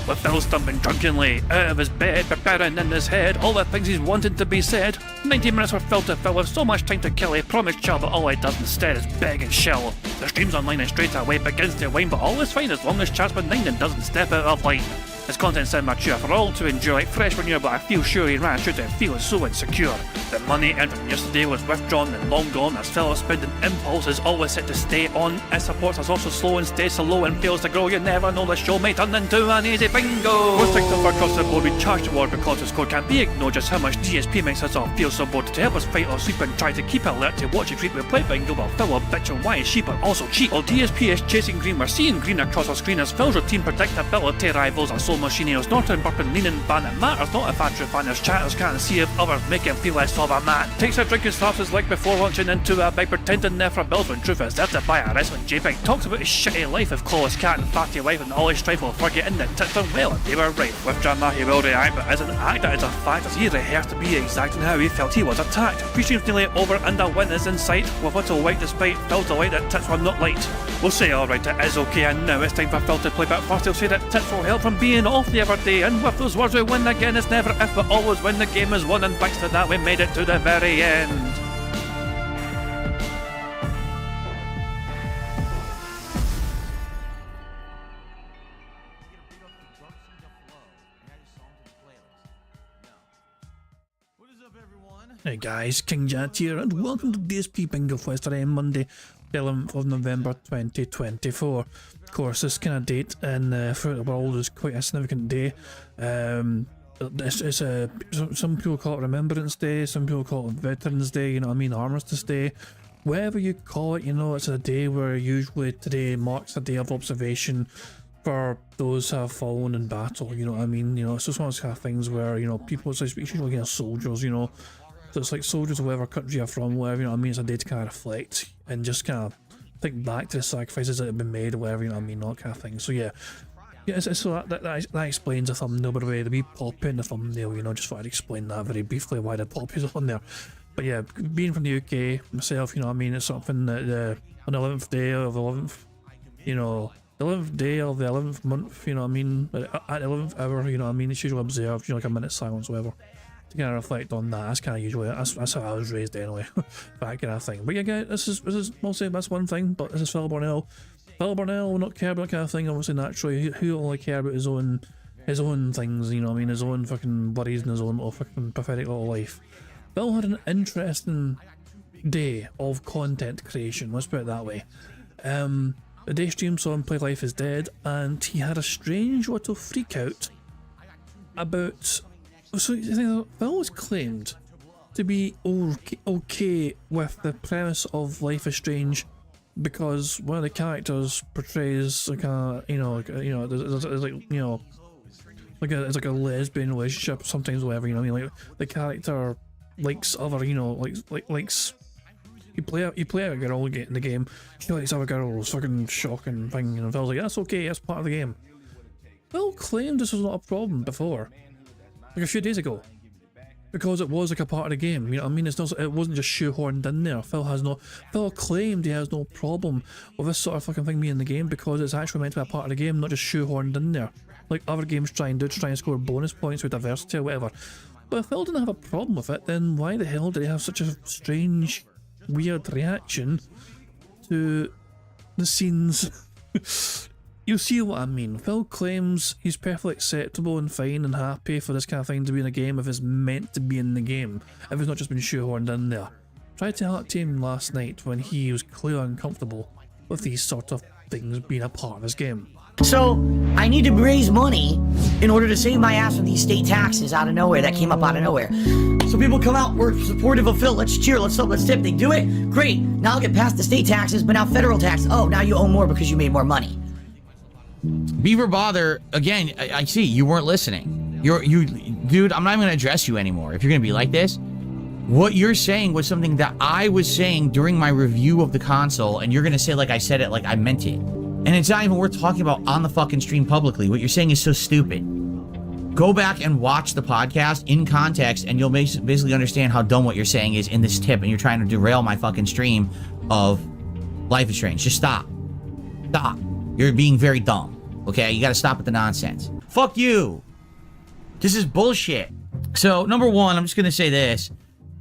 with Phil stumbling drunkenly out of his bed, preparing in his head all the things he's wanted to be said. 90 minutes for Phil to fill with so much time to kill. He promised chill, but all he does instead is beg and shill. The stream's online and straight away begins to wane, but all is fine as long as Chad's been 9 and doesn't step out of line. His content's immature for all to enjoy, like fresh manure, but I feel sure he ran through to feeling so insecure. The money earned from yesterday was withdrawn and long gone, as Phil's spending impulse is always set to stay on. His supports is also slow and stays so low and fails to grow. You never know, the show may turn into an easy bingo. Most victims across the board we charged award because his code can't be ignored. Just how much DSP makes us all feel so bored. To help us fight or sleep and try to keep alert to watch it creep, we play bingo while Phil will bitch on why is sheep but also cheap. While DSP is chasing green, we're seeing green across our screen as Phil's routine predictability rivals our soul machine. He's snorting, burping, leaning, ban. It matters not if Andrew Fanner's chatters can't see if others make him feel less of a man. Takes a drink and slaps his leg before launching into a bike, pretending there for bills when truth is there to buy a wrestling JPEG. Talks about his shitty life with Clawless Cat and Fatty Wife and all his strife while forgetting that tits are well and they were right. With drama he will react, but as an actor it's a fact as he rehearsed to be exact in how he felt he was attacked. 3 streams nearly over and a win is in sight, with little white despite Phil's delight that tits were not light. We'll say alright, it is okay, and now it's time for Phil to play, but first he'll say that tits will help from being off the other day, and with those words we win again. It's never if but always when the game is won, and thanks to that we made it to the very end. Hey guys, King Jat here, and welcome to DSP Bingo for today, Monday, the 11th of November 2024. Of course, this kind of date in throughout the world is quite a significant day. It's some people call it Remembrance Day, some people call it Veterans Day, you know what I mean, Armistice Day. Whatever you call it, you know, it's a day where usually today marks a day of observation for those who have fallen in battle, you know what I mean? You know, it's just one of those kind of things where, you know, people, it's usually, you know, soldiers, you know. So it's like soldiers of whatever country you're from, whatever, you know what I mean? It's a day to kind of reflect and just kind of think back to the sacrifices that have been made or whatever, you know what I mean? That kind of thing. So yeah, so that explains the thumbnail, by the way. The wee poppy in the thumbnail, you know, just thought I'd explain that very briefly why the poppy's on there. But yeah, being from the UK myself, you know what I mean? It's something that on the 11th day of the 11th, you know, the 11th day of the 11th month, you know what I mean? At the 11th hour, you know what I mean? It's usually observed, you know, like a minute's silence or whatever, to kind of reflect on that. That's kind of usually, that's how I was raised anyway, that kind of thing. But yeah, guys, this is mostly, that's one thing, but this is Phil Burnell. Phil Burnell will not care about that kind of thing, obviously, naturally. Who will only care about his own things, you know what I mean, his own fucking worries and his own little fucking pathetic little life. Phil had an interesting day of content creation, let's put it that way. The day stream saw him play Life is Dead, and he had a strange little freak out about. So Phil was claimed to be okay with the premise of Life is Strange because one of the characters portrays like a, there's like, you know, it's like a lesbian relationship sometimes, whatever, you know what I mean? Like the character likes other, you know, likes. You play out a girl in the game, she likes other girls, fucking shocking thing, and Phil's like, that's okay, that's part of the game. Phil claimed this was not a problem before, like a few days ago, because it was like a part of the game, you know what I mean? It wasn't just shoehorned in there. Phil claimed he has no problem with this sort of fucking thing being in the game because it's actually meant to be a part of the game, not just shoehorned in there, like other games try and do to try and score bonus points with diversity or whatever. But if Phil didn't have a problem with it, then why the hell did he have such a strange, weird reaction to the scenes? You see what I mean. Phil claims he's perfectly acceptable and fine and happy for this kind of thing to be in a game if it's meant to be in the game, if it's not just been shoehorned in there. Tried to tell it to him last night when he was clearly uncomfortable with these sort of things being a part of his game. So, I need to raise money in order to save my ass from these state taxes out of nowhere that came up out of nowhere. So people come out, we're supportive of Phil, let's cheer, let's tip. They do it, great. Now I'll get past the state taxes, but now federal tax. Oh, now you owe more because you made more money. Beaver Bother, again, I see, you weren't listening. Dude, I'm not even gonna address you anymore if you're gonna be like this. What you're saying was something that I was saying during my review of the console, and you're gonna say like I said it, like I meant it. And it's not even worth talking about on the fucking stream publicly. What you're saying is so stupid. Go back and watch the podcast in context, and you'll basically understand how dumb what you're saying is in this tip, and you're trying to derail my fucking stream of Life is Strange. Just stop. Stop. You're being very dumb. Okay? You gotta stop with the nonsense. Fuck you. This is bullshit. So, number one, I'm just gonna say this.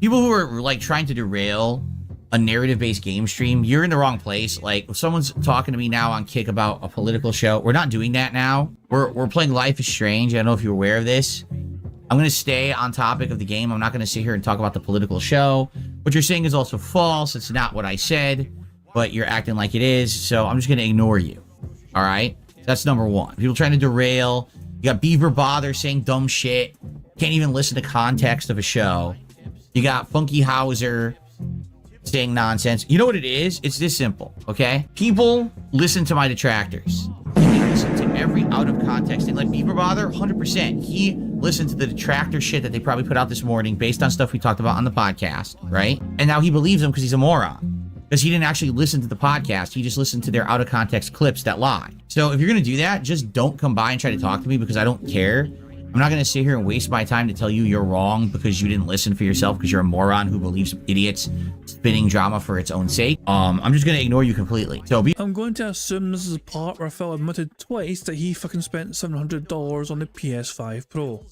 People who are, like, trying to derail a narrative-based game stream, you're in the wrong place. Like, if someone's talking to me now on Kick about a political show, we're not doing that now. We're playing Life is Strange. I don't know if you're aware of this. I'm going to stay on topic of the game. I'm not going to sit here and talk about the political show. What you're saying is also false. It's not what I said, but you're acting like it is. So I'm just going to ignore you. All right? That's number one. People trying to derail. You got Beaver Bother saying dumb shit. Can't even listen to context of a show. You got Funky Hauser saying nonsense. You know what it is? It's this simple, okay? People listen to my detractors. They listen to every out of context thing. Like Beaver Bother, 100%. He listened to the detractor shit that they probably put out this morning based on stuff we talked about on the podcast, right? And now he believes them because he's a moron. Because he didn't actually listen to the podcast. He just listened to their out of context clips that lie. So if you're going to do that, just don't come by and try to talk to me because I don't care. I'm not going to sit here and waste my time to tell you you're wrong because you didn't listen for yourself because you're a moron who believes idiots spinning drama for its own sake. I'm just going to ignore you completely. So I'm going to assume this is a part where Phil admitted twice that he fucking spent $700 on the PS5 Pro.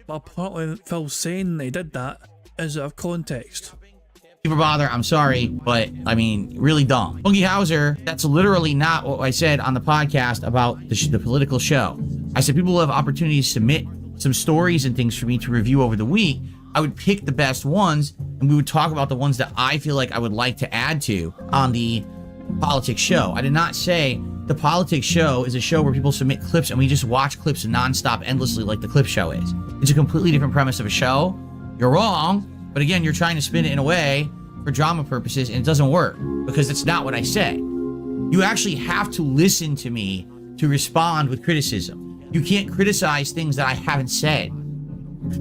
But apparently Phil saying that he did that is out of context. Beaver Bother, I'm sorry, but I mean, really dumb. Funky Hauser, that's literally not what I said on the podcast about the political show. I said people will have opportunities to submit some stories and things for me to review over the week. I would pick the best ones, and we would talk about the ones that I feel like I would like to add to on the politics show. I did not say the politics show is a show where people submit clips and we just watch clips nonstop endlessly like the clip show is. It's a completely different premise of a show. You're wrong. But again, you're trying to spin it in a way for drama purposes, and it doesn't work because it's not what I said. You actually have to listen to me to respond with criticism. You can't criticize things that I haven't said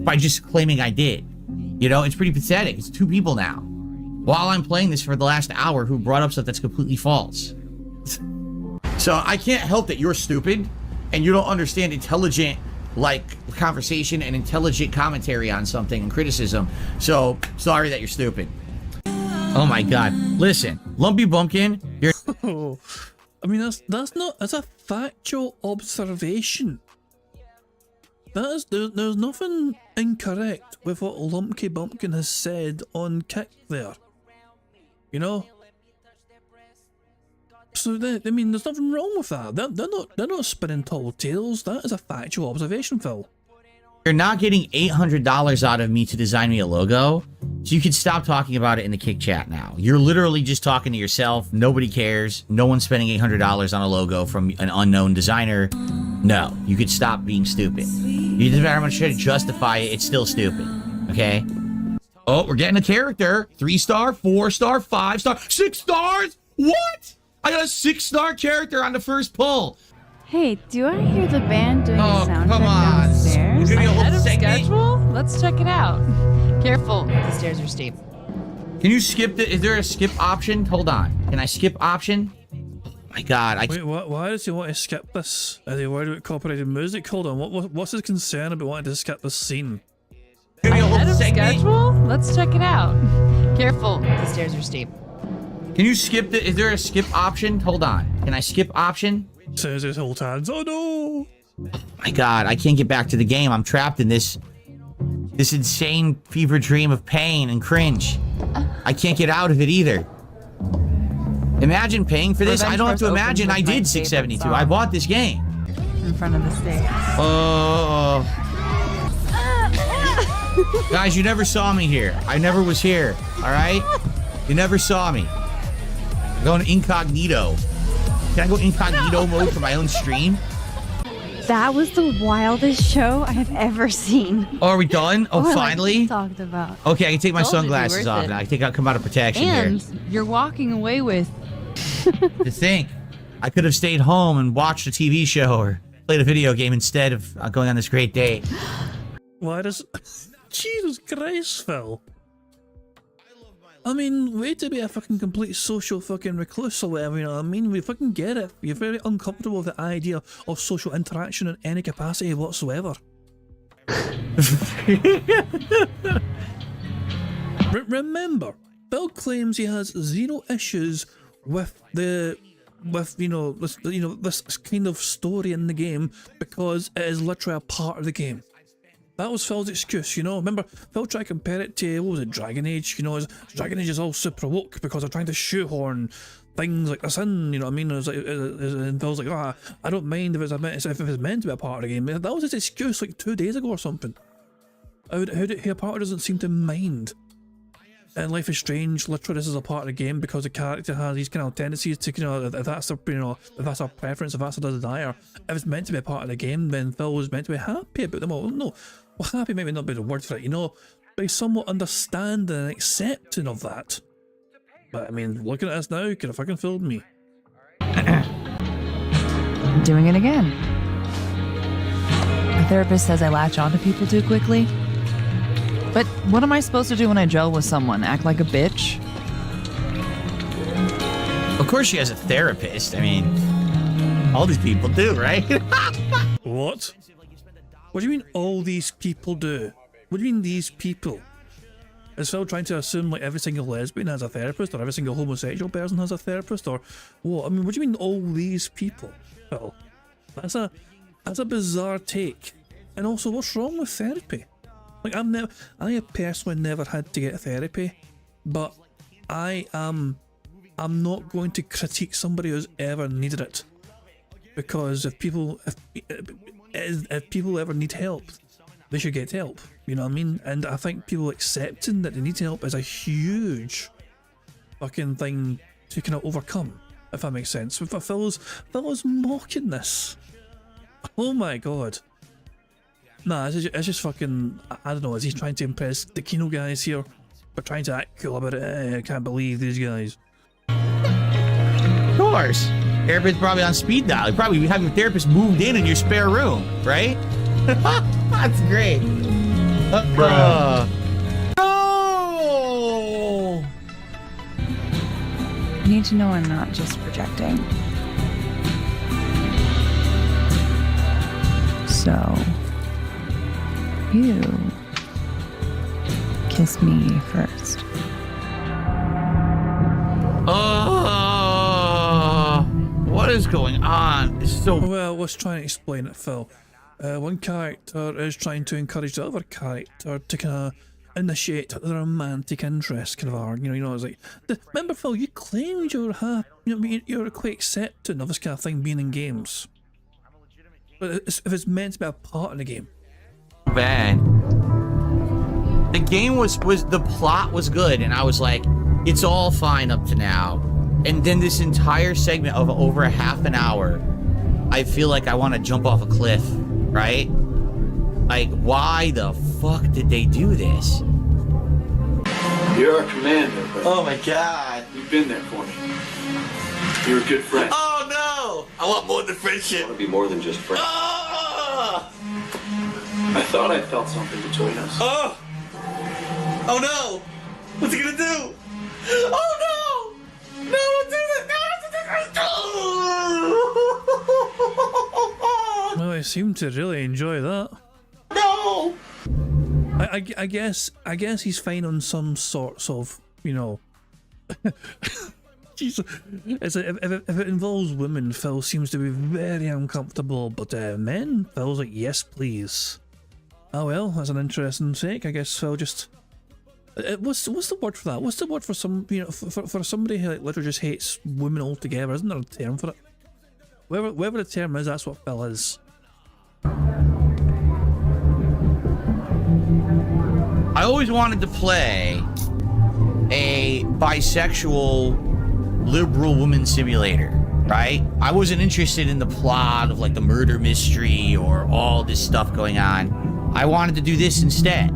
by just claiming I did. You know, it's pretty pathetic. It's two people now, while I'm playing this for the last hour, who brought up stuff that's completely false. So I can't help that you're stupid and you don't understand intelligent like conversation and intelligent commentary on something and criticism. So sorry that you're stupid. Oh my god. Listen, Lumpy Bumpkin, you're I mean that's a factual observation. There's nothing incorrect with what Lumpy Bumpkin has said on Kick there. You know? So I mean, there's nothing wrong with that. They're not spinning tall tales. That is a factual observation, Phil. You're not getting $800 out of me to design me a logo, so you can stop talking about it in the Kick chat now. You're literally just talking to yourself. Nobody cares. No one's spending $800 on a logo from an unknown designer. No, you could stop being stupid. You just matter how much try to justify it. It's still stupid. Okay. Oh, we're getting a character. 3-star, 4-star, 5-star, 6 stars. What? I got a 6-star character on the first pull. Hey, do I hear the band doing Oh, a sound come check on. downstairs? Give me a whole Ahead of segment. schedule? Let's check it out. Careful, the stairs are steep. Can you skip the? Is there a skip option? Hold on. Can I skip option? Oh my god! Wait, why does he want to skip this? Are they worried about copyrighted music? Hold on, what's his concern about wanting to skip this scene? Give me a whole Ahead of segment. schedule? Let's check it out. Careful, the stairs are steep. Can you skip the? Is there a skip option? Hold on. Can I skip option? Says his whole hands. Oh no! Oh my god! I can't get back to the game. I'm trapped in this insane fever dream of pain and cringe. I can't get out of it either. Imagine paying for this. I don't have to imagine. I did 672. I bought this game. In front of the stage. Oh. Guys, you never saw me here. I never was here. All right? You never saw me. I'm going incognito. Can I go incognito mode for my own stream? That was the wildest show I have ever seen. Oh, are we done? Oh, I like finally? talked about. Okay, I can take my Told you it'd be sunglasses worth off it. now. I think I'll come out of protection And here. you're walking away with... To think, I could have stayed home and watched a TV show or played a video game instead of going on this great date. Why does... Jesus Christ, Phil. I mean, way to be a fucking complete social fucking recluse or whatever, you know what I mean? We fucking get it. You're very uncomfortable with the idea of social interaction in any capacity whatsoever. Remember, Bill claims he has zero issues with the with this kind of story in the game because it is literally a part of the game. That was Phil's excuse, you know. Remember, Phil tried to compare it to, what was it, Dragon Age? You know, Dragon Age is all super woke because they're trying to shoehorn things like this in, you know what I mean? And Phil's like, I don't mind if it's meant to be a part of the game. That was his excuse like 2 days ago or something. How a part doesn't seem to mind. And Life is Strange, literally this is a part of the game because the character has these kind of tendencies to, you know, if that's their, you know, if that's our preference, if that's their desire, if it's meant to be a part of the game, then Phil was meant to be happy about them all. No, well, happy maybe not be the word for it, you know, but he's somewhat understanding and accepting of that. But I mean, looking at us now, could have fucking fooled me. Doing it again. My therapist says I latch onto people too quickly. But what am I supposed to do when I gel with someone? Act like a bitch? Of course she has a therapist. I mean, all these people do, right? What? What do you mean all these people do? What do you mean these people? Is Phil trying to assume like every single lesbian has a therapist or every single homosexual person has a therapist or what? I mean, what do you mean all these people, Phil? That's a bizarre take. And also, what's wrong with therapy? Like I have personally never had to get therapy, but I'm not going to critique somebody who's ever needed it, because if people ever need help, they should get help. You know what I mean? And I think people accepting that they need help is a huge fucking thing to kind of overcome, if that makes sense. But Phil's mocking this. Oh my god. Nah, it's just fucking, I don't know, is he trying to impress the Kino guys here? But trying to act cool about it, I can't believe these guys. Of course. Therapist probably on speed dial. You probably have your therapist moved in your spare room, right? That's great. No! You need to know I'm not just projecting. So, you kiss me first. What is going on? It's so... Well, let's try and explain it, Phil. One character is trying to encourage the other character to kind of initiate the romantic interest kind of argument. You know, it's like, remember, Phil, you claimed you were you're quite accepting of this kind of thing being in games. But if it's meant to be a part of the game. Bad. The game was the plot was good, and I was like, it's all fine up to now. And then this entire segment of over a half an hour, I feel like I want to jump off a cliff, right? Like, why the fuck did they do this? You're our commander, but Oh my god. you've been there for me. You're a good friend. Oh no! I want more than friendship. I want to be more than just friends. Oh! I thought I felt something between us. Oh! Oh no! What's he gonna do? Oh no! No, don't do that! No, Well, I seem to really enjoy that. no! I guess he's fine on some sorts of, you know. Jesus. If it involves women, Phil seems to be very uncomfortable, but men, Phil's like, yes please. Oh well, that's an interesting take. I guess Phil just... what's the word for that? What's the word for some, you know, for somebody who like literally just hates women altogether? Isn't there a term for it? Whatever the term is, that's what Phil is. I always wanted to play a bisexual liberal woman simulator, right? I wasn't interested in the plot of like the murder mystery or all this stuff going on. I wanted to do this instead.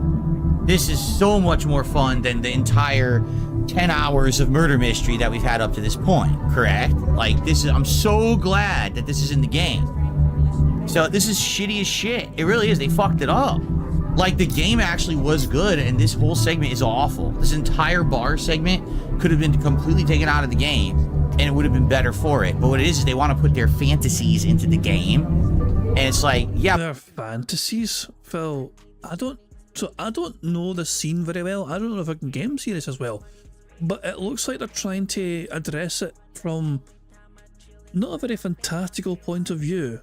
This is so much more fun than the entire 10 hours of murder mystery that we've had up to this point, correct? Like, I'm so glad that this is in the game. So this is shitty as shit. It really is. They fucked it up. Like, the game actually was good, and this whole segment is awful. This entire bar segment could have been completely taken out of the game, and it would have been better for it. But what it is they want to put their fantasies into the game, and it's like, yeah. Their fantasies, Phil. I don't know the scene very well. I don't know if I can game series as well, but it looks like they're trying to address it from not a very fantastical point of view.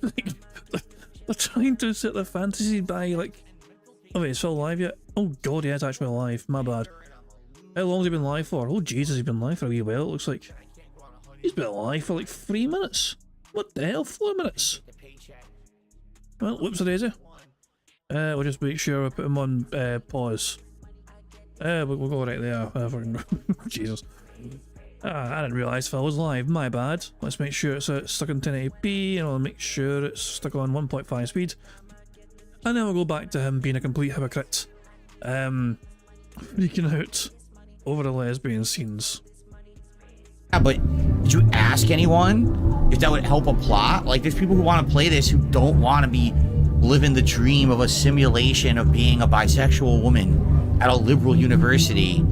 Like, they're trying to set their fantasy by like, oh wait, it's still alive yet? Oh god, yeah, it's actually alive. My bad. How long has he been alive for? Oh Jesus, he's been alive for a wee while. It looks like he's been alive for like 3 minutes. What the hell? 4 minutes. Well, whoops a daisy. We'll just make sure we put him on pause. We'll go right there. Jesus. I didn't realise Phil was live, my bad. Let's make sure it's stuck on 1080p, and I'll make sure it's stuck on 1.5 speed. And then we'll go back to him being a complete hypocrite. Freaking out over the lesbian scenes. Yeah, but did you ask anyone if that would help a plot? Like, there's people who want to play this who don't want to be living the dream of a simulation of being a bisexual woman at a liberal university.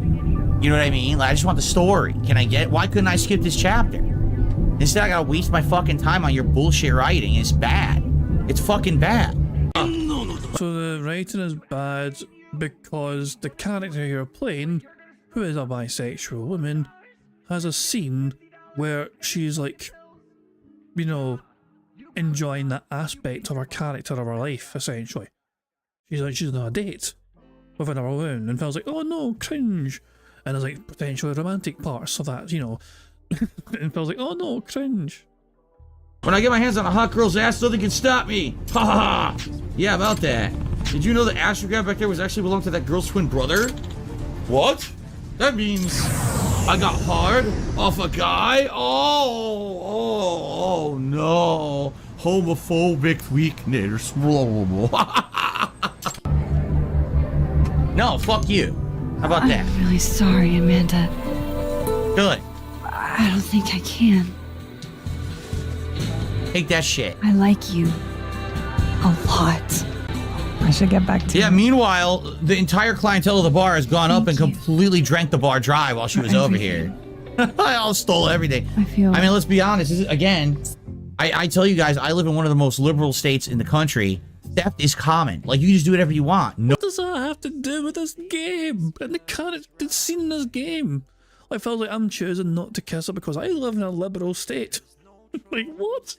You know what I mean? Like, I just want the story. Can I get it? Why couldn't I skip this chapter? Instead, I gotta waste my fucking time on your bullshit writing. It's bad. It's fucking bad. So the writing is bad because the character you're playing, who is a bisexual woman, has a scene where she's like, you know, enjoying that aspect of her character of her life, essentially. She's like, she's on a date with another woman, and Phil's like, oh no, cringe. And there's like potentially romantic parts of that, you know. And Phil's like, oh no, cringe. When I get my hands on a hot girl's ass, nothing can stop me. Ha ha ha. Yeah, about that. Did you know the astrogram back there was actually belonged to that girl's twin brother? What? That means I got hard off a guy? Oh no. Homophobic weakness. No, fuck you. How about that? I'm really sorry, Amanda. Good. I don't think I can. Take that shit. I like you a lot. I should get back to Yeah, meanwhile, the entire clientele of the bar has gone up and completely drank the bar dry while she was over here. I all stole everything. I mean, let's be honest. This is, again, I tell you guys, I live in one of the most liberal states in the country. Theft is common. Like, you can just do whatever you want. No. What does that have to do with this game? And the character seen in this game? I felt like I'm choosing not to kiss her because I live in a liberal state. Like, what?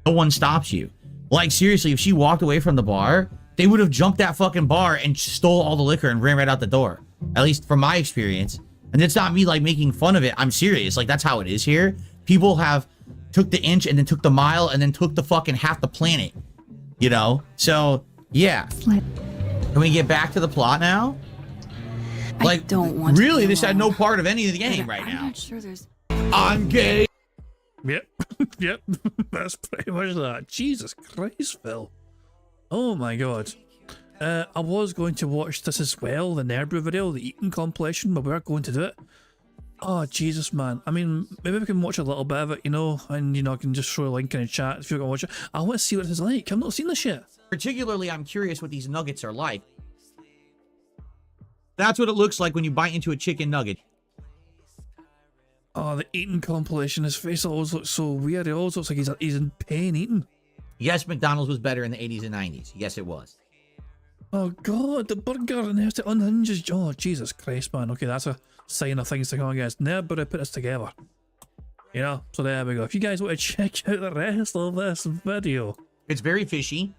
No one stops you. Like, seriously, if she walked away from the bar, they would have jumped that fucking bar and stole all the liquor and ran right out the door. At least from my experience. And it's not me, like, making fun of it. I'm serious. Like, that's how it is here. People have took the inch and then took the mile and then took the fucking half the planet. You know? So, yeah. Can we get back to the plot now? Like, I don't want really, to this had no part of any of the game right now. I'm not sure there's... I'm gay. Yep. Yep. That's pretty much that. Jesus Christ, Phil. Oh my god. I was going to watch this as well, the Nerd Brew video, the eating compilation, but we weren't going to do it. Oh, Jesus, man. I mean, maybe we can watch a little bit of it, you know, and, you know, I can just throw a link in the chat if you're going to watch it. I want to see what this is like. I've not seen this yet. Particularly, I'm curious what these nuggets are like. That's what it looks like when you bite into a chicken nugget. Oh, the eating compilation. His face always looks so weird. It always looks like he's in pain eating. Yes, McDonald's was better in the 80s and 90s. Yes, it was. Oh, God. The burger and there's the unhinges. Oh, Jesus Christ, man. Okay, that's a sign of things to come, guys. Never put us together. You know? So there we go. If you guys want to check out the rest of this video. It's very fishy.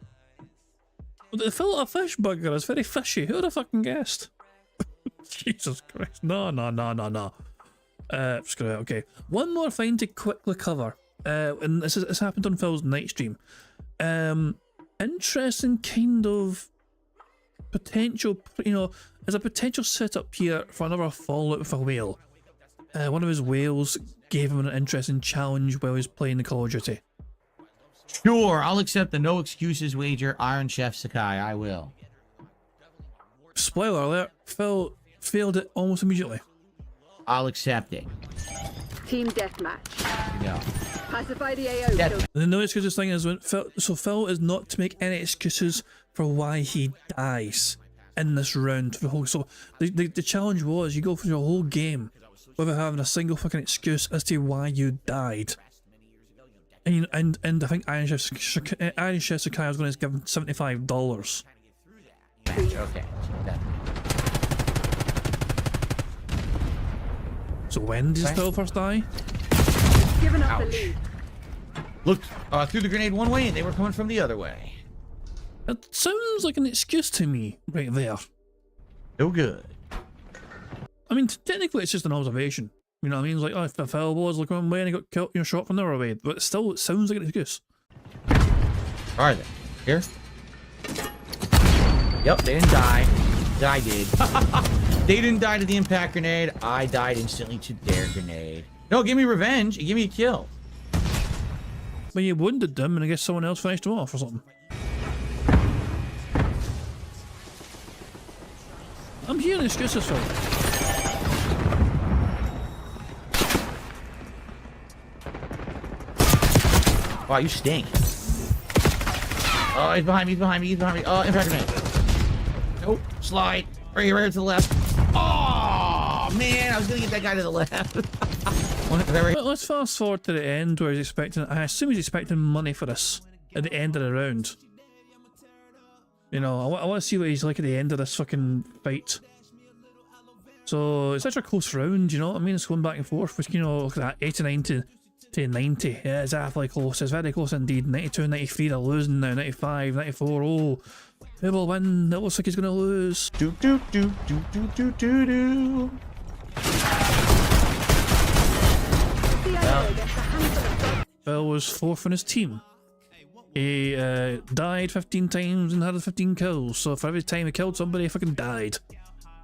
The fillet of fish burger is very fishy. Who would have fucking guessed? Jesus Christ. No. Screw it. Okay. One more thing to quickly cover. And this happened on Phil's night stream. Interesting kind of potential, you know, there's a potential setup here for another fallout with a whale. One of his whales gave him an interesting challenge while he was playing the Call of Duty. Sure, I'll accept the no excuses wager, Iron Chef Sakai. I will. Spoiler alert, Phil failed it almost immediately. I'll accept it. Team deathmatch. Yeah. Pacify the AO. The no excuses thing is when Phil is not to make any excuses for why he dies in this round. So the challenge was you go through the whole game without having a single fucking excuse as to why you died. And I think Iron Chef Sakai was going to give him $75. Okay. So when does Phil first die? given up the Ouch. lead. Looked threw the grenade one way and they were coming from the other way. It sounds like an excuse to me right there. No good. I mean, technically it's just an observation. You know what I mean? It's like, oh, if Phil was looking one way and he got killed, shot from the other way. But still, it sounds like an excuse. Are they? Here? Yep, they didn't die. I did. They didn't die to the impact grenade. I died instantly to their grenade. No, give me revenge. Give me a kill. But you wounded them and I guess someone else finished them off or something. I'm hearing excuses, Phil. Wow, you stink. Oh, he's behind me, he's behind me, he's behind me. Oh, impact grenade. Nope, slide. Right to the left. Oh, man, I was gonna get that guy to the left. But let's fast forward to the end where he's expecting, I assume he's expecting money for this at the end of the round. You know, I want to see what he's like at the end of this fucking fight. So it's such a close round, you know what I mean? It's going back and forth, which, you know, look at that, 89 to 90. Yeah, it's awfully close. It's very close indeed. 92, 93, they're losing now. 95, 94. Oh, who will win? It looks like he's going to lose. Do. Phil was fourth on his team. He died 15 times and had 15 kills. So for every time he killed somebody, he fucking died.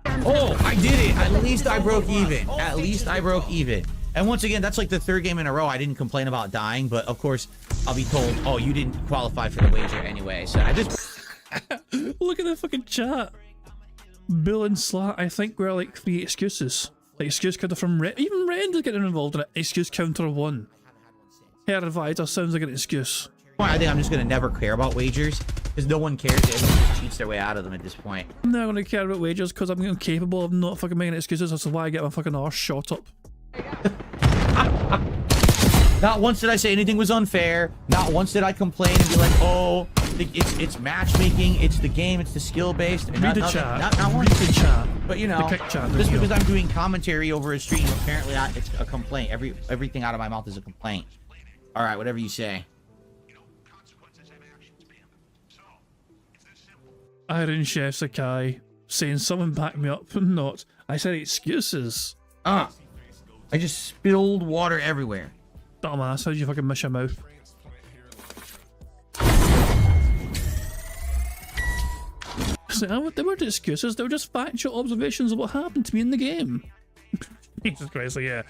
Oh, I did it. At least I broke even. At least I broke even. And once again, that's like the third game in a row I didn't complain about dying, but of course I'll be told, oh, you didn't qualify for the wager anyway. So I just Look at the fucking chat. Bill and Slat, I think we're like 3 excuses. Like excuse counter from Red. Even Red is getting involved in it. Excuse counter 1. Hair advisor sounds like an excuse. I think I'm just gonna never care about wagers because no one cares. Everyone just cheats their way out of them at this point. I'm not gonna care about wages because I'm incapable of not fucking making excuses. That's why I get my fucking arse shot up. Not once did I say anything was unfair. Not once did I complain and be like, oh, it's matchmaking, it's the game, it's the skill based. Read the chat. Not once. Read the chat. But you know, The kick chat, just there you because go. I'm doing commentary over a stream, apparently it's a complaint. Everything out of my mouth is a complaint. All right, whatever you say. Iron Chef Sakai saying someone back me up. Not. I said excuses. I just spilled water everywhere. Dumbass, how'd you fucking miss your mouth? They weren't excuses, they were just factual observations of what happened to me in the game. Jesus Christ, so yeah.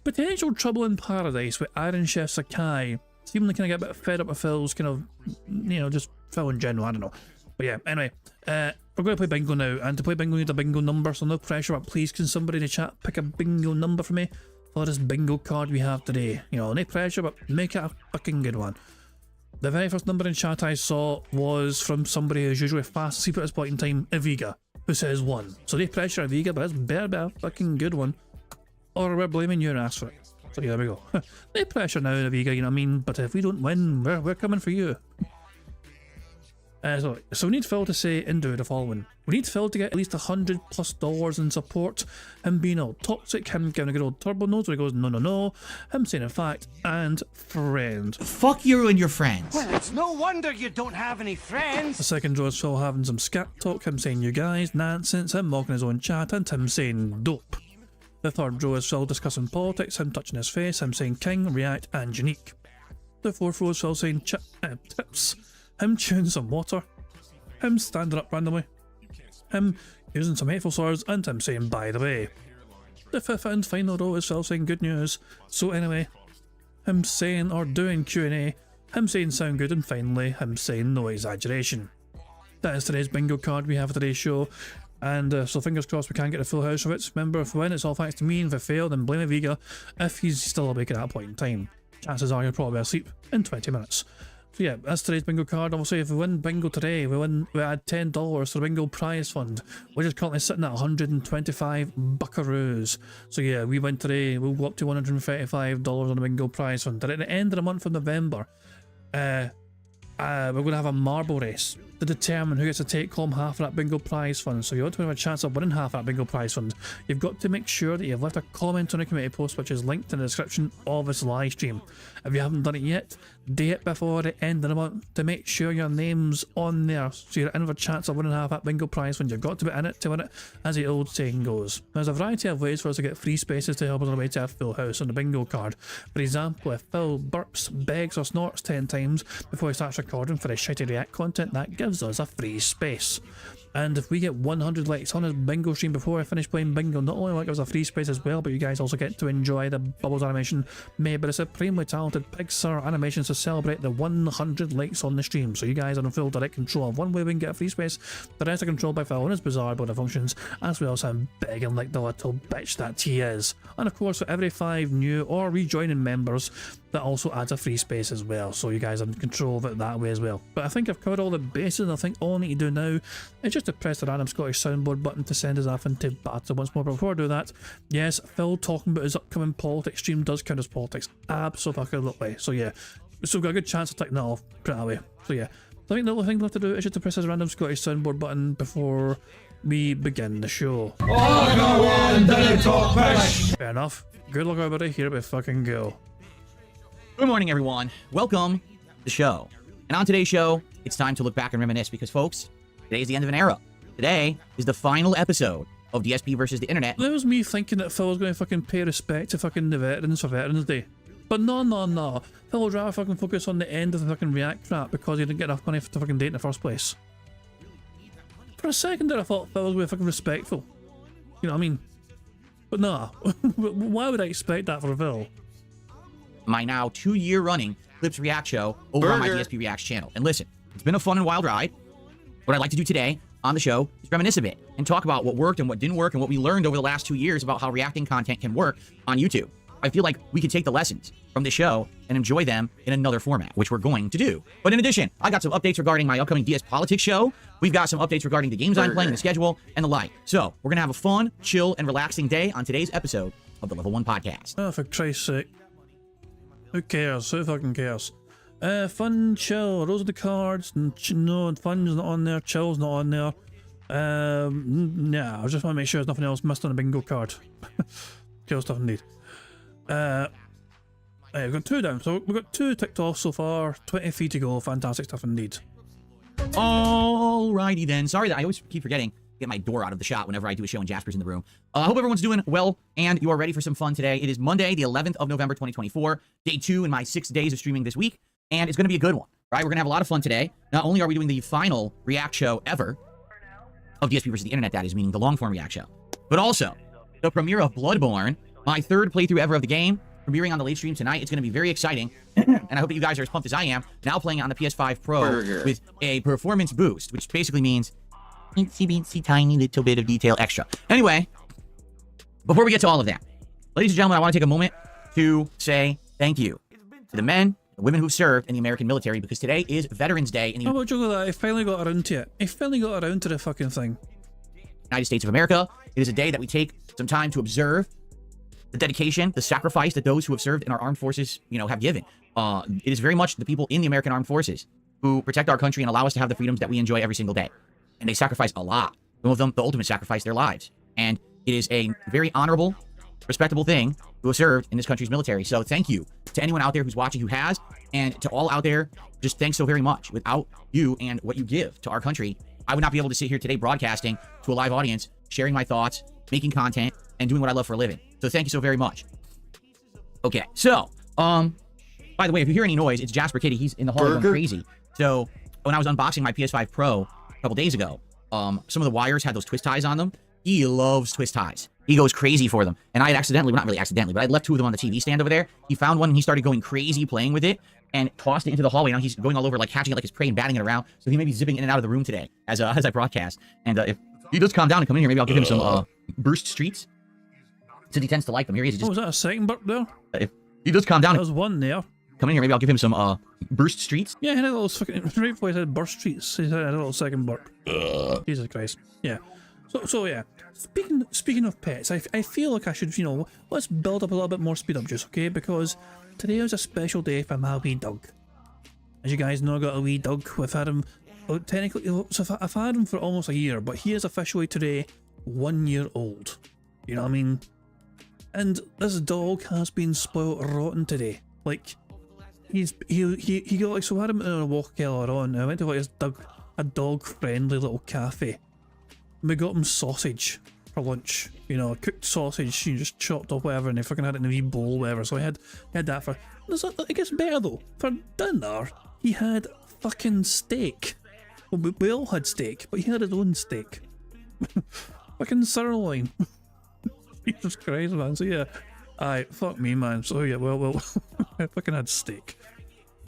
Potential trouble in paradise with Iron Chef Sakai. Seeming like I get a bit fed up with Phil's kind of, you know, just Phil in general, I don't know. But yeah, anyway, we're going to play bingo now, and to play bingo, we need a bingo number, so no pressure, but please can somebody in the chat pick a bingo number for me for this bingo card we have today. You know, no pressure, but make it a fucking good one. The very first number in chat I saw was from somebody who's usually fast asleep at this point in time, Aviga, who says 1. So no pressure, Aviga, but it's better be a fucking good one, or we're blaming your ass for it. So yeah, there we go. No pressure now, Aviga, you know what I mean? But if we don't win, we're coming for you. So we need Phil to say and do the following. We need Phil to get at least $100+ in support. Him being all toxic, him giving a good old turbo nose where he goes no, him saying in fact, and friend. Fuck you and your friends. Well, it's no wonder you don't have any friends. The second draw is Phil having some scat talk, him saying you guys, nonsense, him mocking his own chat, and him saying dope. The third draw is Phil discussing politics, him touching his face, him saying king, react, and unique. The fourth row is Phil saying tips. Him chewing some water, him standing up randomly, him using some hateful slurs, and him saying by the way. The fifth and final row is Phil saying good news. So anyway, him saying or doing Q&A, him saying sound good, and finally him saying no exaggeration. That is today's bingo card we have for today's show, and so fingers crossed we can get a full house of it. Remember, if we win, it's all thanks to me, and if I fail, then blame Aviga if he's still awake at that point in time. Chances are he'll probably be asleep in 20 minutes. So yeah, that's today's bingo card. Obviously, if we win bingo today, we add $10 to the bingo prize fund, which is currently sitting at 125 buckaroos. So yeah, we win today, we'll go up to $135 on the bingo prize fund. And at the end of the month of November, we're going to have a marble race. to determine who gets to take home half of that bingo prize fund. So if you want to have a chance of winning half that bingo prize fund, you've got to make sure that you've left a comment on the community post, which is linked in the description of this live stream. If you haven't done it yet, do it before the end of the month to make sure your name's on there, so you're in with a chance of winning half that bingo prize fund. You've got to be in it to win it, as the old saying goes. There's a variety of ways for us to get free spaces to help us on the way to a full house on the bingo card. For example, if Phil burps, begs or snorts 10 times before he starts recording for his shitty react content, that gives us a free space. And if we get 100 likes on his bingo stream before I finish playing bingo, not only will it give us a free space as well, but you guys also get to enjoy the Bubbles animation made by the supremely talented Pixar Animations to celebrate the 100 likes on the stream. So you guys are in full direct control of one way we can get a free space, the rest are controlled by Phil and his bizarre border functions, as well as him begging like the little bitch that he is. And of course, for every 5 new or rejoining members, that also adds a free space as well, so you guys are in control of it that way as well. But I think I've covered all the bases, and I think all I need to do now is just to press the random Scottish soundboard button to send us off into battle once more. But before I do that, yes, Phil talking about his upcoming politics stream does count as politics, absolutely. So yeah, so we've got a good chance of taking that off, put it that way. So yeah, I think the only thing left to do is just to press this random Scottish soundboard button before we begin the show. Fair enough. Good luck everybody, here we fucking go. Good morning, everyone. Welcome to the show. And on today's show, it's time to look back and reminisce because, folks, today is the end of an era. Today is the final episode of DSP versus the internet. That was me thinking that Phil was going to fucking pay respect to fucking the veterans for Veterans Day. But no. Phil would rather fucking focus on the end of the fucking React crap because he didn't get enough money to fucking date in the first place. For a second there I thought Phil was going to be fucking respectful. You know what I mean? But nah. Why would I expect that for Phil? My now 2-year running Clips React show over on my DSP Reacts channel. And listen, it's been a fun and wild ride. What I'd like to do today on the show is reminisce a bit and talk about what worked and what didn't work and what we learned over the last 2 years about how reacting content can work on YouTube. I feel like we can take the lessons from the show and enjoy them in another format, which we're going to do. But in addition, I got some updates regarding my upcoming DS Politics show. We've got some updates regarding the games I'm playing, the schedule, and the like. So we're going to have a fun, chill, and relaxing day on today's episode of the Level 1 Podcast. Oh, for Christ's sake. Who cares? Who fucking cares? Fun, chill. Those are the cards. No, fun's not on there. Chill's not on there. Nah, I just want to make sure there's nothing else missed on the bingo card. Kill stuff indeed. We've got 2 down. So we've got 2 ticked off so far. 20 feet to go. Fantastic stuff indeed. Alrighty then. Sorry that I always keep forgetting to get my door out of the shot whenever I do a show and Jasper's in the room. I hope everyone's doing well and you are ready for some fun today. It is Monday, the 11th of November, 2024, day 2 in my 6 days of streaming this week, and it's going to be a good one, right? We're going to have a lot of fun today. Not only are we doing the final React show ever of DSP versus the internet, that is, meaning the long-form React show, but also the premiere of Bloodborne, my 3rd playthrough ever of the game, premiering on the late stream tonight. It's going to be very exciting, and I hope that you guys are as pumped as I am, now playing on the PS5 Pro with a performance boost, which basically means itsy tiny little bit of detail extra. Anyway, before we get to all of that, ladies and gentlemen, I want to take a moment to say thank you to the men and women who've served in the American military, because today is Veterans Day in the How about you that? I finally got around to it. I finally got around to the fucking thing. United States of America. It is a day that we take some time to observe the dedication, the sacrifice that those who have served in our armed forces, have given. It is very much the people in the American armed forces who protect our country and allow us to have the freedoms that we enjoy every single day. And they sacrifice a lot. Some of them, the ultimate sacrifice, their lives. And it is a very honorable, respectable thing to have served in this country's military. So thank you to anyone out there who's watching who has, and to all out there, just thanks so very much. Without you and what you give to our country, I would not be able to sit here today broadcasting to a live audience, sharing my thoughts, making content, and doing what I love for a living. So thank you so very much. Okay, so, by the way, if you hear any noise, it's Jasper Kitty. He's in the hall going crazy. So when I was unboxing my PS5 Pro a couple days ago, some of the wires had those twist ties on them. He loves twist ties. He goes crazy for them. And I had accidentally, well, not really accidentally, but I left 2 of them on the TV stand over there. He found one and he started going crazy playing with it and tossed it into the hallway. Now he's going all over, like catching it like his prey and batting it around. So he may be zipping in and out of the room today as I broadcast. And if he does calm down and come in here, maybe I'll give him some burst streets. Since he tends to like them. Here he is. Was that a second burp there? If he does calm down. There was one there. Come in here, maybe I'll give him some burst streets. Yeah, he had a little fucking, right before he said burst streets, he had a little second burp. Jesus Christ. Yeah. So yeah. Speaking of pets, I feel like I should, let's build up a little bit more speed up juice, okay? Because today was a special day for my wee dog. As you guys know, I got a wee dog. We've had him well, technically, so I've had him for almost a year, but he is officially today 1 year old. You know what I mean? And this dog has been spoiled rotten today. Like, he got like, so I had him on a walk earlier on, and I went to like a dog friendly little cafe. And we got him sausage for lunch, you know, cooked sausage, you just chopped up whatever, and they fucking had it in a wee bowl, whatever. So I had that for. It gets better though. For dinner, he had fucking steak. Well, we all had steak, but he had his own steak. Fucking sirloin. Jesus Christ, man. So yeah, aye, fuck me, man. So yeah, well, I fucking had steak.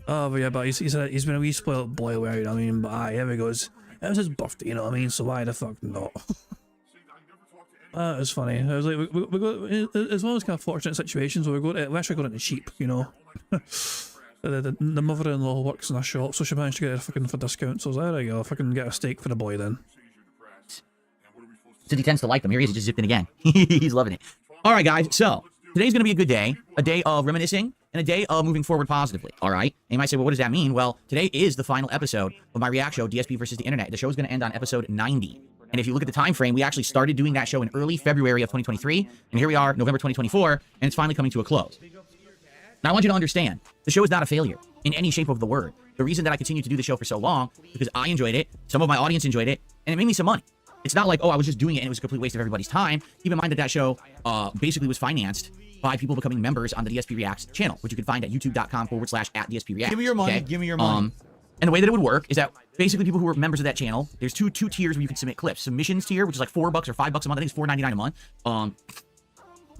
Oh, but yeah, but he's been a wee spoiled boy, where, you know what I mean? But aye, here we go. It was his birthday, you know what I mean? So why the fuck not? It was funny. I was like, we got, it's one of those kind of fortunate situations where we actually got into sheep, you know. The mother-in-law works in a shop, so she managed to get it fucking for discount. So I was like, there you go, fucking get a steak for the boy then. So he tends to like them. Here he is, he just zipped in again. He's loving it. All right, guys. So today's going to be a good day, a day of reminiscing, and a day of moving forward positively. All right. And you might say, well, what does that mean? Well, today is the final episode of my react show, DSP versus the Internet. The show is going to end on episode 90. And if you look at the time frame, we actually started doing that show in early February of 2023, and here we are, November 2024, and it's finally coming to a close. Now, I want you to understand, the show is not a failure in any shape of the word. The reason that I continued to do the show for so long is because I enjoyed it, some of my audience enjoyed it, and it made me some money. It's not like, oh, I was just doing it and it was a complete waste of everybody's time. Keep in mind that show basically was financed by people becoming members on the DSP Reacts channel, which you can find at youtube.com/@DSP Reacts. Give me your money. Okay? Give me your money. And the way that it would work is that basically people who are members of that channel, there's two tiers where you can submit clips. Submissions tier, which is like $4 or $5 a month. I think it's $4.99 a month. And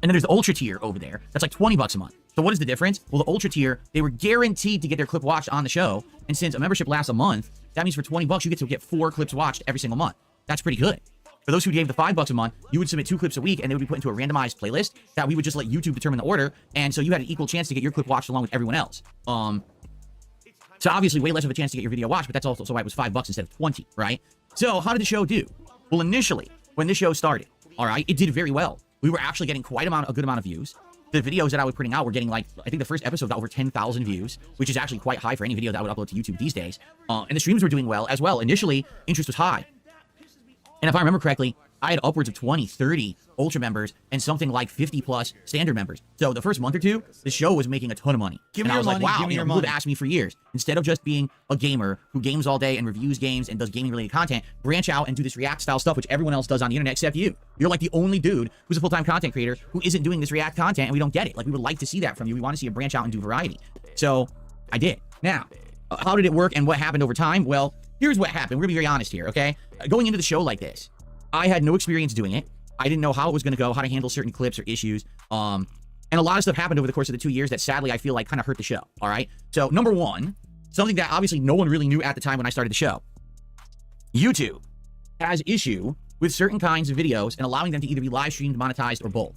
then there's the ultra tier over there. That's like $20 a month. So what is the difference? Well, the ultra tier, they were guaranteed to get their clip watched on the show. And since a membership lasts a month, that means for $20 you get to get 4 clips watched every single month. That's pretty good. For those who gave the $5 a month, you would submit 2 clips a week, and they would be put into a randomized playlist that we would just let YouTube determine the order. And so you had an equal chance to get your clip watched along with everyone else. So obviously way less of a chance to get your video watched, but that's also why it was $5 instead of 20, right? So how did the show do? Well, initially, when this show started, all right, it did very well. We were actually getting a good amount of views. The videos that I was putting out were getting, like, I think the first episode got over 10,000 views, which is actually quite high for any video that I would upload to YouTube these days. And the streams were doing well as well. Initially, interest was high. And if I remember correctly, I had upwards of 20, 30 Ultra members and something like 50 plus standard members. So the first month or two, the show was making a ton of money. Give me your money. Like, wow, Give me your people money. have asked me for years. Instead of just being a gamer who games all day and reviews games and does gaming related content, branch out and do this React style stuff, which everyone else does on the internet except you. You're like the only dude who's a full-time content creator who isn't doing this React content, and we don't get it. Like, we would like to see that from you. We want to see you branch out and do variety. So I did. Now, how did it work and what happened over time? Well, here's what happened. We're gonna be very honest here, okay? Going into the show like this, I had no experience doing it. I didn't know how it was going to go, how to handle certain clips or issues. And a lot of stuff happened over the course of the 2 years that sadly I feel like kind of hurt the show. All right. So number one, something that obviously no one really knew at the time when I started the show. YouTube has issue with certain kinds of videos and allowing them to either be live streamed, monetized, or both.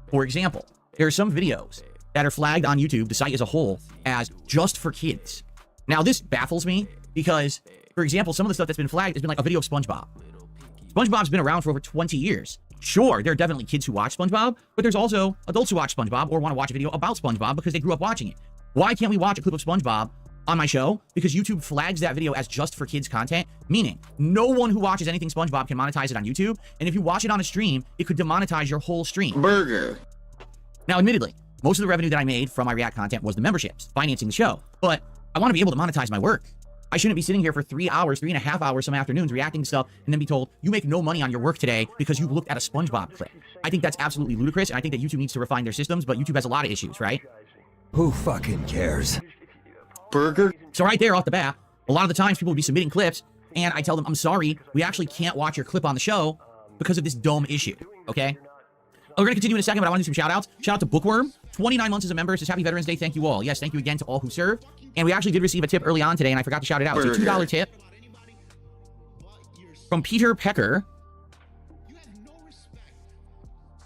For example, there are some videos that are flagged on YouTube, the site as a whole, as just for kids. Now this baffles me because, for example, some of the stuff that's been flagged has been like a video of SpongeBob. SpongeBob's been around for over 20 years. Sure, there are definitely kids who watch SpongeBob, but there's also adults who watch SpongeBob or want to watch a video about SpongeBob because they grew up watching it. Why can't we watch a clip of SpongeBob on my show? Because YouTube flags that video as just for kids content, meaning no one who watches anything SpongeBob can monetize it on YouTube, and if you watch it on a stream, it could demonetize your whole stream. Burger. Now, admittedly, most of the revenue that I made from my React content was the memberships, financing the show, but I want to be able to monetize my work. I shouldn't be sitting here for 3.5 hours some afternoons reacting to stuff and then be told, you make no money on your work today because you looked at a SpongeBob clip. I think that's absolutely ludicrous, and I think that YouTube needs to refine their systems, but YouTube has a lot of issues, right? Who fucking cares? Burger? So right there off the bat, a lot of the times people would be submitting clips, and I tell them, I'm sorry, we actually can't watch your clip on the show because of this dumb issue, okay? We're going to continue in a second, but I want to do some shout-outs. Shout out to Bookworm, 29 months as a member. Says Happy Veterans Day. Thank you all. Yes, thank you again to all who served. And we actually did receive a tip early on today, and I forgot to shout it out. It's a $2 tip from Peter Pecker.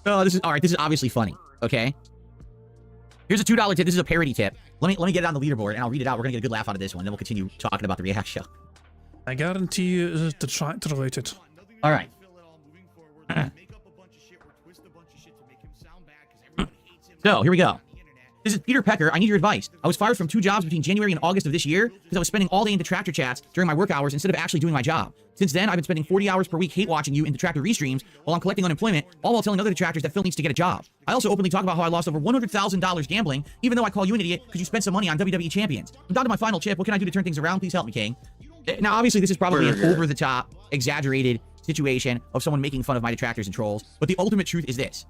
Oh, this is all right. This is obviously funny. Okay. Here's a $2 tip. This is a parody tip. Let me get it on the leaderboard, and I'll read it out. We're gonna get a good laugh out of this one. Then we'll continue talking about the React show. I guarantee you it is detractor related. All right. So here we go. This is Peter Pecker. I need your advice. I was fired from 2 jobs between January and August of this year because I was spending all day in detractor chats during my work hours instead of actually doing my job. Since then, I've been spending 40 hours per week hate watching you in detractor restreams while I'm collecting unemployment, all while telling other detractors that Phil needs to get a job. I also openly talk about how I lost over $100,000 gambling, even though I call you an idiot because you spent some money on WWE champions. I'm down to my final chip. What can I do to turn things around? Please help me, King. Now, obviously, this is probably an over-the-top, exaggerated situation of someone making fun of my detractors and trolls, but the ultimate truth is this.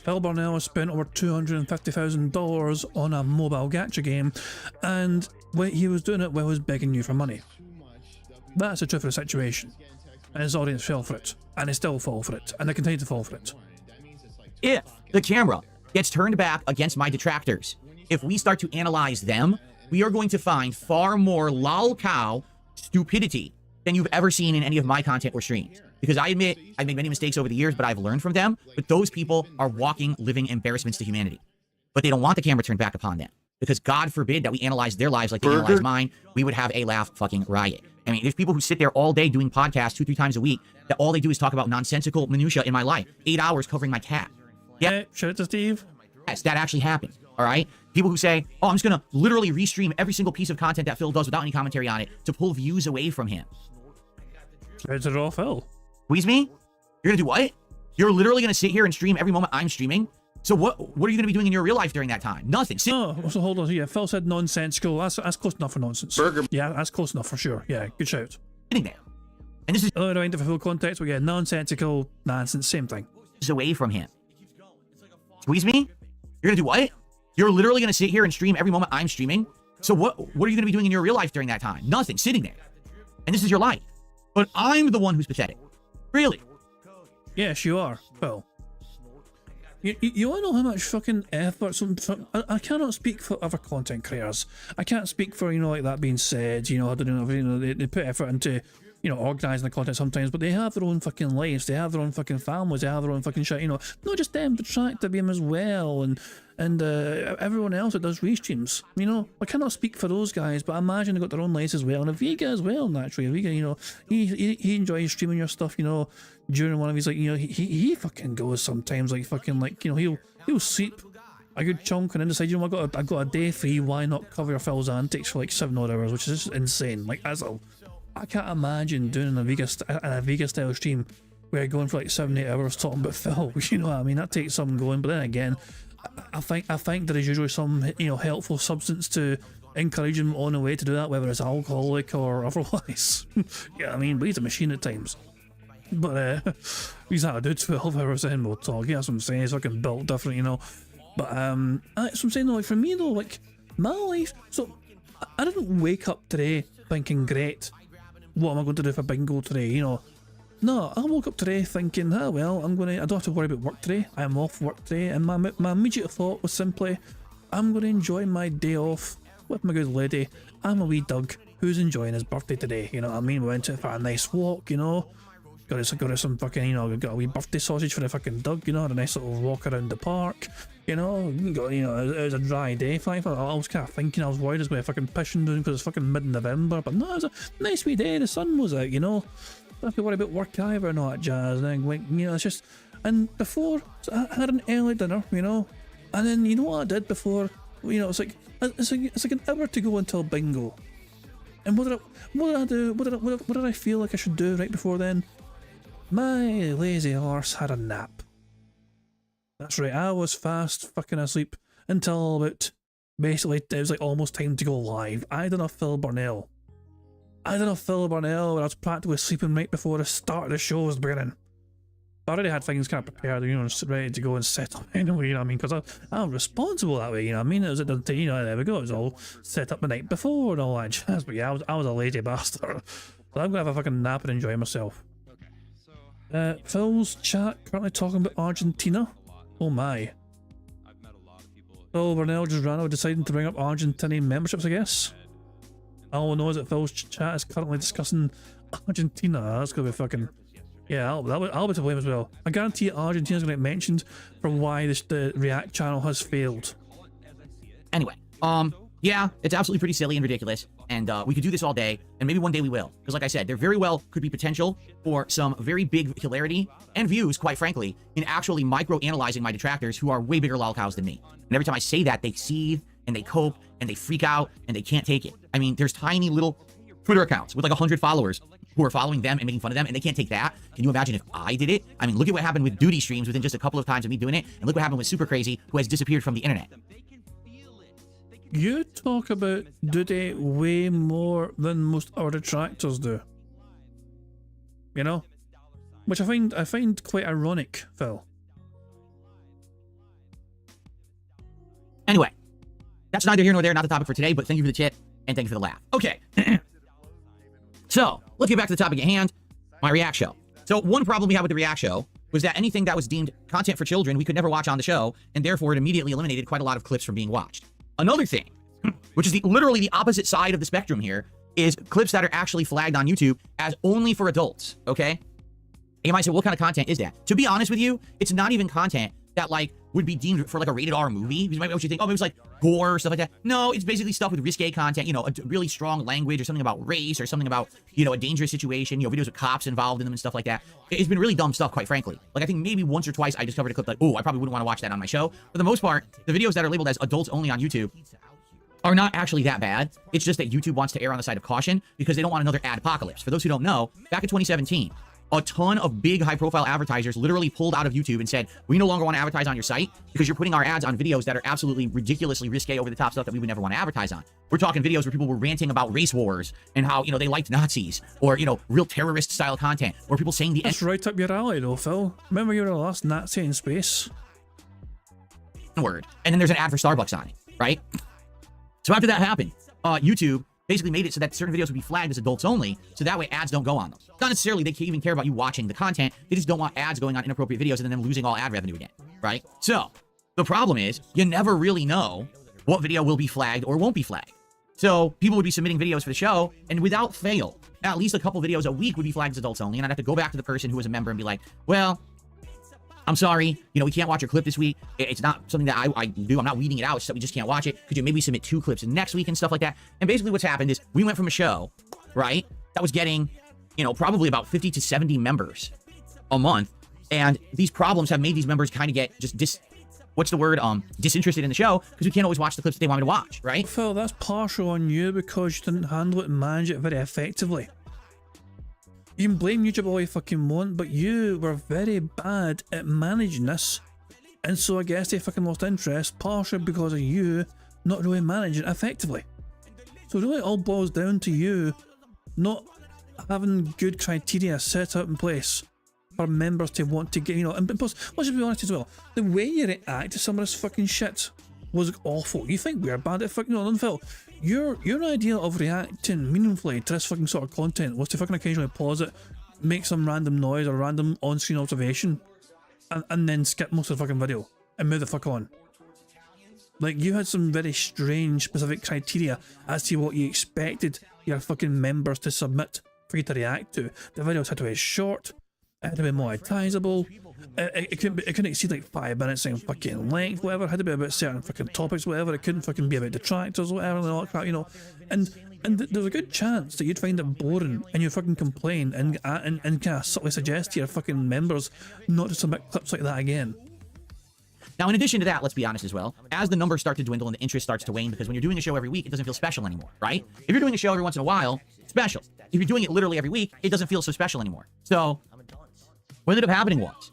Phil Burnell has spent over $250,000 on a mobile gacha game, and he was doing it while he was begging you for money. That's the truth of the situation. And his audience fell for it, and they still fall for it, and they continue to fall for it. If the camera gets turned back against my detractors, if we start to analyze them, we are going to find far more lol cow stupidity than you've ever seen in any of my content or streams. Because I admit, I've made many mistakes over the years, but I've learned from them. But those people are walking, living embarrassments to humanity. But they don't want the camera turned back upon them. Because God forbid that we analyze their lives like they analyze mine, we would have a laugh fucking riot. I mean, there's people who sit there all day doing podcasts 2-3 times a week that all they do is talk about nonsensical minutia in my life. 8 hours covering my cat. Yeah, shout out to Steve. Yes, that actually happened. All right? People who say, oh, I'm just going to literally restream every single piece of content that Phil does without any commentary on it to pull views away from him. It's a raw Phil. Squeeze me? You're going to do what? You're literally going to sit here and stream every moment I'm streaming? So what are you going to be doing in your real life during that time? Nothing. Oh, so hold on. Yeah, Phil said nonsensical. That's close enough for nonsense. Yeah, that's close enough for sure. Yeah, good shout. Sitting there. And this is a reminder for full context, but yeah, nonsensical, nonsense, same thing. Away from him. Squeeze me? You're going to do what? You're literally going to sit here and stream every moment I'm streaming? So what are you going to be doing in your real life during that time? Nothing. Sitting there. And this is your life. But I'm the one who's pathetic. Really? Yes, you are, Phil. You want to know how much fucking effort I cannot speak for other content creators. I can't speak for, like that being said, I don't know, they put effort into, organising the content sometimes, but they have their own fucking lives, they have their own fucking families, they have their own fucking shit, not just them, Detractor BM as well, and everyone else that does restreams, I cannot speak for those guys, but I imagine they've got their own lives as well, and Aviga as well, naturally. Aviga, he enjoys streaming your stuff, during one of his, he fucking goes sometimes, he'll sleep a good chunk and then decide, I got a day free, why not cover Phil's antics for 7 odd hours, which is just insane. I can't imagine doing an Aviga style stream where you're going for 7-8 hours talking about Phil, you know what I mean? That takes some going, but then again, I think there is usually some, helpful substance to encourage him on the way to do that, whether it's alcoholic or otherwise. Yeah, I mean, but he's a machine at times. But he's had to do 12 hours in, we'll talk. Yeah, that's what I'm saying. He's fucking built different, But that's what I'm saying, though. For me, though, my life. So I didn't wake up today thinking, great, what am I going to do for bingo today? No, I woke up today thinking, I don't have to worry about work today. I'm off work today, and my immediate thought was simply, I'm going to enjoy my day off with my good lady. I'm a wee Doug who's enjoying his birthday today. You know what I mean? We went for a nice walk. Got us some fucking, got a wee birthday sausage for the fucking Doug, had a nice little walk around the park, it was a dry day. I was kind of thinking, I was worried it was going to fucking pissing down because it's fucking mid-November, but no, it was a nice wee day, the sun was out, don't have to worry about work either and all that jazz, and then, it's just, and before, I had an early dinner, and then, what I did before, it's like an hour to go until bingo, and what did I do, what did I feel like I should do right before then? My lazy horse had a nap. That's right, I was fast fucking asleep until about, basically, it was almost time to go live. I done a Phil Burnell where I was practically sleeping right before the start of the show was beginning. But I already had things kind of prepared, ready to go and set up anyway, because I'm responsible that way, It was at the, there we go, it was all set up the night before and all that jazz, but yeah, I was a lazy bastard. So I'm gonna have a fucking nap and enjoy myself. Phil's chat currently talking about Argentina. Oh my. Phil Burnell just ran out deciding to bring up Argentinian memberships, I guess. All I know is that Phil's chat is currently discussing Argentina. That's gonna be fucking... Yeah, I'll be to blame as well. I guarantee Argentina's gonna get mentioned for why the React channel has failed. Anyway, yeah, it's absolutely pretty silly and ridiculous. And we could do this all day, and maybe one day we will. Because like I said, there very well could be potential for some very big hilarity and views, quite frankly, in actually micro-analyzing my detractors who are way bigger lol cows than me. And every time I say that, they seethe, and they cope, and they freak out, and they can't take it. I mean, there's tiny little Twitter accounts with like 100 followers who are following them and making fun of them, and they can't take that. Can you imagine if I did it? I mean, look at what happened with Duty streams within just a couple of times of me doing it, and look what happened with Super Crazy, who has disappeared from the internet. You talk about Duty way more than most our detractors do. You know? Which I find quite ironic, Phil. Anyway, that's neither here nor there, not the topic for today, but thank you for the tip, and thank you for the laugh. Okay. So, let's get back to the topic at hand, my React show. So, one problem we had with the React show was that anything that was deemed content for children, we could never watch on the show, and therefore it immediately eliminated quite a lot of clips from being watched. Another thing, which is literally the opposite side of the spectrum here, is clips that are actually flagged on YouTube as only for adults, okay? And you might say, what kind of content is that? To be honest with you, it's not even content that like would be deemed for like a rated R movie. You might think, oh, maybe it's like gore or stuff like that. No, it's basically stuff with risque content, you know, a really strong language or something about race or something about, you know, a dangerous situation, you know, videos with cops involved in them and stuff like that. It's been really dumb stuff, quite frankly. Like I think maybe once or twice I discovered a clip like, oh, I probably wouldn't want to watch that on my show. For the most part, the videos that are labeled as adults only on YouTube are not actually that bad. It's just that YouTube wants to err on the side of caution because they don't want another ad apocalypse. For those who don't know, back in 2017, a ton of big high-profile advertisers literally pulled out of YouTube and said, we no longer want to advertise on your site because you're putting our ads on videos that are absolutely ridiculously risque, over-the-top stuff that we would never want to advertise on. We're talking videos where people were ranting about race wars and how, you know, they liked Nazis, or, you know, real terrorist-style content, or people saying the... That's right up your alley, though, Phil. Remember you were the last Nazi in space? Word. And then there's an ad for Starbucks on it, right? So after that happened, YouTube basically made it so that certain videos would be flagged as adults only, so that way ads don't go on them. Not necessarily they can't even care about you watching the content, they just don't want ads going on inappropriate videos and then them losing all ad revenue again, right? So, the problem is, you never really know what video will be flagged or won't be flagged. So, people would be submitting videos for the show, and without fail, at least a couple videos a week would be flagged as adults only, and I'd have to go back to the person who was a member and be like, well, I'm sorry, you know, we can't watch your clip this week. It's not something that I do. I'm not weeding it out. It's that we just can't watch it. Could you maybe submit 2 clips next week and stuff like that? And basically what's happened is we went from a show, right, that was getting, you know, probably about 50 to 70 members a month. And these problems have made these members kind of get just disinterested in the show because we can't always watch the clips that they want me to watch, right? Phil, that's partial on you because you didn't handle it and manage it very effectively. You can blame YouTube all you fucking want, but you were very bad at managing this. And so I guess they fucking lost interest, partially because of you not really managing it effectively. So really it all boils down to you not having good criteria set up in place for members to want to get, you know, and plus, let's just be honest as well, the way you react to some of this fucking shit was awful. You think we're bad at fucking, no, Phil. Your idea of reacting meaningfully to this fucking sort of content was to fucking occasionally pause it, make some random noise or random on-screen observation, and then skip most of the fucking video and move the fuck on. Like, you had some very strange specific criteria as to what you expected your fucking members to submit for you to react to. The videos had to be short, it had to be monetizable, it couldn't exceed like 5 minutes in fucking length, whatever. It had to be about certain fucking topics, whatever. It couldn't fucking be about detractors, whatever, and all that crap, you know. And there's a good chance that you'd find it boring and you'd fucking complain and kind of subtly suggest to your fucking members not to submit clips like that again. Now, in addition to that, let's be honest as well, as the numbers start to dwindle and the interest starts to wane, because when you're doing a show every week, it doesn't feel special anymore, right? If you're doing a show every once in a while, it's special. If you're doing it literally every week, it doesn't feel so special anymore. So, what ended up happening was,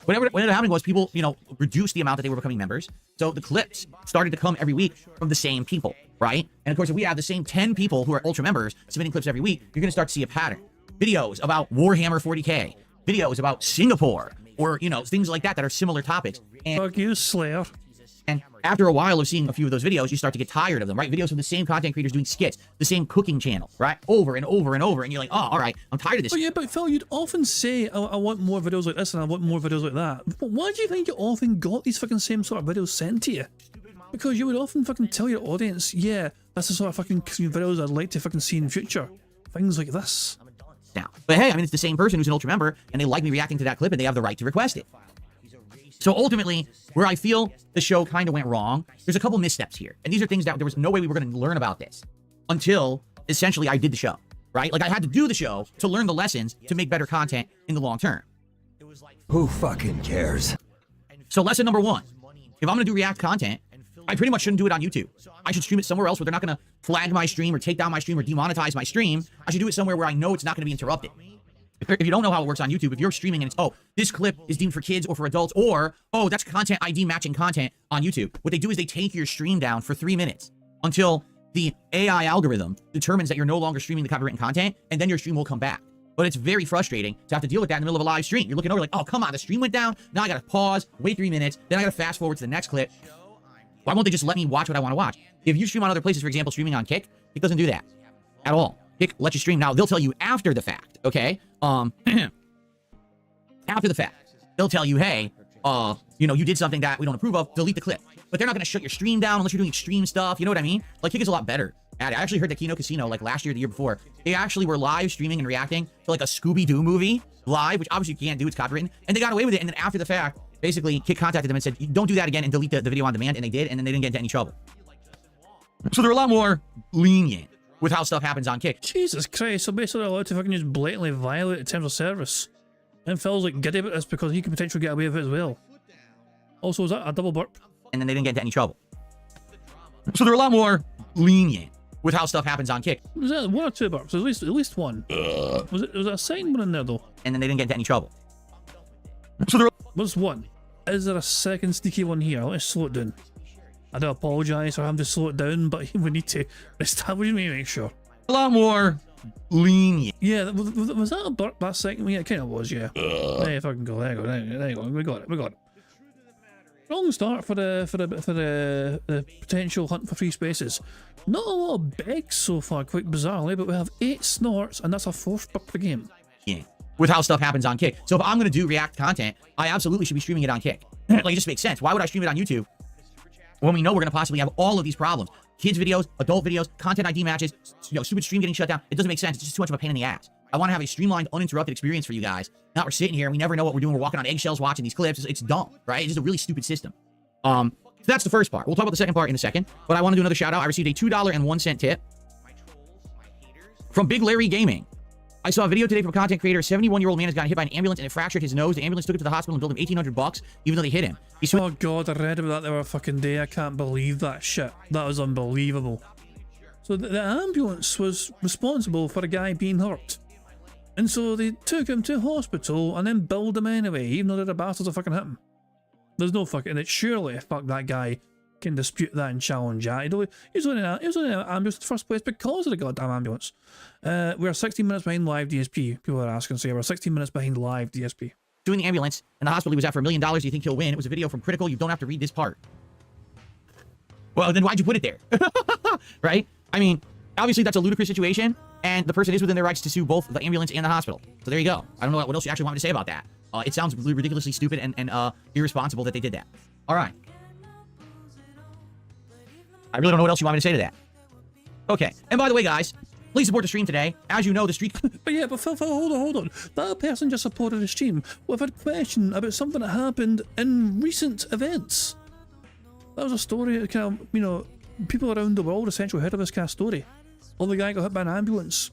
what ended up happening was people, you know, reduced the amount that they were becoming members. So the clips started to come every week from the same people, right? And of course, if we have the same 10 people who are ultra members submitting clips every week, you're going to start to see a pattern. Videos about Warhammer 40K, videos about Singapore, or, you know, things like that that are similar topics. And fuck you, Slayer. And after a while of seeing a few of those videos, you start to get tired of them, right? Videos from the same content creators doing skits, the same cooking channel, right? Over and over and over. And you're like, oh, all right, I'm tired of this. Oh, yeah, but Phil, you'd often say, I want more videos like this and I want more videos like that. But why do you think you often got these fucking same sort of videos sent to you? Because you would often fucking tell your audience, yeah, that's the sort of fucking videos I'd like to fucking see in the future. Things like this. Now, but hey, I mean, it's the same person who's an ultra member and they like me reacting to that clip and they have the right to request it. So ultimately, where I feel the show kind of went wrong, there's a couple missteps here. And these are things that there was no way we were going to learn about this until essentially I did the show, right? Like I had to do the show to learn the lessons to make better content in the long term. Who fucking cares? So lesson number one, if I'm going to do React content, I pretty much shouldn't do it on YouTube. I should stream it somewhere else where they're not going to flag my stream or take down my stream or demonetize my stream. I should do it somewhere where I know it's not going to be interrupted. If you don't know how it works on YouTube, if you're streaming and it's, oh, this clip is deemed for kids or for adults, or, oh, that's content ID matching content on YouTube, what they do is they take your stream down for 3 minutes until the AI algorithm determines that you're no longer streaming the copywritten content, and then your stream will come back. But it's very frustrating to have to deal with that in the middle of a live stream. You're looking over like, oh, come on, the stream went down. Now I got to pause, wait 3 minutes, then I got to fast forward to the next clip. Why won't they just let me watch what I want to watch? If you stream on other places, for example, streaming on Kick, it doesn't do that at all. Kick lets you stream. Now, they'll tell you after the fact, okay? After the fact, they'll tell you, hey, you know, you did something that we don't approve of, delete the clip. But they're not going to shut your stream down unless you're doing extreme stuff. You know what I mean? Like, Kick is a lot better. I actually heard that Kino Casino, like last year, the year before, they actually were live streaming and reacting to like a Scooby-Doo movie live, which obviously you can't do, it's copywritten, and they got away with it. And then after the fact, basically, Kick contacted them and said, don't do that again and delete the video on demand, and they did, and then they didn't get into any trouble. So they're a lot more lenient with how stuff happens on Kick. Jesus Christ, so basically they're allowed to fucking just blatantly violate the terms of service. And Phil's like giddy about this because he can potentially get away with it as well. Also, is that a double burp? And then they didn't get into any trouble. So they're a lot more lenient with how stuff happens on Kick. Was that 1 or 2 burps? At least one. Was it a second one in there though? And then they didn't get into any trouble. So there was one. Is there a second sneaky one here? Let's slow it down. I do apologise for having to slow it down, but we need to establish and make sure. A lot more lenient. Yeah, was that a burp that second one? Yeah, it kind of was, yeah. There you fucking go, there you go, we got it. Wrong start for the potential hunt for free spaces. Not a lot of begs so far, quite bizarrely, but we have 8 snorts, and that's our 4th burp per game. Yeah, with how stuff happens on Kick. So if I'm going to do React content, I absolutely should be streaming it on Kick. Like, it just makes sense. Why would I stream it on YouTube when we know we're going to possibly have all of these problems? Kids videos, adult videos, content ID matches, you know, stupid stream getting shut down. It doesn't make sense. It's just too much of a pain in the ass. I want to have a streamlined, uninterrupted experience for you guys. Now we're sitting here and we never know what we're doing. We're walking on eggshells watching these clips. It's dumb, right? It's just a really stupid system. So that's the first part. We'll talk about the second part in a second, but I want to do another shout out. I received a $2.01 tip from Big Larry Gaming. I saw a video today from a content creator. A 71-year-old man has gotten hit by an ambulance and it fractured his nose. The ambulance took him to the hospital and billed him $1,800, even though they hit him. Oh god, I read about that the other fucking day. I can't believe that shit. That was unbelievable. So the ambulance was responsible for a guy being hurt. And so they took him to hospital and then billed him anyway, even though they're the bastards that fucking hit him. There's no fucking... It surely, fuck, that guy can dispute that and challenge that. He was only in an ambulance in the first place because of the goddamn ambulance. We're 16 minutes behind live DSP. People are asking, so yeah, we're 16 minutes behind live DSP. Doing the ambulance, and the hospital he was at for $1 million. Do you think he'll win? It was a video from Critical. You don't have to read this part. Well, then why'd you put it there? Right? I mean, obviously that's a ludicrous situation, and the person is within their rights to sue both the ambulance and the hospital. So there you go. I don't know what else you actually want me to say about that. It sounds ridiculously stupid and irresponsible that they did that. All right. I really don't know what else you want me to say to that. Okay. And by the way, guys, please support the stream today. As you know, the street... But yeah, but Phil, hold on. That person just supported the stream. We've had a question about something that happened in recent events. That was a story that kind of, you know, people around the world essentially heard of this kind of story. Well, the guy got hit by an ambulance,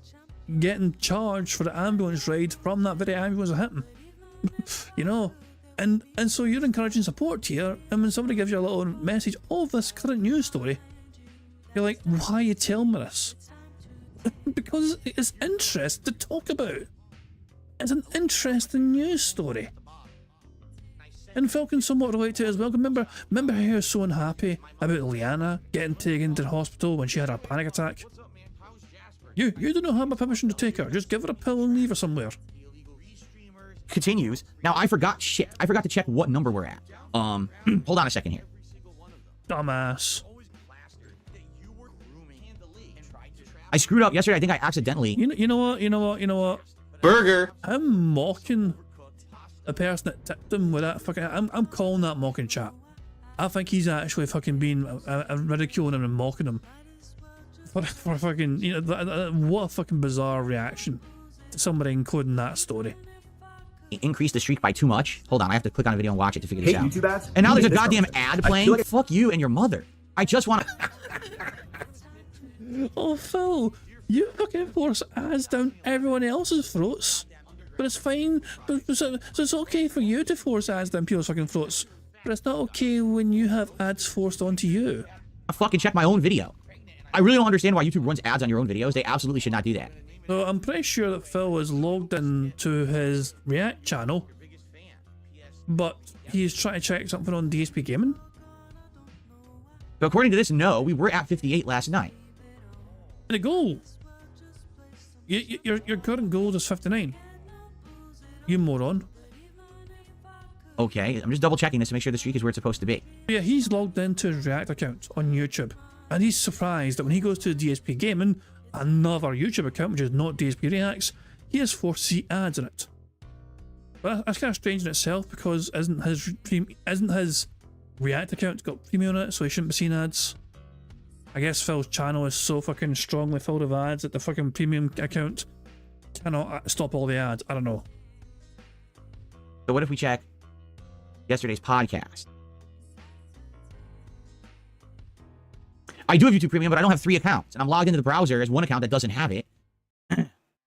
getting charged for the ambulance ride from that very ambulance that hit him. You know, and so you're encouraging support here, and when somebody gives you a little message of this current news story, you're like, why are you telling me this? Because it's interesting to talk about. It's an interesting news story. And Phil can somewhat relate to it as well. Remember how he was so unhappy about Liana getting taken to the hospital when she had a panic attack? You do not have my permission to take her. Just give her a pill and leave her somewhere. Continues. Now, I forgot to check what number we're at. Hold on a second here. Dumbass. I screwed up yesterday. I think I accidentally... You know what? Burger. I'm mocking the person that tipped him with that fucking... I'm calling that mocking chat. I think he's actually fucking being ridiculing him and mocking him. For fucking... You know, what a fucking bizarre reaction to somebody including that story. increased the streak by too much. Hold on, I have to click on a video and watch it to figure this Hey, out. YouTube ads? And now there's a This goddamn concept. ad I playing. feel like- Fuck you and your mother. I just want to... Oh, Phil, you fucking force ads down everyone else's throats. But it's fine. So it's okay for you to force ads down people's fucking throats. But it's not okay when you have ads forced onto you. fucking check my own video. I really don't understand why YouTube runs ads on your own videos. They absolutely should not do that. So I'm pretty sure that Phil is logged into his React channel, but he's trying to check something on DSP Gaming. But according to this, no, we were at 58 last night. The goal. Your current goal is 59. You moron. Okay, I'm just double checking this to make sure the streak is where it's supposed to be. Yeah, he's logged into his React account on YouTube, and he's surprised that when he goes to DSP Gaming, another YouTube account which is not DSP Reacts, he is forced to see ads in it. But that's kind of strange in itself, because isn't his React account got premium on it, so he shouldn't be seeing ads? I guess Phil's channel is so fucking strongly filled with ads that the fucking premium account cannot stop all the ads. I don't know. So what if we check yesterday's podcast? I do have YouTube Premium, but I don't have 3 accounts, and I'm logged into the browser as one account that doesn't have it.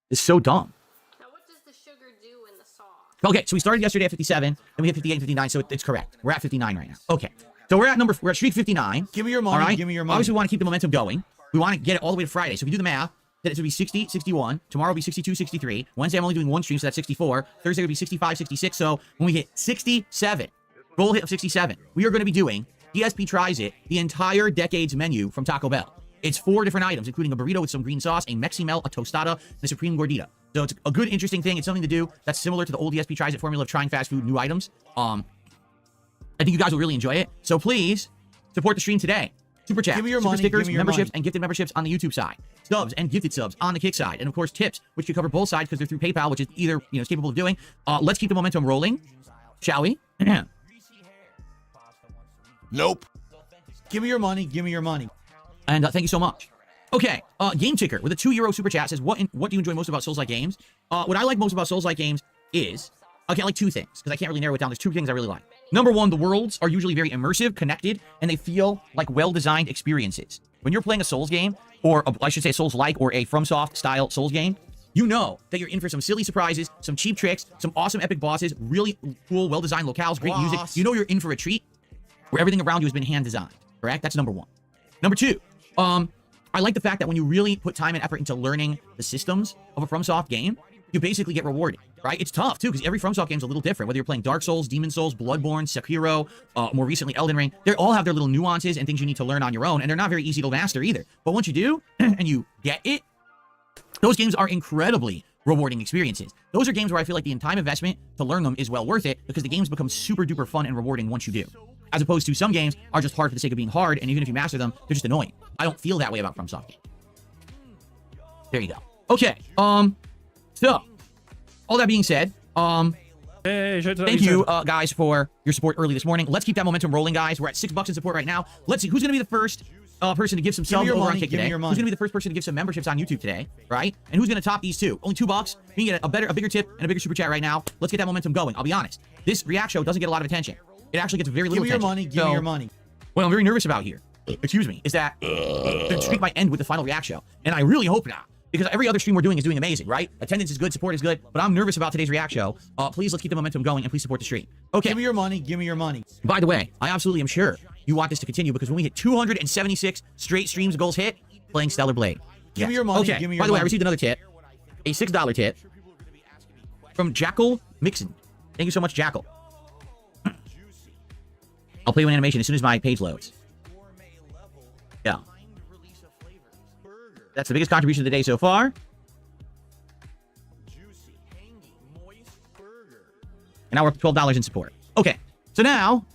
It's so dumb. Now, what does the sugar do in the song? Okay, so we started yesterday at 57, and we hit 58 and 59, so it's correct. We're at 59 right now. Okay, so we're at streak 59. Give me your money. All right? Give me your money. Obviously, we want to keep the momentum going. We want to get it all the way to Friday. So if you do the math, then it would be 60, 61. Tomorrow will be 62, 63. Wednesday, I'm only doing 1 stream, so that's 64. Thursday would be 65, 66. So when we hit 67, goal hit of 67, we are going to be doing DSP Tries It, the entire Decades menu from Taco Bell. It's 4 different items, including a burrito with some green sauce, a Mexi Melt, a tostada, and a Supreme Gordita. So it's a good, interesting thing. It's something to do that's similar to the old DSP Tries It formula of trying fast food, new items. I think you guys will really enjoy it. So please support the stream today. Super chat, Give me your super money, stickers, give me your memberships, money. and gifted memberships on the YouTube side. Subs and gifted subs on the Kick side. And of course, tips, which could cover both sides because they're through PayPal, which is either, is capable of doing. Let's keep the momentum rolling, shall we? Nope. Give me your money. Give me your money. And thank you so much. Okay, Game Ticker with a €2 super chat says, what do you enjoy most about Souls-like games? What I like most about Souls-like games is, okay, I like 2 things, because I can't really narrow it down. There's 2 things I really like. Number 1, the worlds are usually very immersive, connected, and they feel like well-designed experiences. When you're playing a Souls game, or I should say Souls-like, or a FromSoft style Souls game, you know that you're in for some silly surprises, some cheap tricks, some awesome epic bosses, really cool, well-designed locales, great music. You know you're in for a treat where everything around you has been hand-designed, correct? That's number 1. Number 2, I like the fact that when you really put time and effort into learning the systems of a FromSoft game, you basically get rewarded, right? It's tough, too, because every FromSoft game is a little different. Whether you're playing Dark Souls, Demon Souls, Bloodborne, Sekiro, more recently Elden Ring, they all have their little nuances and things you need to learn on your own, and they're not very easy to master either. But once you do, and you get it, those games are incredibly rewarding experiences. Those are games where I feel like the time investment to learn them is well worth it, because the games become super duper fun and rewarding once you do. As opposed to some games are just hard for the sake of being hard, and even if you master them, they're just annoying. I don't feel that way about FromSoft games. There you go. Okay, so, all that being said, thank you, guys, for your support early this morning. Let's keep that momentum rolling, guys. We're at $6 in support right now. Let's see, who's going to be the first person to give some subs over on Kick today? Who's going to be the first person to give some memberships on YouTube today, right? And who's going to top these 2? Only $2. We can get a bigger tip and a bigger super chat right now. Let's get that momentum going. I'll be honest. This React show doesn't get a lot of attention. It actually gets very little attention. Give me your money. Give me your money. What I'm very nervous about here, excuse me, is that the streak might end with the final React show. And I really hope not, because every other stream we're doing is doing amazing, right? Attendance is good, support is good, but I'm nervous about today's React show. Please, let's keep the momentum going, and please support the stream. Okay. Give me your money. Give me your money. By the way, I absolutely am sure you want this to continue, because when we hit 276 straight streams goals hit, playing Stellar Blade. Give me your money. Okay. Give me your By the way, I money. received another tip, a $6 tip from Jackal Mixon. Thank you so much, Jackal. I'll play you an animation as soon as my page loads. Yeah. That's the biggest contribution of the day so far. And now we're up to $12 in support. Okay, so now,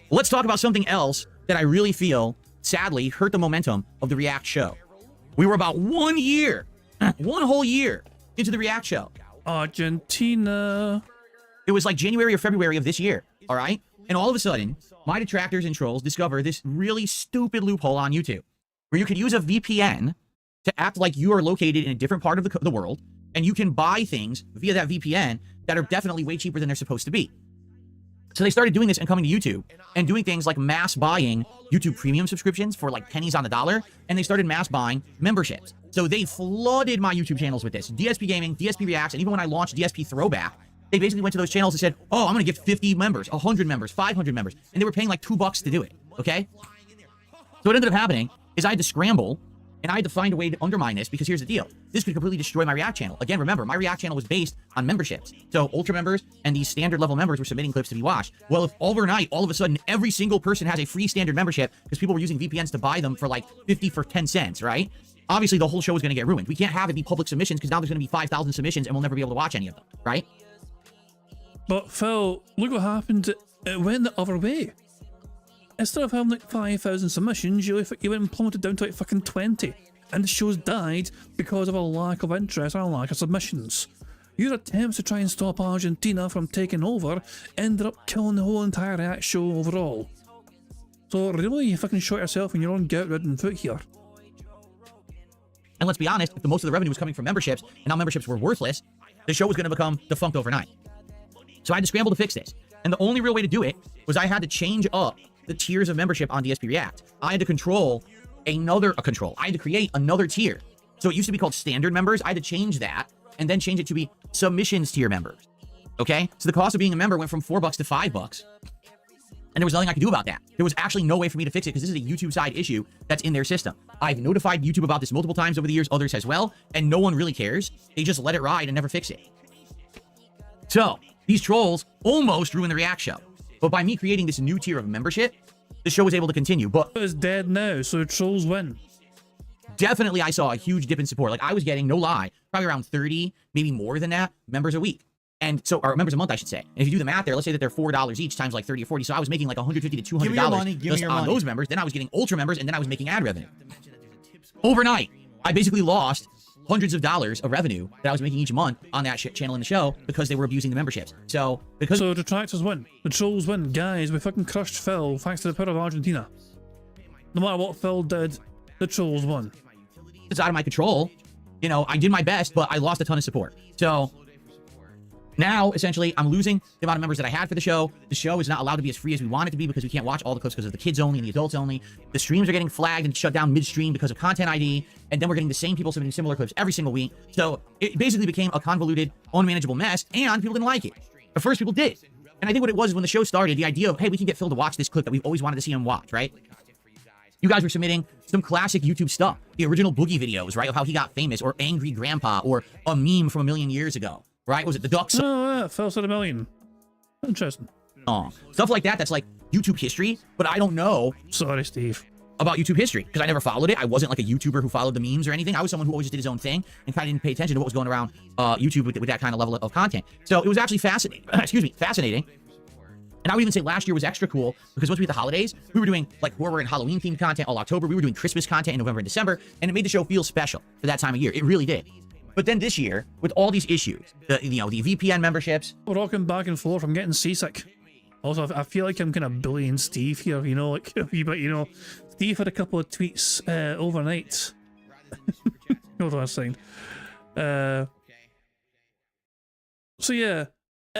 let's talk about something else that I really feel, sadly, hurt the momentum of the React show. We were about 1 year, 1 whole year into the React show. Argentina. It was like January or February of this year, all right? And all of a sudden, my detractors and trolls discover this really stupid loophole on YouTube, where you could use a VPN to act like you are located in a different part of the world, And you can buy things via that VPN that are definitely way cheaper than they're supposed to be. So they started doing this and coming to YouTube and doing things like mass buying YouTube premium subscriptions for like pennies on the dollar. And they started mass buying memberships. So they flooded my YouTube channels with this. DSP Gaming, DSP Reacts, and even when I launched DSP Throwback, they basically went to those channels and said, oh, I'm going to get 50 members, 100 members, 500 members. And they were paying like $2 to do it, okay? So what ended up happening is I had to scramble, and I had to find a way to undermine this, because here's the deal. This could completely destroy my React channel. Again, remember, my React channel was based on memberships. So Ultra members and these standard level members were submitting clips to be watched. Well, if overnight, all of a sudden, every single person has a free standard membership because people were using VPNs to buy them for like 50 for 10 cents, right? Obviously, the whole show is going to get ruined. We can't have it be public submissions because now there's going to be 5,000 submissions and we'll never be able to watch any of them, right? But Phil, look what happened. It went the other way. Instead of having like 5,000 submissions, you went and plummeted down to like fucking 20. And the shows died because of a lack of interest or a lack of submissions. Your attempts to try and stop Argentina from taking over ended up killing the whole entire React show overall. So really, you fucking shot yourself in your own gout-ridden foot here. And let's be honest, if the most of the revenue was coming from memberships, and now memberships were worthless, the show was going to become defunct overnight. So I had to scramble to fix this. And the only real way to do it was I had to change up the tiers of membership on DSP React. I had to I had to create another tier. So it used to be called standard members. I had to change that and then change it to be submissions tier members. Okay? So the cost of being a member went from $4 to $5. And there was nothing I could do about that. There was actually no way for me to fix it because this is a YouTube side issue that's in their system. I've notified YouTube about this multiple times over the years, others as well, and no one really cares. They just let it ride and never fix it. So these trolls almost ruined the React show. But by me creating this new tier of membership, the show was able to continue. But it's dead now, so trolls win. Definitely, I saw a huge dip in support. Like I was getting, no lie, probably around 30, maybe more than that, members a week. And so, or members a month, I should say. And if you do the math there, let's say that they're $4 each times like 30 or 40. So I was making like $150 to $200 just on those members. Then I was getting ultra members, and then I was making ad revenue. Overnight, I basically lost hundreds of dollars of revenue that I was making each month on that channel in the show because they were abusing the memberships. So detractors win. The trolls win. Guys, we fucking crushed Phil thanks to the power of Argentina. No matter what Phil did, the trolls won. It's out of my control. You know, I did my best, but I lost a ton of support. So now, essentially, I'm losing the amount of members that I had for the show. The show is not allowed to be as free as we want it to be because we can't watch all the clips because of the kids only and the adults only. The streams are getting flagged and shut down midstream because of content ID. And then we're getting the same people submitting similar clips every single week. So it basically became a convoluted, unmanageable mess, and people didn't like it. At first, people did. And I think what it was when the show started, the idea of, hey, we can get Phil to watch this clip that we've always wanted to see him watch, right? You guys were submitting some classic YouTube stuff. The original Boogie videos, right? Of how he got famous, or Angry Grandpa, or a meme from a million years ago. Right? Was it the duck song? Oh, yeah, Phil said a million. Interesting. Stuff like that, that's like YouTube history, but I don't know. Sorry, Steve. About YouTube history, because I never followed it. I wasn't like a YouTuber who followed the memes or anything. I was someone who always just did his own thing and kind of didn't pay attention to what was going around YouTube with that kind of level of content. So it was actually fascinating. Fascinating. And I would even say last year was extra cool because once we hit the holidays, we were doing like horror and Halloween themed content all October. We were doing Christmas content in November and December, and it made the show feel special for that time of year. It really did. But then this year, with all these issues, the VPN memberships, we're rocking back and forth. I'm getting seasick. Also, I feel like I'm kind of bullying Steve here, you know, like a wee bit, you know. Steve had a couple of tweets overnight. Hold on a second. So yeah,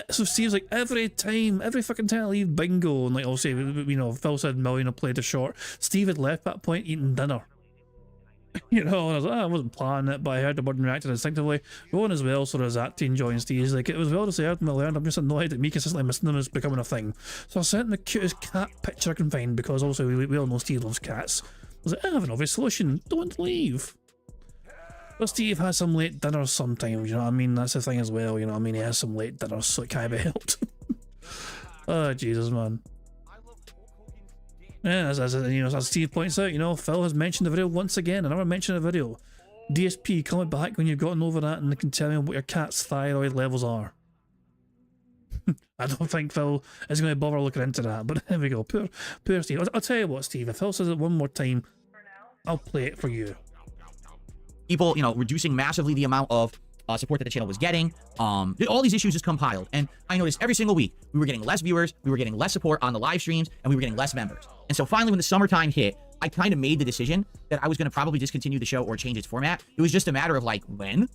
so Steve's like, every fucking time I leave bingo, and like obviously, you know, Phil said million, I played a short. Steve had left that point eating dinner. You know, and I was like, I wasn't planning it, but I heard the word and reacted instinctively. Rowan as well, sort of acting, joins Steve. He's like, it was well to say I learned. I'm just annoyed that me consistently missing them is becoming a thing. So I sent him the cutest cat picture I can find because also we all know Steve loves cats. I was like, I have an obvious solution. Don't leave. But Steve has some late dinners sometimes, you know what I mean? That's the thing as well, you know what I mean? He has some late dinners, so it can't be helped. Oh, Jesus, man. Yeah, as Steve points out, you know, Phil has mentioned the video once again. I never mentioned the video. DSP, comment back when you've gotten over that and they can tell me what your cat's thyroid levels are. I don't think Phil is going to bother looking into that, but there we go. Poor Steve. I'll tell you what, Steve, if Phil says it one more time, I'll play it for you. People, you know, reducing massively the amount of support that the channel was getting. All these issues just compiled. And I noticed every single week, we were getting less viewers, we were getting less support on the live streams, and we were getting less members. And so finally, when the summertime hit, I kind of made the decision that I was going to probably discontinue the show or change its format. It was just a matter of like, when?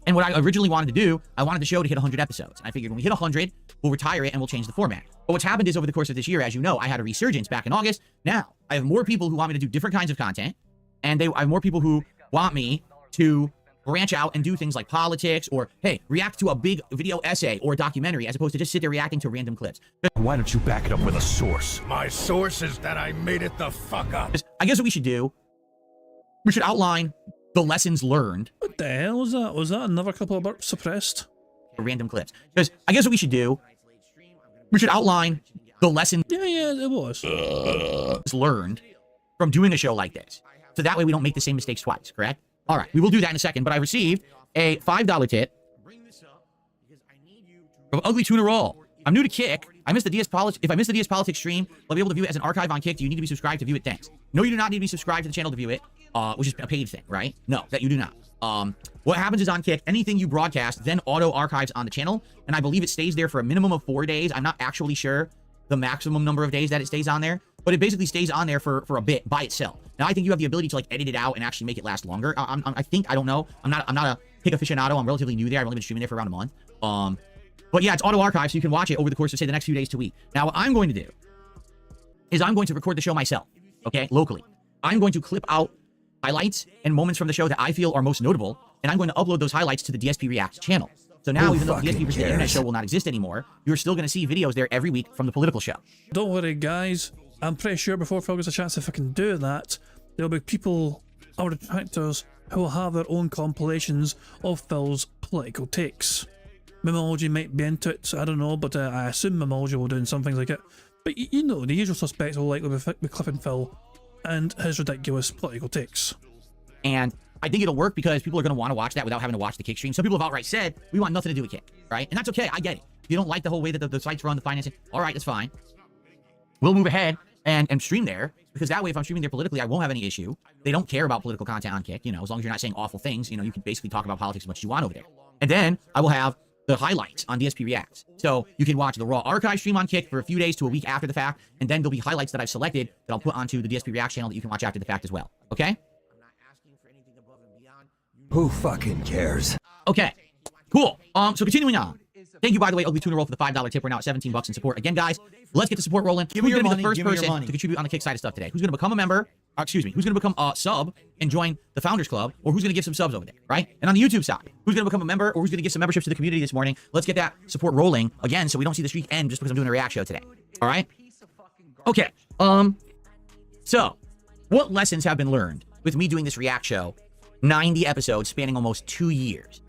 And what I originally wanted to do, I wanted the show to hit 100 episodes. And I figured when we hit 100, we'll retire it and we'll change the format. But what's happened is over the course of this year, as you know, I had a resurgence back in August. Now, I have more people who want me to do different kinds of content. And I have more people who want me to branch out and do things like politics or, hey, react to a big video essay or documentary as opposed to just sit there reacting to random clips. Why don't you back it up with a source? My source is that I made it the fuck up. I guess what we should do, we should outline the lessons learned. What the hell was that? Was that another couple of burps suppressed? Random clips. Because I guess what we should do, we should outline the lessons it was. learned from doing a show like this. So that way we don't make the same mistakes twice, correct? All right, we will do that in a second, but I received a $5 tip from Ugly Tuna Roll. I'm new to Kick. I missed the DS Politics. If I miss the DS Politics stream, I'll be able to view it as an archive on Kick. Do you need to be subscribed to view it? Thanks. No, you do not need to be subscribed to the channel to view it, which is a paid thing, right? No, that you do not. What happens is on Kick, anything you broadcast then auto archives on the channel, and I believe it stays there for a minimum of 4 days. I'm not actually sure the maximum number of days that it stays on there, but it basically stays on there for a bit by itself. Now, I think you have the ability to like edit it out and actually make it last longer. I think, I don't know. I'm not a Kick aficionado. I'm relatively new there. I've only been streaming there for around a month. But yeah, it's auto archive, so you can watch it over the course of, say, the next few days to a week. Now, what I'm going to do is I'm going to record the show myself, okay, locally. I'm going to clip out highlights and moments from the show that I feel are most notable, and I'm going to upload those highlights to the DSP React channel. So now, even though the DSP versus the Internet show will not exist anymore, you're still going to see videos there every week from the political show. Don't worry, guys. I'm pretty sure before Phil gets a chance, if I can do that, there'll be people, our detractors, who will have their own compilations of Phil's political takes. Mimology might be into it, I don't know, but I assume Mimology will do some things like it. But you know, the usual suspects will likely be clipping Phil and his ridiculous political takes. And I think it'll work because people are going to want to watch that without having to watch the Kick stream. Some people have outright said, we want nothing to do with Kick, right? And that's okay, I get it. If you don't like the whole way that the sites run, the financing, all right, that's fine. We'll move ahead and stream there, because that way if I'm streaming there politically, I won't have any issue. They don't care about political content on Kick, you know, as long as you're not saying awful things, you know, you can basically talk about politics as much as you want over there. And then I will have the highlights on DSP Reacts. So you can watch the raw archive stream on Kick for a few days to a week after the fact, and then there'll be highlights that I've selected that I'll put onto the DSP React channel that you can watch after the fact as well. Okay? Who fucking cares? Okay. Cool. So continuing on. Thank you, by the way, Ugly Tuna Roll, for the $5 tip. We're now at $17 in support. Again, guys, let's get the support rolling. Who's going to be the first person to contribute on the Kick side of stuff today? Who's going to become a member? Who's going to become a sub and join the Founders Club, or who's going to give some subs over there, right? And on the YouTube side, who's going to become a member, or who's going to give some memberships to the community this morning? Let's get that support rolling again, so we don't see the streak end just because I'm doing a react show today. All right? Okay. So, what lessons have been learned with me doing this react show? 90 episodes spanning almost 2 years.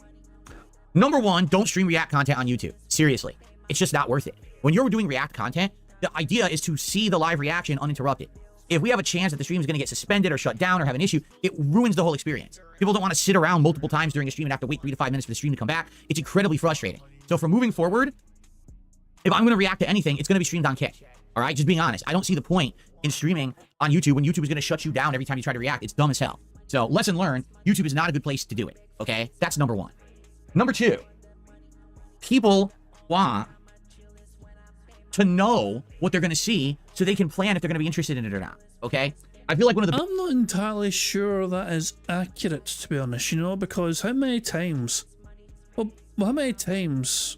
Number one, don't stream react content on YouTube. Seriously, it's just not worth it. When you're doing react content, the idea is to see the live reaction uninterrupted. If we have a chance that the stream is going to get suspended or shut down or have an issue, it ruins the whole experience. People don't want to sit around multiple times during a stream and have to wait 3 to 5 minutes for the stream to come back. It's incredibly frustrating. So for moving forward, if I'm going to react to anything, it's going to be streamed on Kick. All right, just being honest. I don't see the point in streaming on YouTube when YouTube is going to shut you down every time you try to react. It's dumb as hell. So lesson learned, YouTube is not a good place to do it. Okay, that's number one. Number two, people want to know what they're going to see so they can plan if they're going to be interested in it or not. Okay? I feel like one of the... I'm not entirely sure that is accurate, to be honest, you know, because how many times... Well, how many times...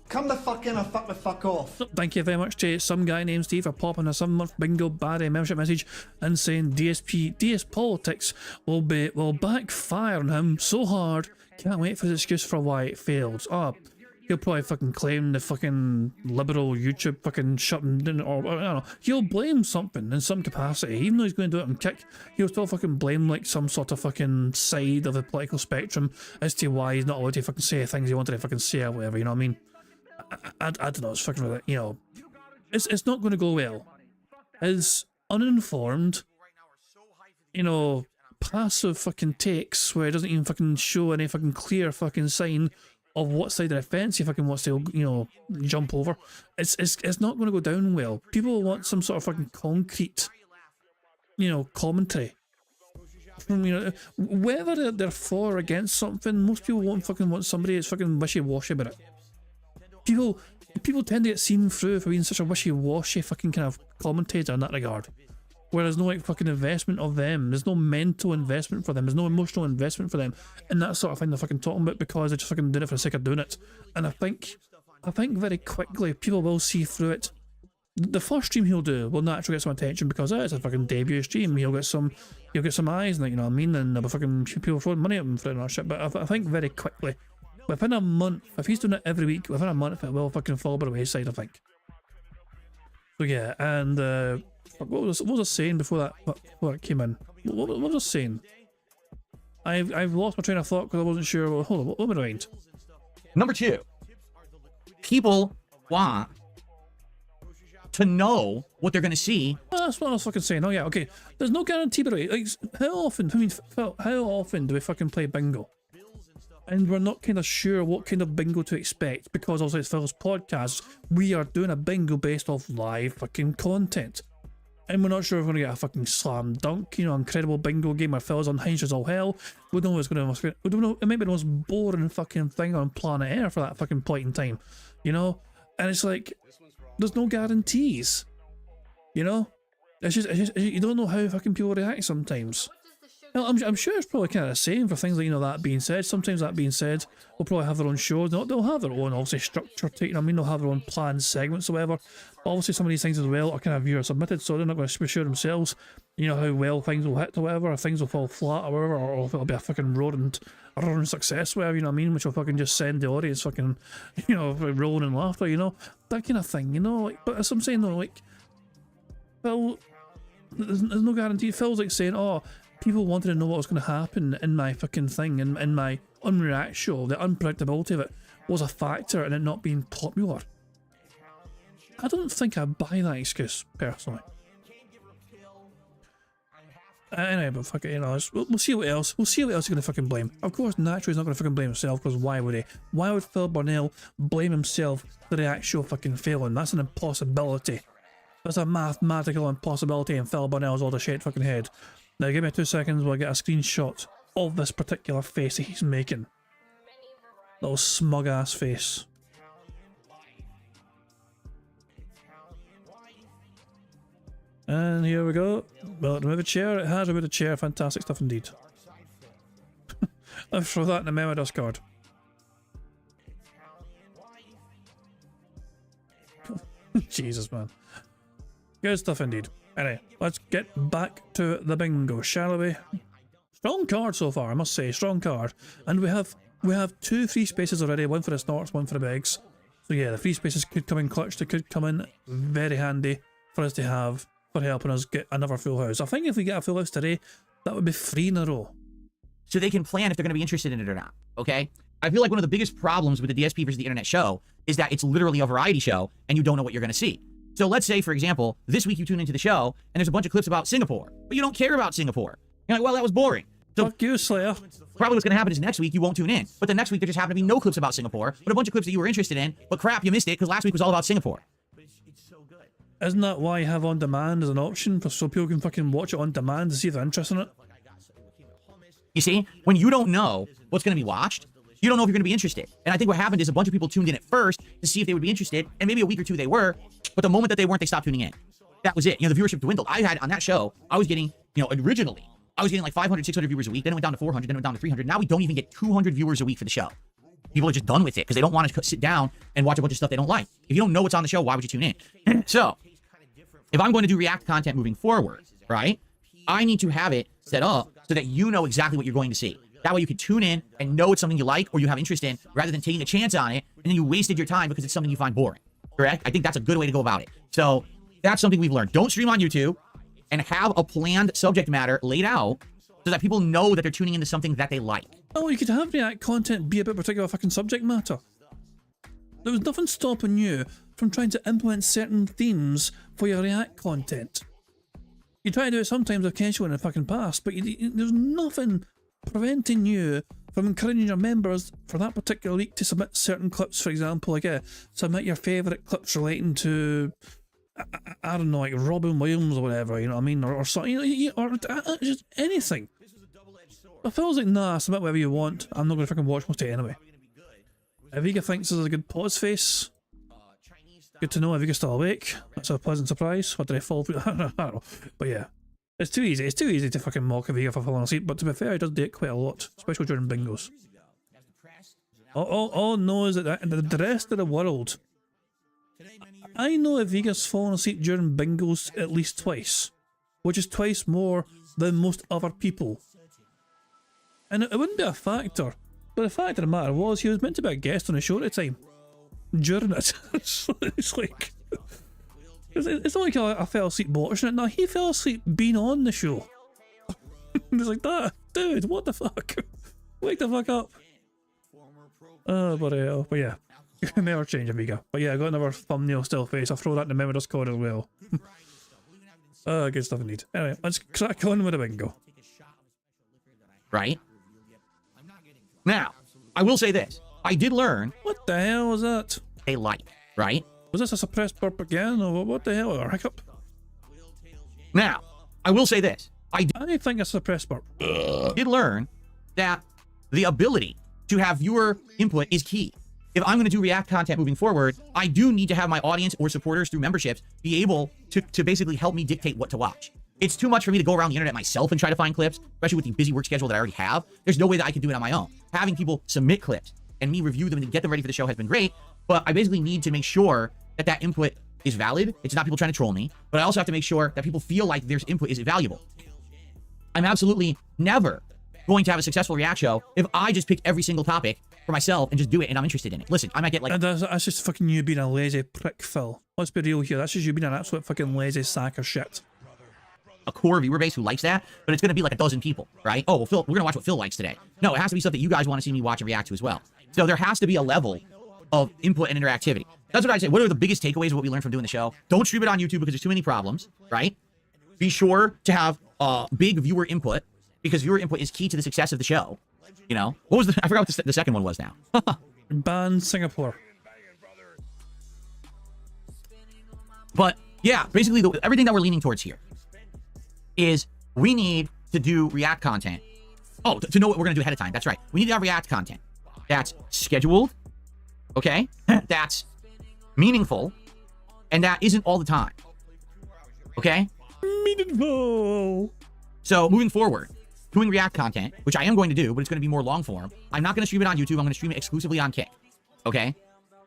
Come the fuck in or fuck the fuck off. Thank you very much to some guy named Steve for popping a some month bingo bad membership message and saying DS politics will backfire on him so hard. Can't wait for the excuse for why it failed. Oh, he'll probably fucking claim the fucking liberal YouTube fucking shutting down, or I don't know. He'll blame something in some capacity, even though he's going to do it on Kick. He'll still fucking blame like some sort of fucking side of the political spectrum as to why he's not allowed to fucking say things he wanted to fucking say or whatever. You know what I mean? I don't know. It's fucking really, you know, it's not going to go well. As uninformed, you know, passive fucking takes where it doesn't even fucking show any fucking clear fucking sign of what side of the fence he fucking wants to, you know, jump over. It's not going to go down well. People want some sort of fucking concrete, you know, commentary. You know, whether they're for or against something, most people won't fucking want somebody that's fucking wishy-washy about it. People tend to get seen through for being such a wishy-washy fucking kind of commentator in that regard. where there's no like fucking investment of them. There's no mental investment for them. There's no emotional investment for them, and that sort of thing they're fucking talking about because they're just fucking doing it for the sake of doing it. And I think very quickly people will see through it. The first stream he'll do will naturally get some attention because it's a fucking debut stream. He'll get some eyes and you know what I mean, and there'll be fucking people throwing money at him for that shit. But I think very quickly, within a month, if he's doing it every week, within a month it will fucking fall by the wayside, I think. So yeah, and what was I saying before that came in? What was I saying? I've lost my train of thought because I wasn't sure. Well, hold on, what mind? Number 2, people want to know what they're going to see. Well, that's what I was fucking saying. Oh yeah, okay. There's no guarantee, but like, how often? I mean, how often do we fucking play bingo? And we're not kind of sure what kind of bingo to expect because also it's Phil's podcast. We are doing a bingo based off live fucking content. And we're not sure if we're going to get a fucking slam dunk, you know, incredible bingo game where Phil's on hinge as all hell. We don't know what's going to, we don't know, it might be the most boring fucking thing on planet Earth for that fucking point in time, you know? And it's like, there's no guarantees, you know? It's just you don't know how fucking people react sometimes. Well, I'm sure it's probably kind of the same for things like, you know, that being said. Sometimes that being said, they'll probably have their own shows. They'll have their own, obviously, structure to it. You know what I mean? They'll have their own planned segments or whatever. But obviously, some of these things as well are kind of viewer submitted, so they're not going to be sure themselves, you know, how well things will hit or whatever, or things will fall flat or whatever, or if it'll be a fucking roaring success, whatever, you know what I mean? Which will fucking just send the audience fucking, you know, rolling in laughter, you know? That kind of thing, you know? Like, but as I'm saying though, like, Phil, there's no guarantee. Phil's like saying, oh, people wanted to know what was going to happen in my fucking thing, in my unreact show. The unpredictability of it was a factor in it not being popular. I don't think I buy that excuse, personally. Anyway, but fuck it, you know, we'll see what else. We'll see what else he's going to fucking blame. Of course, naturally, he's not going to fucking blame himself, because why would he? Why would Phil Burnell blame himself for the React show fucking failing? That's an impossibility. That's a mathematical impossibility, and Phil Burnell's all the shit fucking head. Now, give me 2 seconds while I get a screenshot of this particular face that he's making. Little smug ass face. And here we go. Will it remove a chair? It has removed a chair. Fantastic stuff indeed. I'll throw that in the memo discard. Jesus, man. Good stuff indeed. Anyway, let's get back to the bingo, shall we? Strong card so far, I must say. Strong card. And we have 2 free spaces already. One for the snorts, one for the begs. So yeah, the free spaces could come in clutch. They could come in very handy for us to have, for helping us get another full house. I think if we get a full house today, that would be 3 in a row. So they can plan if they're going to be interested in it or not, okay? I feel like one of the biggest problems with the DSP versus the internet show is that it's literally a variety show and you don't know what you're going to see. So let's say, for example, this week you tune into the show and there's a bunch of clips about Singapore, but you don't care about Singapore. You're like, well, that was boring. So fuck you, Slayer. Probably what's going to happen is next week you won't tune in, but the next week there just happen to be no clips about Singapore, but a bunch of clips that you were interested in, but crap, you missed it because last week was all about Singapore. Isn't that why you have on demand as an option, so people can fucking watch it on demand to see if they're interested in it? You see, when you don't know what's going to be watched, you don't know if you're going to be interested. And I think what happened is a bunch of people tuned in at first to see if they would be interested, and maybe a week or 2 they were, but the moment that they weren't, they stopped tuning in. That was it. You know, the viewership dwindled. I had, on that show, I was getting, you know, originally, I was getting like 500, 600 viewers a week, then it went down to 400, then it went down to 300. Now we don't even get 200 viewers a week for the show. People are just done with it because they don't want to sit down and watch a bunch of stuff they don't like. If you don't know what's on the show, why would you tune in? So, if I'm going to do React content moving forward, right, I need to have it set up so that you know exactly what you're going to see. That way you can tune in and know it's something you like or you have interest in, rather than taking a chance on it and then you wasted your time because it's something you find boring. Correct? I think that's a good way to go about it. So that's something we've learned. Don't stream on YouTube and have a planned subject matter laid out so that people know that they're tuning into something that they like. Oh, you could have React content be about a particular fucking subject matter. There was nothing stopping you from trying to implement certain themes for your React content. You try to do it sometimes occasionally in the fucking past, but there's nothing preventing you from encouraging your members for that particular week to submit certain clips. For example, like submit your favourite clips relating to, I don't know, like Robin Williams or whatever, you know what I mean, or something, you know, or just anything. If Phil's like, nah, submit whatever you want, I'm not going to fucking watch most of it anyway. Aviga thinks this is a good pause face. Good to know Aviga's still awake. That's a pleasant surprise. What did I fall through? I don't know. But yeah, It's too easy. It's too easy to fucking mock a Vega for falling asleep, but to be fair, he does do it quite a lot, especially during bingos. All no is that the rest of the world. I know if Vega's fallen asleep during bingos at least twice, which is twice more than most other people. And it wouldn't be a factor, but the fact of the matter was he was meant to be a guest on the show at the time. During it, it's like it's not like I fell asleep watching it. No, he fell asleep being on the show. It's like that, dude. What the fuck? Wake the fuck up. But yeah, never change a Vega. But yeah, I got another thumbnail still face. I'll throw that in the memo Discord as well. Good stuff indeed. Anyway, let's crack on with the bingo. Right? Now, I will say this. I did learn... What the hell was that? A light, right? Was this a suppressed burp again, or what the hell? A hiccup? Now, I will say this. I think it's a suppressed burp. Did learn that the ability to have viewer input is key. If I'm going to do React content moving forward, I do need to have my audience or supporters through memberships be able to basically help me dictate what to watch. It's too much for me to go around the internet myself and try to find clips, especially with the busy work schedule that I already have. There's no way that I can do it on my own. Having people submit clips and me review them and get them ready for the show has been great, but I basically need to make sure that that input is valid. It's not people trying to troll me, but I also have to make sure that people feel like their input is valuable. I'm absolutely never going to have a successful React show if I just pick every single topic for myself and just do it and I'm interested in it. Listen, I might get like... And that's just fucking you being a lazy prick, Phil. Let's be real here. That's just you being an absolute fucking lazy sack of shit. A core viewer base who likes that, but it's going to be like a dozen people, right? Oh, well, Phil, we're going to watch what Phil likes today. No, it has to be stuff that you guys want to see me watch and react to as well. So there has to be a level of input and interactivity. That's what I say. What are the biggest takeaways of what we learned from doing the show? Don't stream it on YouTube because there's too many problems, right? Be sure to have big viewer input because viewer input is key to the success of the show. You know, what was I forgot what the second one was now. Ban Singapore. But yeah, basically everything that we're leaning towards here is we need to do React content. Oh, to know what we're going to do ahead of time. That's right. We need to have React content that's scheduled, okay? That's meaningful, and that isn't all the time, okay? Meaningful. So moving forward, doing React content, which I am going to do, but it's going to be more long form. I'm not going to stream it on YouTube. I'm going to stream it exclusively on Kick, okay?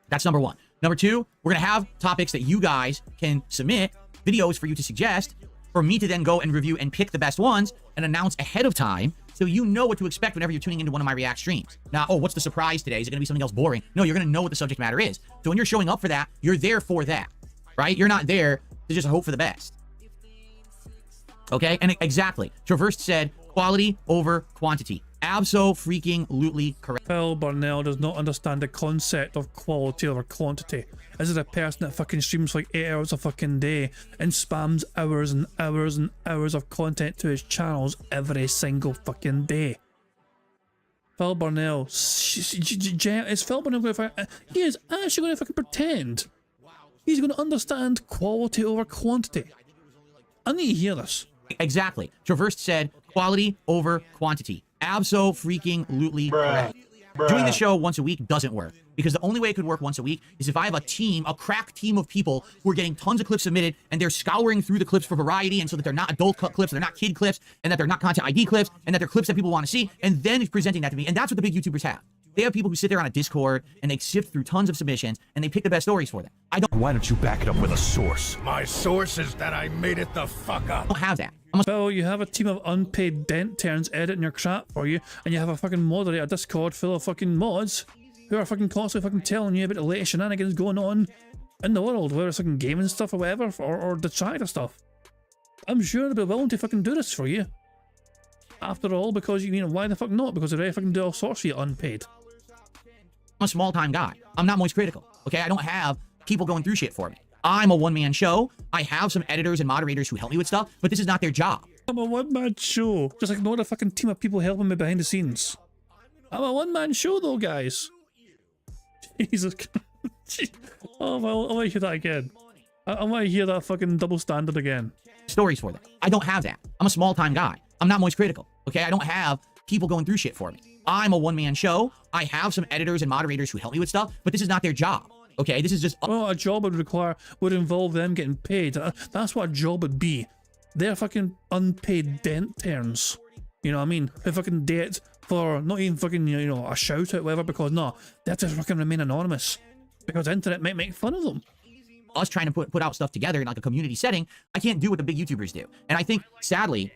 That's number one. Number two, we're going to have topics that you guys can submit, videos for you to suggest, for me to then go and review and pick the best ones and announce ahead of time so you know what to expect whenever you're tuning into one of my React streams. Now, oh, what's the surprise today? Is it going to be something else boring? No, you're going to know what the subject matter is. So when you're showing up for that, you're there for that, right? You're not there to just hope for the best. Okay? And exactly. Traverse said quality over quantity. Abso-freaking-lutely correct. Phil Burnell does not understand the concept of quality over quantity. This is a person that fucking streams like 8 hours a fucking day and spams hours and hours and hours of content to his channels every single fucking day. Phil Burnell, is Phil Burnell going to he is actually going to fucking pretend he's going to understand quality over quantity. I need to hear this. Exactly. Traverse said quality over quantity. Abso-freaking-lutely correct. Doing the show once a week doesn't work because the only way it could work once a week is if I have a team, a crack team of people who are getting tons of clips submitted and they're scouring through the clips for variety and so that they're not adult cut clips, they're not kid clips, and that they're not content ID clips, and that they're clips that people want to see, and then presenting that to me. And that's what the big YouTubers have. They have people who sit there on a Discord and they sift through tons of submissions and they pick the best stories for them. I don't. Why don't you back it up with a source? My source is that I made it the fuck up. I don't have that. Well, you have a team of unpaid dent turns editing your crap for you, and you have a fucking moderator Discord full of fucking mods who are fucking constantly fucking telling you about the latest shenanigans going on in the world, whether it's fucking gaming stuff or whatever, or detractor stuff. I'm sure they'll be willing to fucking do this for you. After all, because you know, why the fuck not? Because they fucking do all sorts for you unpaid. I'm a small-time guy. I'm not Moist Critical, okay? I don't have people going through shit for me. I'm a one-man show. I have some editors and moderators who help me with stuff, but this is not their job. I'm a one-man show. Just ignore the fucking team of people helping me behind the scenes. I'm a one-man show though, guys. Jesus. Oh, well, I want to hear that again. I want to hear that fucking double standard again. Stories for them. I don't have that. I'm a small-time guy. I'm not Moist Critical, okay? I don't have people going through shit for me. I'm a one-man show. I have some editors and moderators who help me with stuff, but this is not their job. Okay, this is just... Oh, a job would involve them getting paid. That's what a job would be. They're fucking unpaid interns. You know what I mean? Who fucking do it for not even fucking, you know, a shout out, whatever, because no, they have to fucking remain anonymous. Because the internet might make fun of them. Us trying to put out stuff together in like a community setting, I can't do what the big YouTubers do. And I think, sadly,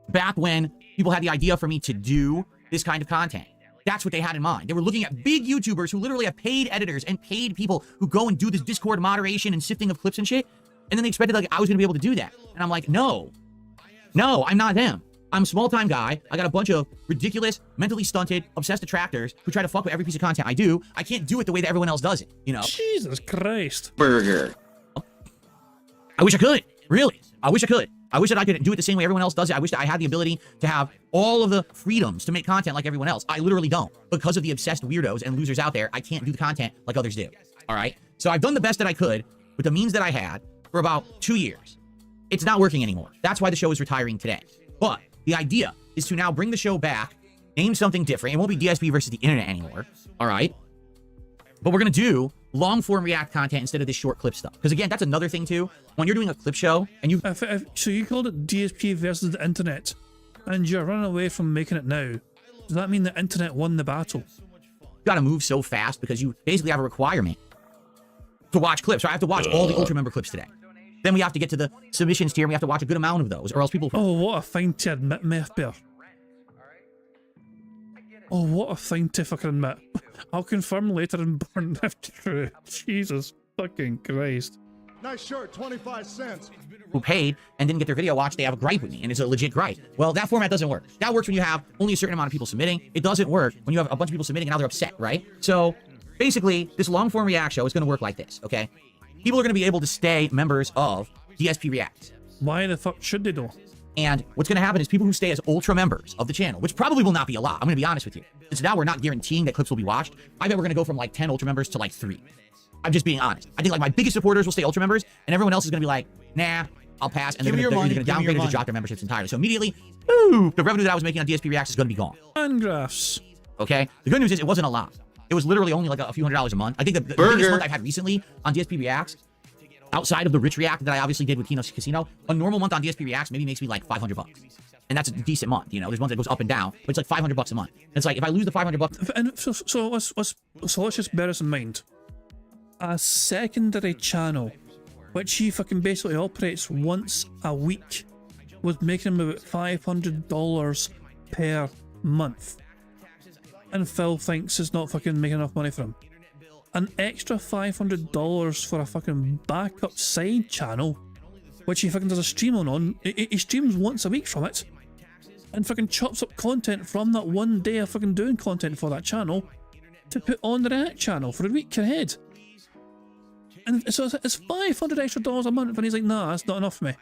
back when people had the idea for me to do this kind of content, that's what they had in mind. They were looking at big YouTubers who literally have paid editors and paid people who go and do this Discord moderation and sifting of clips and shit. And then they expected like I was gonna be able to do that. And I'm like, no, I'm not them. I'm a small-time guy. I got a bunch of ridiculous, mentally stunted, obsessed detractors who try to fuck with every piece of content I do. I can't do it the way that everyone else does it, you know? Jesus Christ. Burger. I wish I could. Really. I wish I could. I wish that I could do it the same way everyone else does it. I wish that I had the ability to have all of the freedoms to make content like everyone else. I literally don't. Because of the obsessed weirdos and losers out there, I can't do the content like others do. All right? So I've done the best that I could with the means that I had for about 2 years. It's not working anymore. That's why the show is retiring today. But the idea is to now bring the show back, name something different. It won't be DSP versus the internet anymore. All right? But we're going to do long-form React content instead of this short clip stuff. Because again, that's another thing too. When you're doing a clip show and you... So you called it DSP versus the internet, and you're running away from making it now. Does that mean the internet won the battle? You got to move so fast because you basically have a requirement to watch clips. So I have to watch all the Ultra Member clips today. Then we have to get to the submissions tier and we have to watch a good amount of those, or else people... Oh, what a thing to admit, Meth Bear. Oh, what a thing to fucking admit. I'll confirm later and burn if true. Jesus fucking Christ. Nice shirt, 25 cents. Who paid and didn't get their video watched, they have a gripe with me, and it's a legit gripe. Well, that format doesn't work. That works when you have only a certain amount of people submitting. It doesn't work when you have a bunch of people submitting and now they're upset, right? So basically, this long-form React show is going to work like this, okay? People are going to be able to stay members of DSP React. Why the fuck should they though? And what's going to happen is people who stay as ultra members of the channel, which probably will not be a lot. I'm going to be honest with you. Since now we're not guaranteeing that clips will be watched, I bet we're going to go from like 10 ultra members to like 3. I'm just being honest. I think like my biggest supporters will stay ultra members and everyone else is going to be like, nah, I'll pass. And they're going to downgrade or just drop their memberships entirely. So immediately, ooh, the revenue that I was making on DSP Reacts is going to be gone. And graphs. Okay? The good news is it wasn't a lot. It was literally only like a few $100s a month. I think the biggest month I've had recently on DSP Reacts, outside of the rich React that I obviously did with Kino's Casino, a normal month on DSP Reacts maybe makes me like $500. And that's a decent month, you know. There's ones that goes up and down, but it's like $500 a month. And it's like if I lose the $500, and so let's just bear this in mind. A secondary channel, which he fucking basically operates once a week, was making him about $500 per month, and Phil thinks it's not fucking making enough money for him. An extra $500 for a fucking backup side channel, which he fucking does a stream on. He streams once a week from it, and fucking chops up content from that one day of fucking doing content for that channel to put on the React channel for a week ahead. And so it's $500 extra a month, and he's like, nah, that's not enough for me.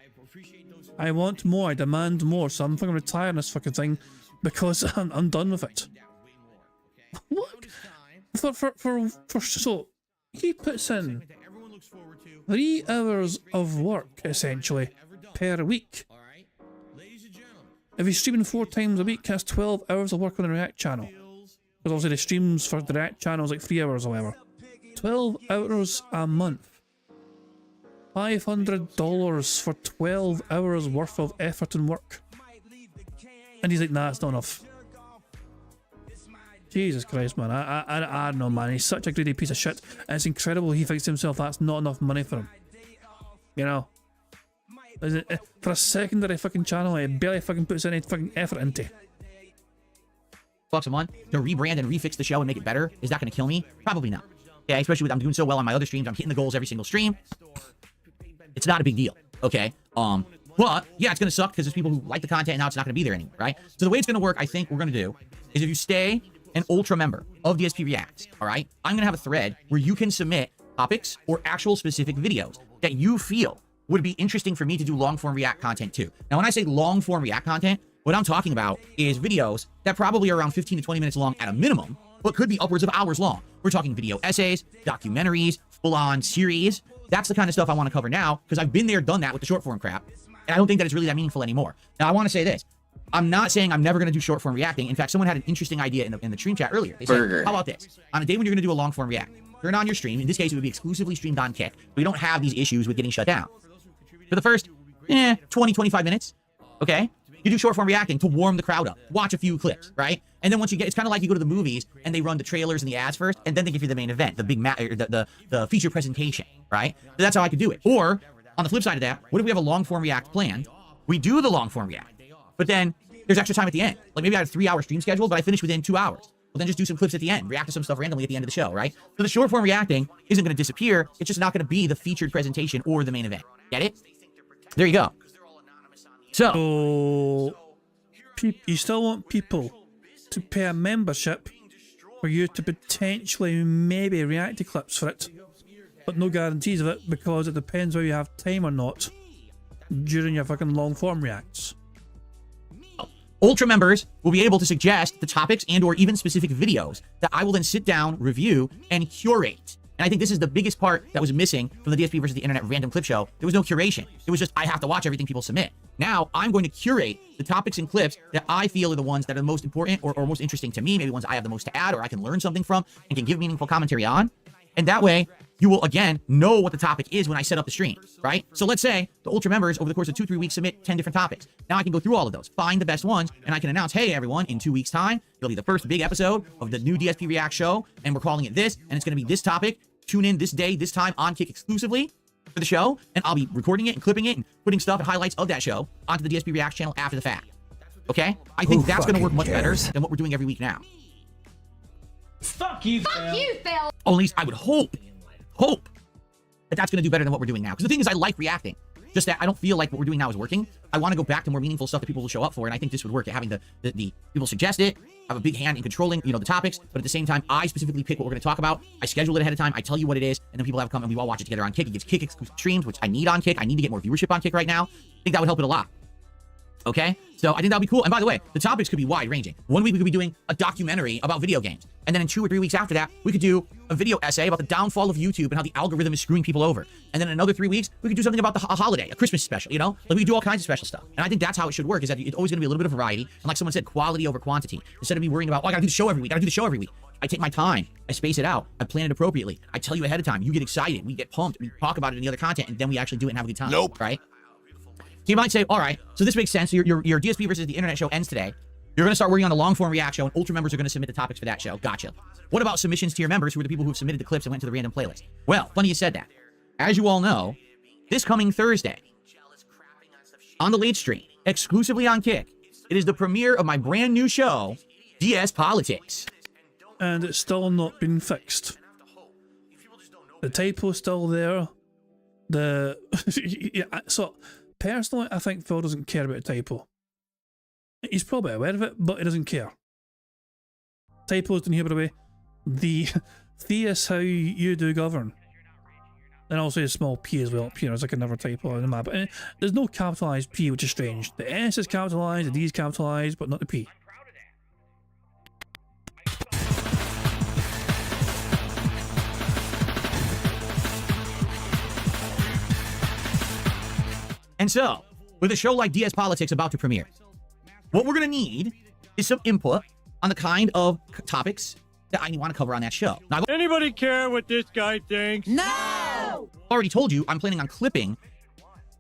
I want more, I demand more, so I'm fucking retiring this fucking thing because I'm done with it. What? So he puts in 3 hours of work essentially per week. If he's streaming 4 times a week, that's 12 hours of work on the React channel. Because obviously the streams for the React channel is like 3 hours or whatever. 12 hours a month. $500 for 12 hours worth of effort and work. And he's like, nah, it's not enough. Jesus Christ, man. I don't know, man. He's such a greedy piece of shit. And it's incredible he thinks to himself that's not enough money for him. You know? For a secondary fucking channel, he barely fucking puts any fucking effort into. $5 a month to rebrand and refix the show and make it better. Is that going to kill me? Probably not. Yeah, especially with I'm doing so well on my other streams. I'm hitting the goals every single stream. It's not a big deal. Okay. But yeah, it's going to suck because there's people who like the content and now it's not going to be there anymore, right? So the way it's going to work, I think we're going to do is if you stay an ultra member of DSP Reacts, all right, I'm going to have a thread where you can submit topics or actual specific videos that you feel would be interesting for me to do long form React content too. Now, when I say long form React content, what I'm talking about is videos that probably are around 15 to 20 minutes long at a minimum, but could be upwards of hours long. We're talking video essays, documentaries, full-on series. That's the kind of stuff I want to cover now because I've been there, done that with the short form crap. And I don't think that it's really that meaningful anymore. Now, I want to say this. I'm not saying I'm never going to do short form reacting. In fact, someone had an interesting idea in the stream chat earlier. They said, how about this? On a day when you're going to do a long form react, turn on your stream. In this case, it would be exclusively streamed on Kick. We don't have these issues with getting shut down. For the first 20, 25 minutes. Okay? You do short form reacting to warm the crowd up. Watch a few clips, right? And then once you get, it's kind of like you go to the movies and they run the trailers and the ads first, and then they give you the main event, the big the feature presentation, right? So that's how I could do it. Or on the flip side of that, what if we have a long form react planned? We do the long form react, but then there's extra time at the end. Like maybe I have a 3-hour stream scheduled, but I finish within 2 hours. Well, then just do some clips at the end, react to some stuff randomly at the end of the show, right? So the short form reacting isn't going to disappear. It's just not going to be the featured presentation or the main event. Get it? There you go. So you still want people to pay a membership for you to potentially maybe react to clips for it, but no guarantees of it because it depends whether you have time or not during your fucking long form reacts. Ultra members will be able to suggest the topics and or even specific videos that I will then sit down, review, and curate. And I think this is the biggest part that was missing from the DSP versus the Internet random clip show. There was no curation. It was just, I have to watch everything people submit. Now, I'm going to curate the topics and clips that I feel are the ones that are the most important or most interesting to me, maybe ones I have the most to add or I can learn something from and can give meaningful commentary on. And that way, you will, again, know what the topic is when I set up the stream, right? So let's say the Ultra members over the course of 2-3 weeks submit 10 different topics. Now I can go through all of those, find the best ones, and I can announce, hey, everyone, in 2 weeks' time, it'll be the first big episode of the new DSP React show, and we're calling it this, and it's going to be this topic. Tune in this day, this time on Kick exclusively for the show, and I'll be recording it and clipping it and putting stuff and highlights of that show onto the DSP React channel after the fact. Okay? I think that's going to work much better than what we're doing every week now. Fuck you, Phil. Or at least I would hope that that's going to do better than what we're doing now. Because the thing is, I like reacting. Just that I don't feel like what we're doing now is working. I want to go back to more meaningful stuff that people will show up for, and I think this would work at having the people suggest it, have a big hand in controlling, the topics, but at the same time, I specifically pick what we're going to talk about. I schedule it ahead of time. I tell you what it is, and then people have come and we all watch it together on Kick. It gives Kick exclusive streams, which I need on Kick. I need to get more viewership on Kick right now. I think that would help it a lot. Okay? So I think that would be cool. And by the way, the topics could be wide ranging. 1 week we could be doing a documentary about video games. And then in 2 or 3 weeks after that, we could do a video essay about the downfall of YouTube and how the algorithm is screwing people over. And then in another 3 weeks, we could do something about a holiday, a Christmas special, Like we could do all kinds of special stuff. And I think that's how it should work, is that it's always going to be a little bit of variety. And like someone said, quality over quantity. Instead of me worrying about, I got to do the show every week, I take my time, I space it out, I plan it appropriately. I tell you ahead of time, you get excited, we get pumped, we talk about it in the other content, and then we actually do it and have a good time. Nope. Right? So you might say, all right, so this makes sense. So your DSP versus the Internet show ends today. You're going to start working on a long-form React show, and Ultra members are going to submit the topics for that show. Gotcha. What about submissions to your members, who are the people who have submitted the clips and went to the random playlist? Well, funny you said that. As you all know, this coming Thursday, on the late stream, exclusively on Kick, it is the premiere of my brand new show, DS Politics. And it's still not been fixed. The typo's still there. So personally, I think Phil doesn't care about a typo. He's probably aware of it, but he doesn't care. Typos down here, by the way. The is how you do govern. And also a small p as well up here. It's like another typo in the map. And there's no capitalized p, which is strange. The S is capitalized, the D is capitalized, but not the p. And so, with a show like DS Politics about to premiere, what we're going to need is some input on the kind of topics that I want to cover on that show. Now, Anybody care what this guy thinks? No! I already told you I'm planning on clipping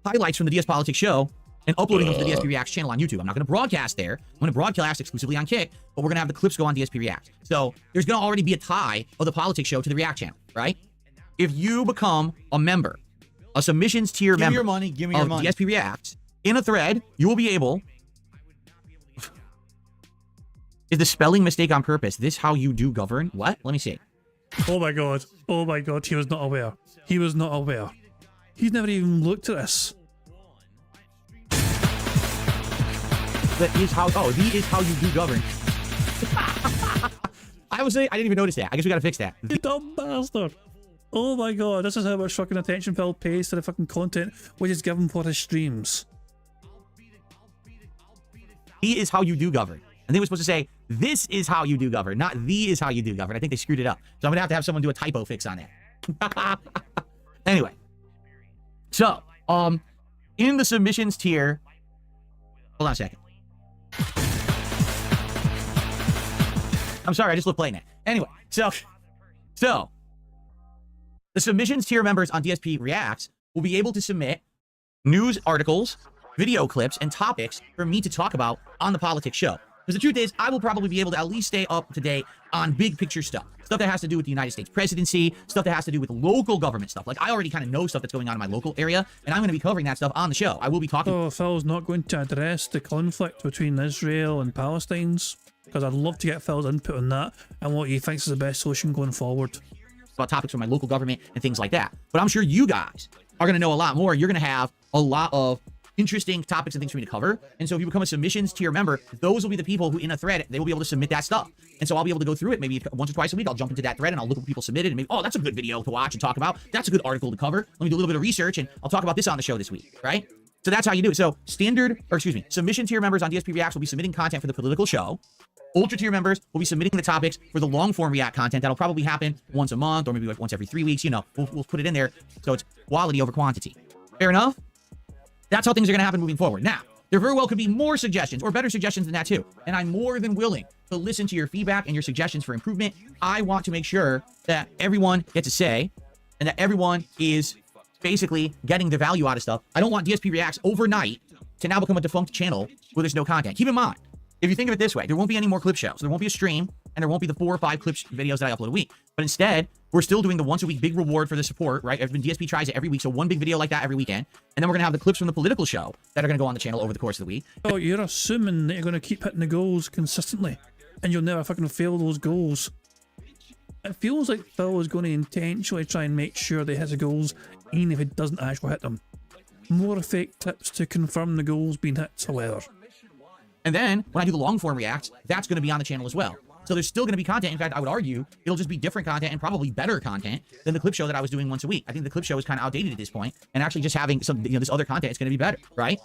highlights from the DS Politics show and uploading them to the DSP Reacts channel on YouTube. I'm not going to broadcast there. I'm going to broadcast exclusively on Kick, but we're going to have the clips go on DSP Reacts. So there's going to already be a tie of the Politics show to the React channel, right? If you become a member, a submissions tier member Give me your money. DSP Reacts, in a thread, you will be able... Is the spelling mistake on purpose? This how you do govern? What? Let me see. Oh my god. Oh my god, he was not aware. He was not aware. He's never even looked at this. That is how... Oh, the is how you do govern. I was saying... I didn't even notice that. I guess we gotta fix that. You dumb bastard. Oh my god, this is how much fucking attention Phil pays to the fucking content which is given for his streams. The is how you do govern. And they were supposed to say, this is how you do govern, not the is how you do govern. I think they screwed it up. So I'm going to have someone do a typo fix on that. Anyway. So, in the submissions tier... Hold on a second. I'm sorry, I just love playing that. Anyway, so... The submissions tier members on DSP Reacts will be able to submit news articles, video clips, and topics for me to talk about on the politics show. Because the truth is, I will probably be able to at least stay up to date on big picture stuff. Stuff that has to do with the United States presidency, stuff that has to do with local government stuff. Like, I already kind of know stuff that's going on in my local area, and I'm going to be covering that stuff on the show. I will be talking... So Phil's not going to address the conflict between Israel and Palestine's? Because I'd love to get Phil's input on that and what he thinks is the best solution going forward. About topics from my local government and things like that. But I'm sure you guys are going to know a lot more. You're going to have a lot of interesting topics and things for me to cover. And so if you become a submissions tier member, those will be the people who in a thread, they will be able to submit that stuff. And so I'll be able to go through it maybe once or twice a week. I'll jump into that thread and I'll look at what people submitted and maybe, oh, that's a good video to watch and talk about. That's a good article to cover. Let me do a little bit of research and I'll talk about this on the show this week, right? So that's how you do it. So submission tier members on DSP Reacts will be submitting content for the political show. Ultra tier members will be submitting the topics for the long form React content. That'll probably happen once a month or maybe like once every 3 weeks. You know, we'll put it in there. So it's quality over quantity. Fair enough? That's how things are going to happen moving forward. Now, there very well could be more suggestions or better suggestions than that too. And I'm more than willing to listen to your feedback and your suggestions for improvement. I want to make sure that everyone gets a say and that everyone is basically getting the value out of stuff. I don't want DSP Reacts overnight to now become a defunct channel where there's no content. Keep in mind, if you think of it this way, there won't be any more clip shows. There won't be a stream, and there won't be the 4 or 5 clip videos that I upload a week. But instead, we're still doing the once a week big reward for the support, right? DSP tries it every week, so one big video like that every weekend. And then we're going to have the clips from the political show that are going to go on the channel over the course of the week. Oh, you're assuming that you're going to keep hitting the goals consistently, and you'll never fucking fail those goals. It feels like Phil is going to intentionally try and make sure they hit the goals, even if he doesn't actually hit them. More fake tips to confirm the goals being hit, however. And then, when I do the long form reacts, that's going to be on the channel as well. So there's still going to be content. In fact, I would argue it'll just be different content and probably better content than the clip show that I was doing once a week. I think the clip show is kind of outdated at this point, and actually just having some, this other content is going to be better, right?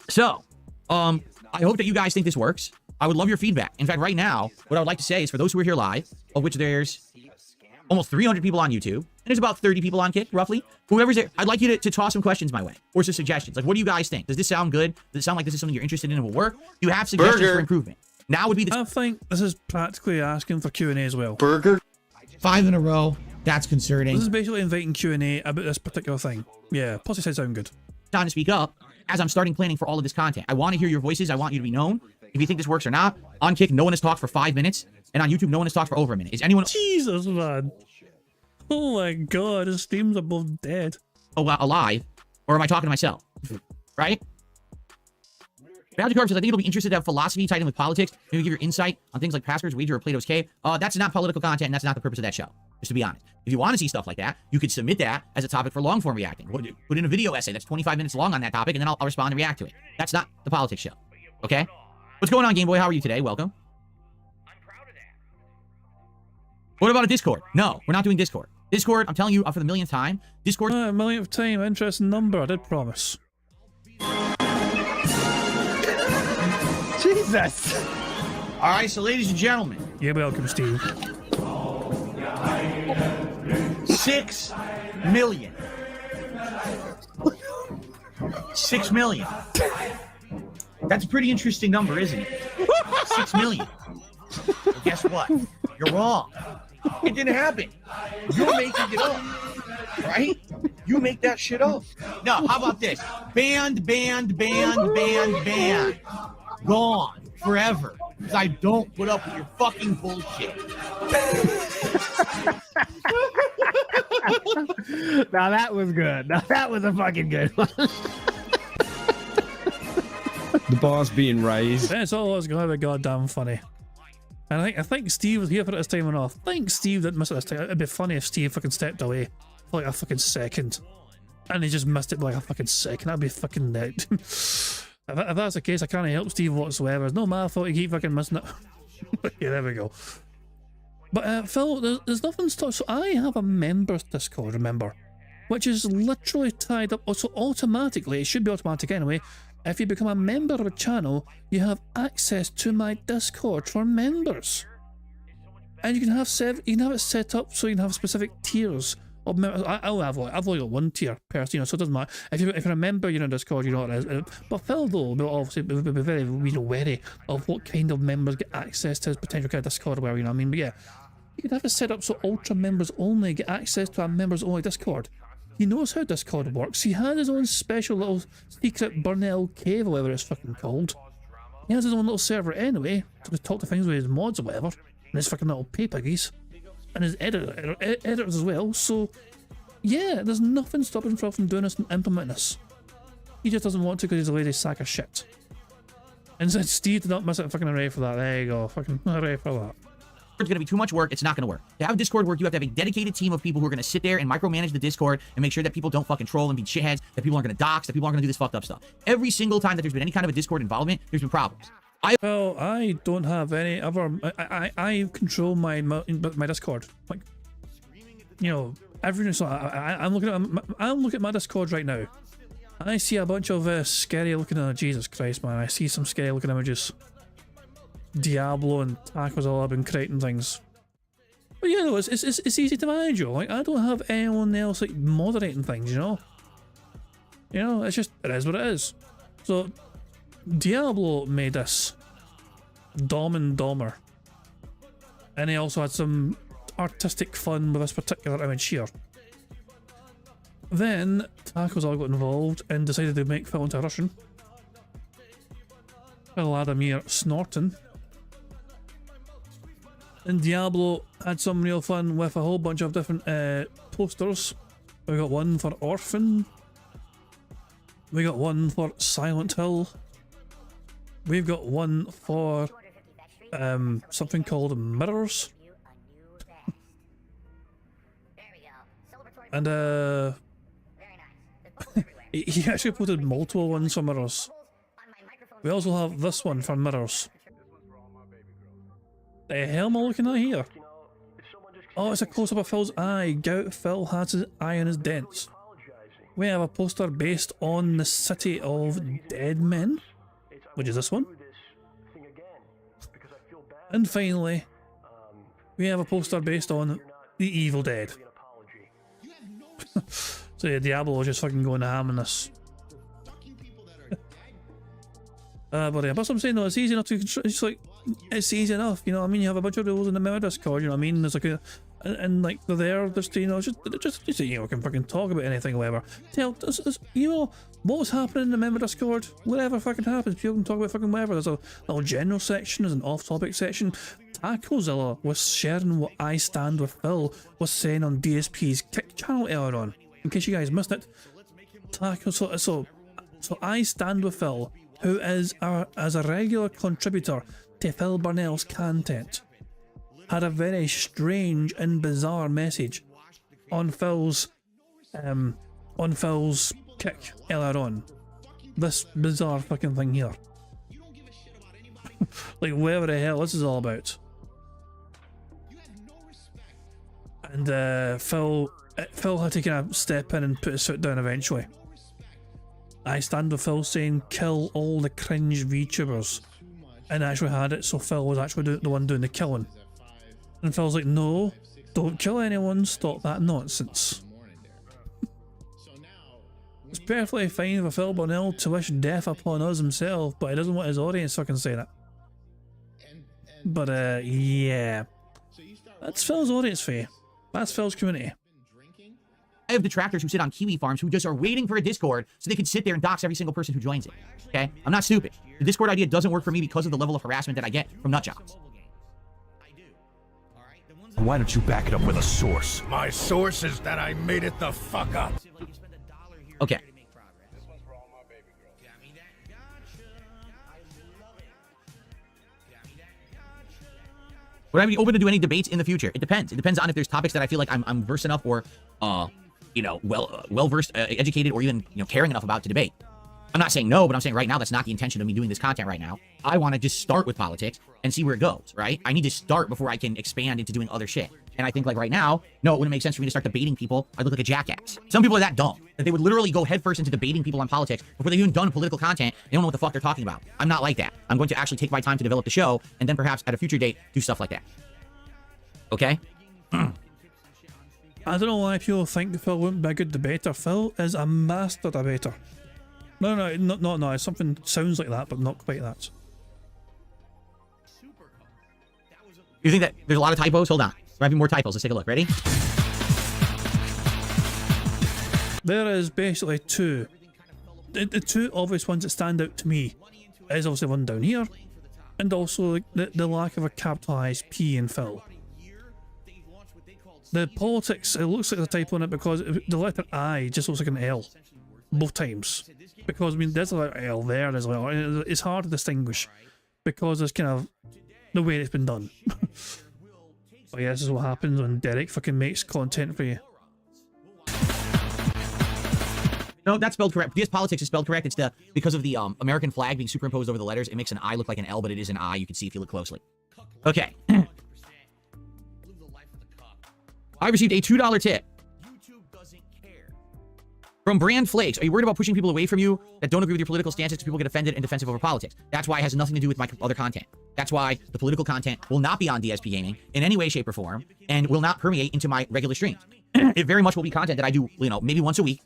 So, I hope that you guys think this works. I would love your feedback. In fact, right now, what I would like to say is for those who are here live, of which there's almost 300 people on YouTube, and there's about 30 people on Kick, roughly. Whoever's there, I'd like you to toss some questions my way, or some suggestions. Like, what do you guys think? Does this sound good? Does it sound like this is something you're interested in and will work? Do you have suggestions for improvement? Now would be the... I think this is practically asking for Q&A as well. Burger. 5 in a row. That's concerning. This is basically inviting Q&A about this particular thing. Yeah, plus it said sound good. Time to speak up as I'm starting planning for all of this content. I want to hear your voices. I want you to be known. If you think this works or not. On Kick, no one has talked for 5 minutes, and on YouTube, no one has talked for over a minute. Is anyone... Jesus, man. Oh my god, his streams are both dead. Oh, alive? Or am I talking to myself? Right? Bounty Carp says, I think it'll be interesting to have philosophy tied in with politics. Maybe give your insight on things like Pastor's Wager or Plato's Cave. That's not political content, and that's not the purpose of that show. Just to be honest. If you want to see stuff like that, you could submit that as a topic for long-form reacting. Put in a video essay that's 25 minutes long on that topic, and then I'll respond and react to it. That's not the politics show. Okay? What's going on, Game Boy? How are you today? Welcome. I'm proud of that. What about a Discord? No, we're not doing Discord. Discord, I'm telling you for the millionth time, Discord... millionth time, interesting number, I did promise. Jesus! Alright, so ladies and gentlemen. You're welcome, Steve. 6 million. 6 million. That's a pretty interesting number, isn't it? 6 million. Well, guess what? You're wrong. It didn't happen. You're making it up. Right? You make that shit up. No, how about this? Banned. Gone. Forever. Because I don't put up with your fucking bullshit. Now that was good. Now that was a fucking good one. The bar's being raised. That's all it's gonna be goddamn funny. And I think Steve was here for it this time and off. I think Steve didn't miss it this time. It'd be funny if Steve fucking stepped away for like a fucking second. And he just missed it by like a fucking second. That'd be fucking neat. If that's the case, I can't help Steve whatsoever. It's no my fault you keep fucking missing it. Yeah, there we go. But Phil, there's nothing to talk. So I have a members Discord, remember, which is literally tied up. So automatically, it should be automatic anyway. If you become a member of a channel, you have access to my Discord for members, and you can have it set up so you can have specific tiers of members. I've only got one tier per, so it doesn't matter. If you're a member, you're in Discord, you know what it is. But Phil, though, will obviously be very wary of what kind of members get access to his potential kind of Discord, or whatever, you know what I mean. But yeah, you can have it set up so ultra members only get access to a members only Discord. He knows how Discord works. He has his own special little secret Burnell cave, or whatever it's fucking called. He has his own little server anyway, to talk to things with his mods or whatever, and his fucking little pay piggies, and his editors as well, so yeah, there's nothing stopping Phil from doing this and implementing this. He just doesn't want to because he's a lazy sack of shit. And said Steve did not miss it, fucking hooray for that. There you go, fucking hooray for that. It's going to be too much work. It's not going to work. To have Discord work, you have to have a dedicated team of people who are going to sit there and micromanage the Discord and make sure that people don't fucking troll and be shitheads, that people aren't going to dox, that people aren't going to do this fucked up stuff. Every single time that there's been any kind of a Discord involvement, there's been problems. Well, I don't have any other. I control my Discord. Like, you know, everything. So I'm looking at my Discord right now. I see a bunch of scary looking. Jesus Christ, man! I see some scary looking images. Diablo and Tacos all have been creating things. But yeah, no, it's easy to manage. Like, I don't have anyone else like moderating things. You know. You know, it's just it is what it is. So Diablo made this Dom and Dommer, and he also had some artistic fun with this particular image here. Then Tacos all got involved and decided to make Phil into a Russian. Vladimir snorting. And Diablo had some real fun with a whole bunch of different posters. We got one for Orphan. We got one for Silent Hill. We've got one for something called Mirrors. And he actually posted multiple ones for Mirrors. We also have this one for Mirrors. The hell am I looking at here? Oh, it's a close-up of Phil's eye. Gout Phil has his eye in his dents. We have a poster based on the city of dead men, which is this one. And finally, we have a poster based on the Evil Dead. So yeah, Diablo is just fucking going ham in this. But yeah, that's what I'm saying though, it's easy enough to control. It's like, it's easy enough, you know what I mean? You have a bunch of rules in the member Discord, you know what I mean? There's like a, and like they're there, just, you know, just you know, can fucking talk about anything or whatever. Tell, you know, what was happening in the member Discord, whatever fucking happens, people can talk about fucking whatever. There's a little general section, there's an off-topic section. Tacozilla was sharing what I Stand With Phil was saying on DSP's Kick channel earlier on, in case you guys missed it. So I Stand With Phil, who is as a regular contributor to Phil Burnell's content, had a very strange and bizarre message on Phil's Kick earlier on. This bizarre fucking thing here. Like, whatever the hell this is all about. And Phil had to kind of step in and put his foot down eventually. I Stand With Phil saying kill all the cringe VTubers, and actually had it so Phil was actually the one doing the killing. And Phil's like, no, don't kill anyone, stop that nonsense. It's perfectly fine for Phil Burnell to wish death upon us himself, but he doesn't want his audience fucking saying it. But yeah, that's Phil's audience fee. That's Phil's community. I have detractors who sit on Kiwi farms who just are waiting for a Discord so they can sit there and dox every single person who joins it. Okay? I'm not stupid. The Discord idea doesn't work for me because of the level of harassment that I get from nutjobs. Why don't you back it up with a source? My source is that I made it the fuck up. Okay. Would I be open to do any debates in the future? It depends. It depends on if there's topics that I feel like I'm versed enough or, you know, well versed, educated, or even, you know, caring enough about to debate. I'm not saying no, but I'm saying right now that's not the intention of me doing this content right now. I want to just start with politics and see where it goes, right? I need to start before I can expand into doing other shit. And I think, like, right now, no, it wouldn't make sense for me to start debating people. I'd look like a jackass. Some people are that dumb that they would literally go headfirst into debating people on politics before they've even done political content. They don't know what the fuck they're talking about. I'm not like that. I'm going to actually take my time to develop the show and then perhaps at a future date do stuff like that. Okay? I don't know why people think Phil wouldn't be a good debater. Phil is a master debater. No, something sounds like that, but not quite that. You think that there's a lot of typos? Hold on. There might be more typos. Let's take a look. Ready? there is basically two. The two obvious ones that stand out to me is obviously one down here, and also the lack of a capitalised P in Phil. The politics, it looks like a typo on it because the letter I just looks like an L both times. Because I mean, there's a letter L there, there's a letter, it's hard to distinguish because it's kind of the way it's been done. But yeah, this is what happens when Derek fucking makes content for you. No, that's spelled correct. DS politics is spelled correct. It's because of the American flag being superimposed over the letters. It makes an I look like an L, but it is an I. You can see if you look closely. Okay. I received a $2 tip from Brand Flakes. Are you worried about pushing people away from you that don't agree with your political stances because people get offended and defensive over politics? That's why it has nothing to do with my other content. That's why the political content will not be on DSP Gaming in any way, shape, or form, and will not permeate into my regular streams. It very much will be content that I do, you know, maybe once a week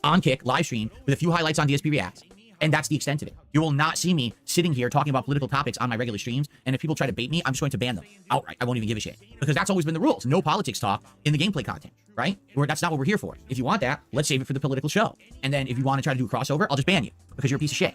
on Kick, live stream, with a few highlights on DSP Reacts. And that's the extent of it. You will not see me sitting here talking about political topics on my regular streams, and if people try to bait me, I'm just going to ban them outright. I won't even give a shit. Because that's always been the rules. No politics talk in the gameplay content, right? That's not what we're here for. If you want that, let's save it for the political show. And then if you want to try to do a crossover, I'll just ban you, because you're a piece of shit.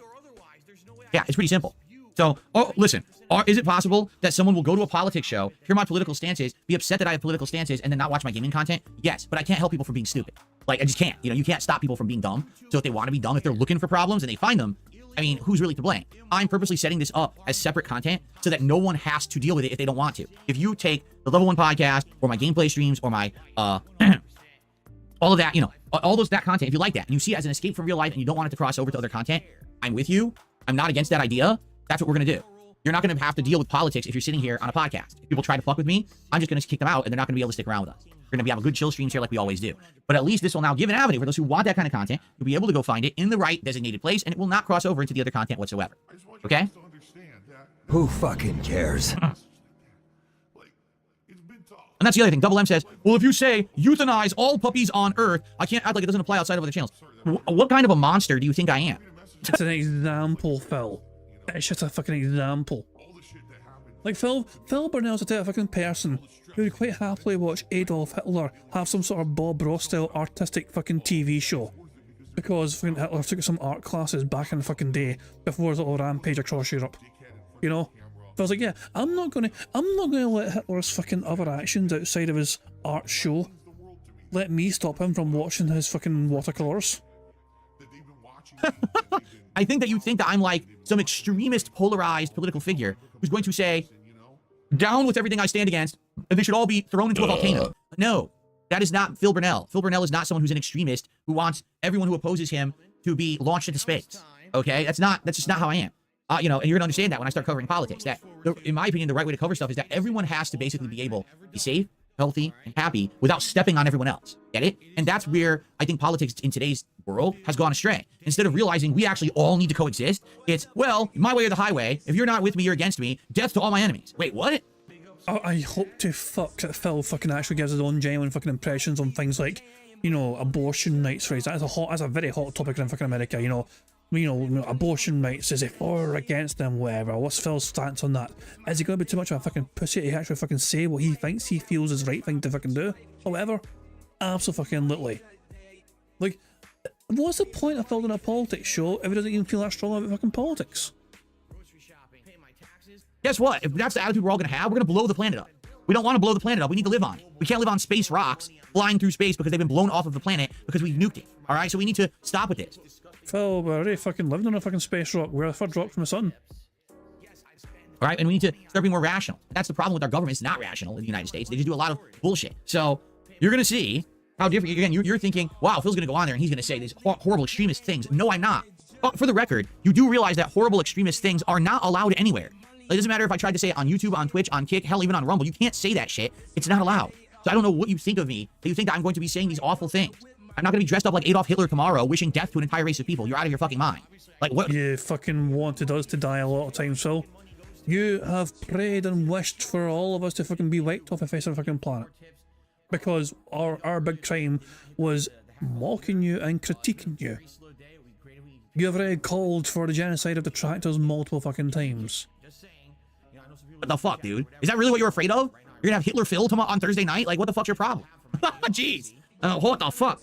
Yeah, it's pretty simple. So, oh, listen, is it possible that someone will go to a politics show, hear my political stances, be upset that I have political stances, and then not watch my gaming content? Yes, but I can't help people from being stupid. Like, I just can't. You know, you can't stop people from being dumb. So if they want to be dumb, if they're looking for problems and they find them, I mean, who's really to blame? I'm purposely setting this up as separate content so that no one has to deal with it if they don't want to. If you take the Level 1 podcast or my gameplay streams or my, all of that, you know, all that content, if you like that and you see it as an escape from real life and you don't want it to cross over to other content, I'm with you. I'm not against that idea. That's what we're going to do. You're not going to have to deal with politics if you're sitting here on a podcast. If people try to fuck with me, I'm just going to kick them out and they're not going to be able to stick around with us. We're going to have a good chill streams here like we always do. But at least this will now give an avenue for those who want that kind of content. You'll be able to go find it in the right designated place and it will not cross over into the other content whatsoever. Okay? Who fucking cares? And that's the other thing. Double M says, well, if you say euthanize all puppies on Earth, I can't act like it doesn't apply outside of other channels. What kind of a monster do you think I am? It's an example, Phil. It's just a fucking example. Like Phil Burnell's a type of fucking person who would quite happily watch Adolf Hitler have some sort of Bob Ross style artistic fucking TV show. Because fucking Hitler took some art classes back in the fucking day before his little rampage across Europe. You know? I was like, yeah, I'm not gonna let Hitler's fucking other actions outside of his art show let me stop him from watching his fucking watercolors. I think that you think that I'm like some extremist, polarized political figure who's going to say, down with everything I stand against, and they should all be thrown into a volcano. No, that is not Phil Burnell. Phil Burnell is not someone who's an extremist who wants everyone who opposes him to be launched into space. Okay, that's just not how I am. You know, and you're gonna understand that when I start covering politics. That, in my opinion, the right way to cover stuff is that everyone has to basically be able to be safe, healthy, and happy without stepping on everyone else. Get it? And that's where I think politics in today's world has gone astray. Instead of realizing we actually all need to coexist, it's, well, my way or the highway. If you're not with me, you're against me. Death to all my enemies. Wait, what? I hope to fuck that Phil fucking actually gives his own genuine fucking impressions on things like, you know, abortion rights, right? That's a very hot topic in fucking America, you know, abortion rights, is it for or against them, whatever? What's Phil's stance on that? Is he going to be too much of a fucking pussy to actually fucking say what he thinks he feels is the right thing to fucking do? Or whatever? Absolutely. Like, what's the point of building a politics show if he doesn't even feel that strong about fucking politics? Guess what? If that's the attitude we're all going to have, we're going to blow the planet up. We don't want to blow the planet up. We need to live on it. We can't live on space rocks flying through space because they've been blown off of the planet because we've nuked it. All right? So we need to stop with this. Phil, we're already fucking living on a fucking space rock. We're the first drop from the sun. All right? And we need to start being more rational. That's the problem with our government. It's not rational in the United States. They just do a lot of bullshit. So you're going to see how different, again, you're thinking, wow, Phil's going to go on there and he's going to say these horrible extremist things. No, I'm not. But for the record, you do realize that horrible extremist things are not allowed anywhere. It doesn't matter if I tried to say it on YouTube, on Twitch, on Kick, hell, even on Rumble. You can't say that shit. It's not allowed. So I don't know what you think of me, that you think that I'm going to be saying these awful things. I'm not going to be dressed up like Adolf Hitler tomorrow, wishing death to an entire race of people. You're out of your fucking mind. Like, what? You fucking wanted us to die a lot of times, Phil. You have prayed and wished for all of us to fucking be wiped off the face of the fucking planet. Because our big crime was mocking you and critiquing you. You have already called for the genocide of detractors multiple fucking times. What the fuck, dude? Is that really what you're afraid of? You're gonna have Hitler Phil tomorrow on Thursday night? Like, what the fuck's your problem? Jeez. What the fuck?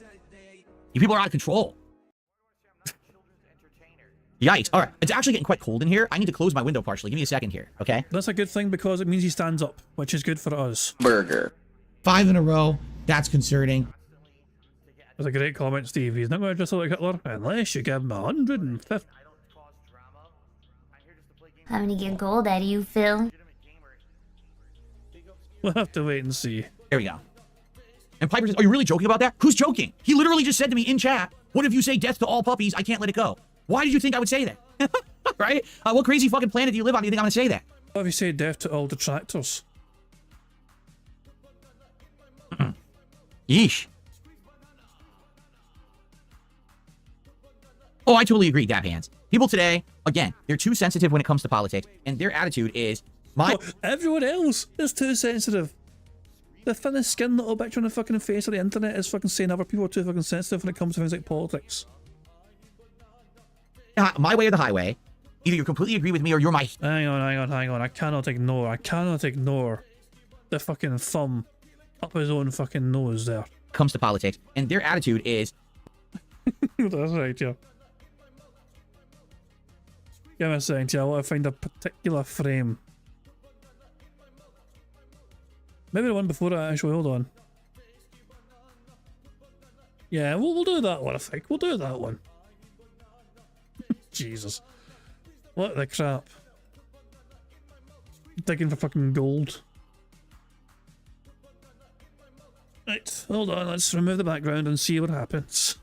You people are out of control. Yikes. All right. It's actually getting quite cold in here. I need to close my window partially. Give me a second here, okay? That's a good thing because it means he stands up, which is good for us. Burger. 5 in a row. That's concerning. That's a great comment, Steve. He's not going to dress like Hitler unless you give him 150. How many get gold out of you, Phil? We'll have to wait and see. There we go. And Piper says, are you really joking about that? Who's joking? He literally just said to me in chat, what if you say death to all puppies? I can't let it go. Why did you think I would say that? Right? What crazy fucking planet do you live on? Do you think I'm going to say that? What if you say death to all detractors? Yeesh. Oh, I totally agree, Dap Hands. People today, again, they're too sensitive when it comes to politics, and their attitude is, everyone else is too sensitive. The thinnest skin little bitch on the fucking face of the internet is fucking saying other people are too fucking sensitive when it comes to things like politics. My way or the highway. Either you completely agree with me or you're my... Hang on. I cannot ignore the fucking thumb up his own fucking nose there. Comes to politics, and their attitude is... That's right, yeah. Give me a second here, I want to find a particular frame. Maybe the one before it, actually, hold on. Yeah, we'll do that one, I think. We'll do that one. Jesus. What the crap? Digging for fucking gold. Right, hold on, let's remove the background and see what happens.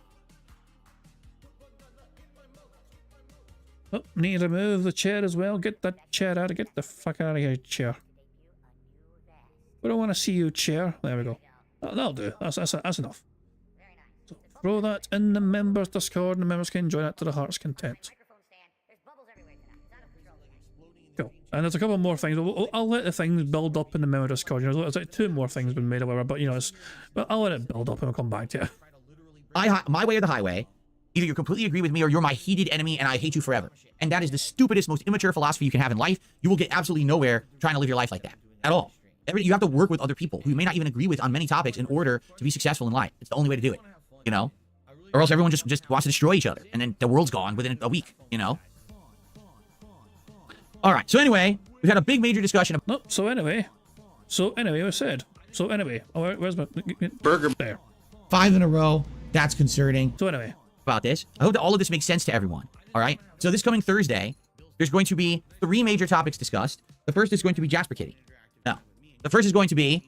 Oh, need to remove the chair as well. Get that chair out. Get the fuck out of here, chair. We don't want to see you, chair. There we go. That'll do. That's enough. So throw that in the members Discord, and the members can enjoy that to the heart's content. Cool. And there's a couple more things. I'll let the things build up in the member Discord. You know, there's like 2 more things been made or whatever, but you know, but I'll let it build up and I'll come back to you. My way or the highway. Either you completely agree with me or you're my heated enemy and I hate you forever. And that is the stupidest, most immature philosophy you can have in life. You will get absolutely nowhere trying to live your life like that. At all. You have to work with other people who you may not even agree with on many topics in order to be successful in life. It's the only way to do it. You know? Or else everyone just wants to destroy each other. And then the world's gone within a week. You know? Alright, so anyway, we've had a big major discussion. So anyway, we said. So anyway, oh, where's my... Burger. There. 5 in a row. That's concerning. So anyway. About this. I hope that all of this makes sense to everyone. All right. So this coming Thursday, there's going to be 3 major topics discussed. The first is going to be Jasper Kitty. No. The first is going to be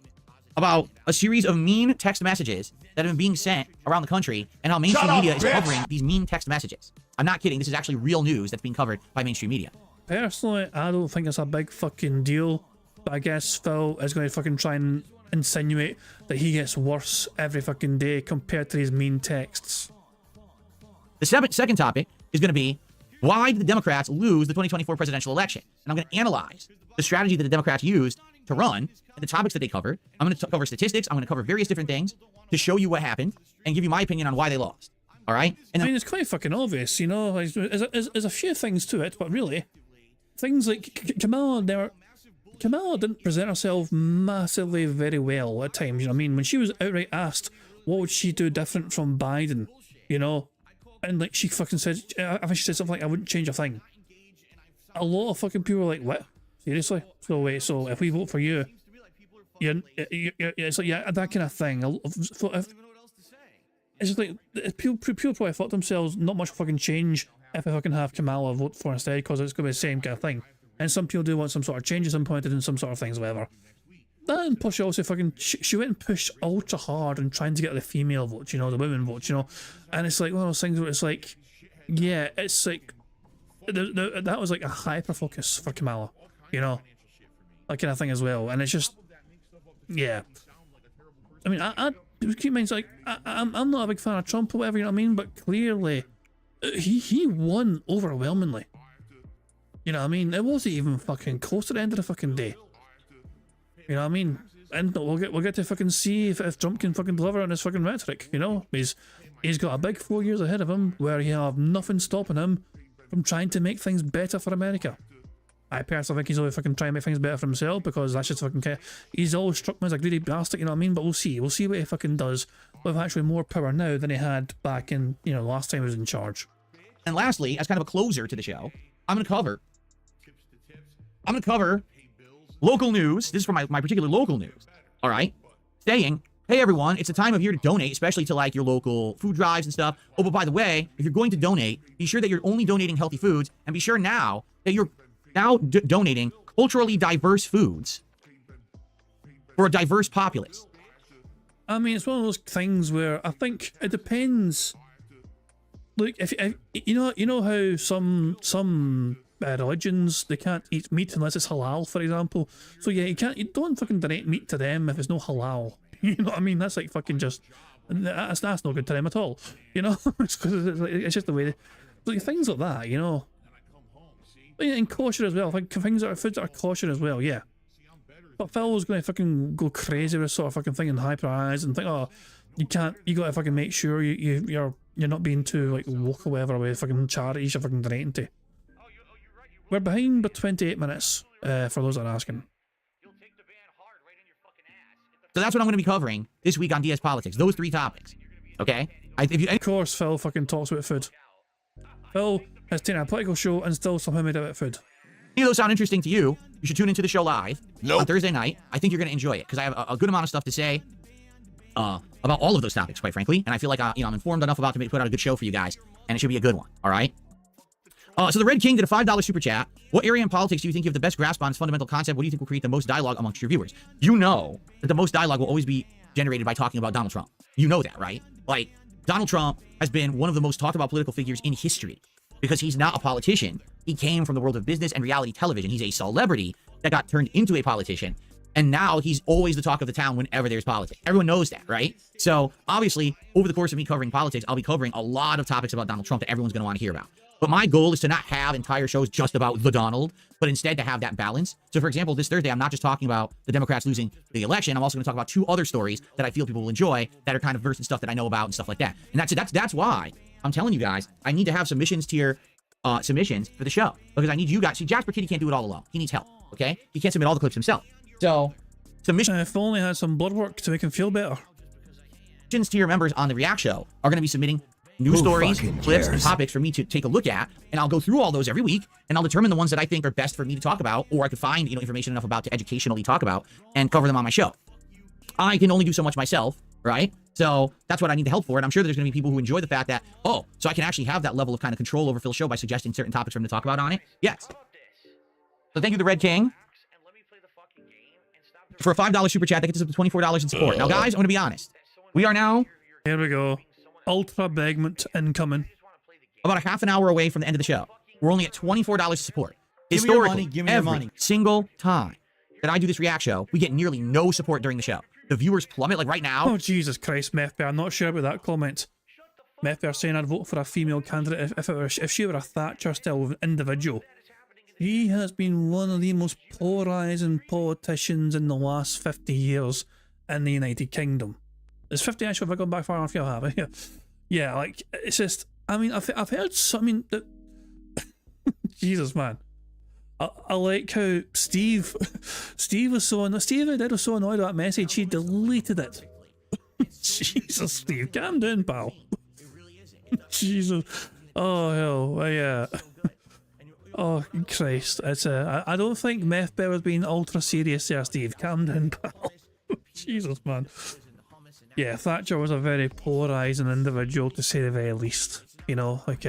about a series of mean text messages that have been being sent around the country and how mainstream media is covering these mean text messages. I'm not kidding. This is actually real news that's being covered by mainstream media. Personally, I don't think it's a big fucking deal. But I guess Phil is going to fucking try and insinuate that he gets worse every fucking day compared to these mean texts. The second topic is going to be, why did the Democrats lose the 2024 presidential election? And I'm going to analyze the strategy that the Democrats used to run and the topics that they covered. I'm going to cover statistics. I'm going to cover various different things to show you what happened and give you my opinion on why they lost. All right? And I mean, it's quite fucking obvious, you know? There's a few things to it, but really, things like Kamala didn't present herself massively very well at times, you know what I mean? When she was outright asked, what would she do different from Biden, you know? And like she fucking said, I think she said something like, I wouldn't change a thing. A lot of fucking people are like, what? Seriously? So wait, so if we vote for you, it's like, yeah, that kind of thing. It's just like, people probably thought to themselves, not much will fucking change if I fucking have Kamala vote for instead, because it's going to be the same kind of thing. And some people do want some sort of changes implemented in some sort of things, whatever. And plus she also fucking, she went and pushed ultra hard and trying to get the female votes, you know, the women votes, you know. And it's like one of those things where it's like, yeah, it's like, that was like a hyper focus for Kamala, you know, that kind of thing as well. And it's just, yeah. I mean, I keep in mind, like, I'm not a big fan of Trump or whatever, you know what I mean? But clearly, he won overwhelmingly. You know what I mean? It wasn't even fucking close to the end of the fucking day. You know what I mean? And we'll get to fucking see if Trump can fucking deliver on his fucking rhetoric, you know? He's got a big 4 years ahead of him where he have nothing stopping him from trying to make things better for America. I personally think he's always fucking trying to make things better for himself, because that's just fucking he's always struck me as a greedy bastard, you know what I mean? But we'll see what he fucking does with actually more power now than he had back in, you know, last time he was in charge. And lastly, as kind of a closer to the show, I'm gonna cover local news. This is for my particular local news. All right, saying, hey everyone, it's a time of year to donate, especially to like your local food drives and stuff. Oh, but by the way, if you're going to donate, be sure that you're only donating healthy foods, and be sure now that you're donating culturally diverse foods for a diverse populace. I mean, it's one of those things where I think it depends. Look, if you know how some religions, they can't eat meat unless it's halal, for example. So yeah, you don't fucking donate meat to them if it's no halal. You know what I mean? That's like fucking just that's no good to them at all. You know, it's just the way like things like that. You know, and kosher as well. Like things that are foods that are kosher as well. Yeah. But Phil was going to fucking go crazy with this sort of fucking thing and hyperize and think, oh, you got to fucking make sure you're not being too like woke or whatever with fucking charities you're fucking donating to. We're behind by 28 minutes, for those that are asking. So that's what I'm going to be covering this week on DS Politics. Those 3 topics. Okay? Of course, Phil fucking talks about food. Phil has taken a political show and still somehow made it about food. If those sound interesting to you, you should tune into the show live on Thursday night. I think you're going to enjoy it because I have a good amount of stuff to say about all of those topics, quite frankly. And I feel like I'm informed enough about to put out a good show for you guys, and it should be a good one. All right. So the Red King did a $5 super chat. What area in politics do you think you have the best grasp on its fundamental concept? What do you think will create the most dialogue amongst your viewers? You know that the most dialogue will always be generated by talking about Donald Trump. You know that, right? Like, Donald Trump has been one of the most talked about political figures in history because he's not a politician. He came from the world of business and reality television. He's a celebrity that got turned into a politician. And now he's always the talk of the town whenever there's politics. Everyone knows that, right? So obviously, over the course of me covering politics, I'll be covering a lot of topics about Donald Trump that everyone's going to want to hear about. But my goal is to not have entire shows just about the Donald, but instead to have that balance. So for example, this Thursday, I'm not just talking about the Democrats losing the election. I'm also going to talk about 2 other stories that I feel people will enjoy that are kind of versed in stuff that I know about and stuff like that. And that's why I'm telling you guys, I need to have submissions tier submissions for the show, because I need you guys. See, Jasper Kitty can't do it all alone. He needs help, okay? He can't submit all the clips himself. So submissions. If only had some blood work to make him feel better. Submissions to your members on the React Show are going to be submitting news stories, clips, and topics for me to take a look at, and I'll go through all those every week, and I'll determine the ones that I think are best for me to talk about, or I could find information enough about to educationally talk about and cover them on my show. I can only do so much myself, right? So that's what I need the help for, and I'm sure there's going to be people who enjoy the fact that, oh, so I can actually have that level of kind of control over Phil's show by suggesting certain topics for him to talk about on it. Yes. So thank you, the Red King, for a $5 super chat that gets us up to $24 in support. Now, guys, I'm going to be honest. We are now... Here we go. Ultra Begment incoming. About a half an hour away from the end of the show. We're only at $24 to support. Give me your money, give me your money. Single time that I do this React show, we get nearly no support during the show. The viewers plummet, like right now. Oh, Jesus Christ, Methbear. I'm not sure about that comment. Methbear saying I'd vote for a female candidate if she were a Thatcher-style individual. He has been one of the most polarising politicians in the last 50 years in the United Kingdom. Is 50 actually, have I gone back far enough? Yeah, I have. Yeah, like, it's just, I mean, I've heard something that... Jesus, man. I like how Steve was so annoyed. Steve was so annoyed at that message, he deleted it. Jesus, Steve, calm down, pal. Jesus. Oh, hell, yeah. Oh, Christ. It's I don't think Methbear was being ultra serious there, Steve. Calm down, pal. Jesus, man. Yeah, Thatcher was a very polarising individual, to say the very least. You know, like,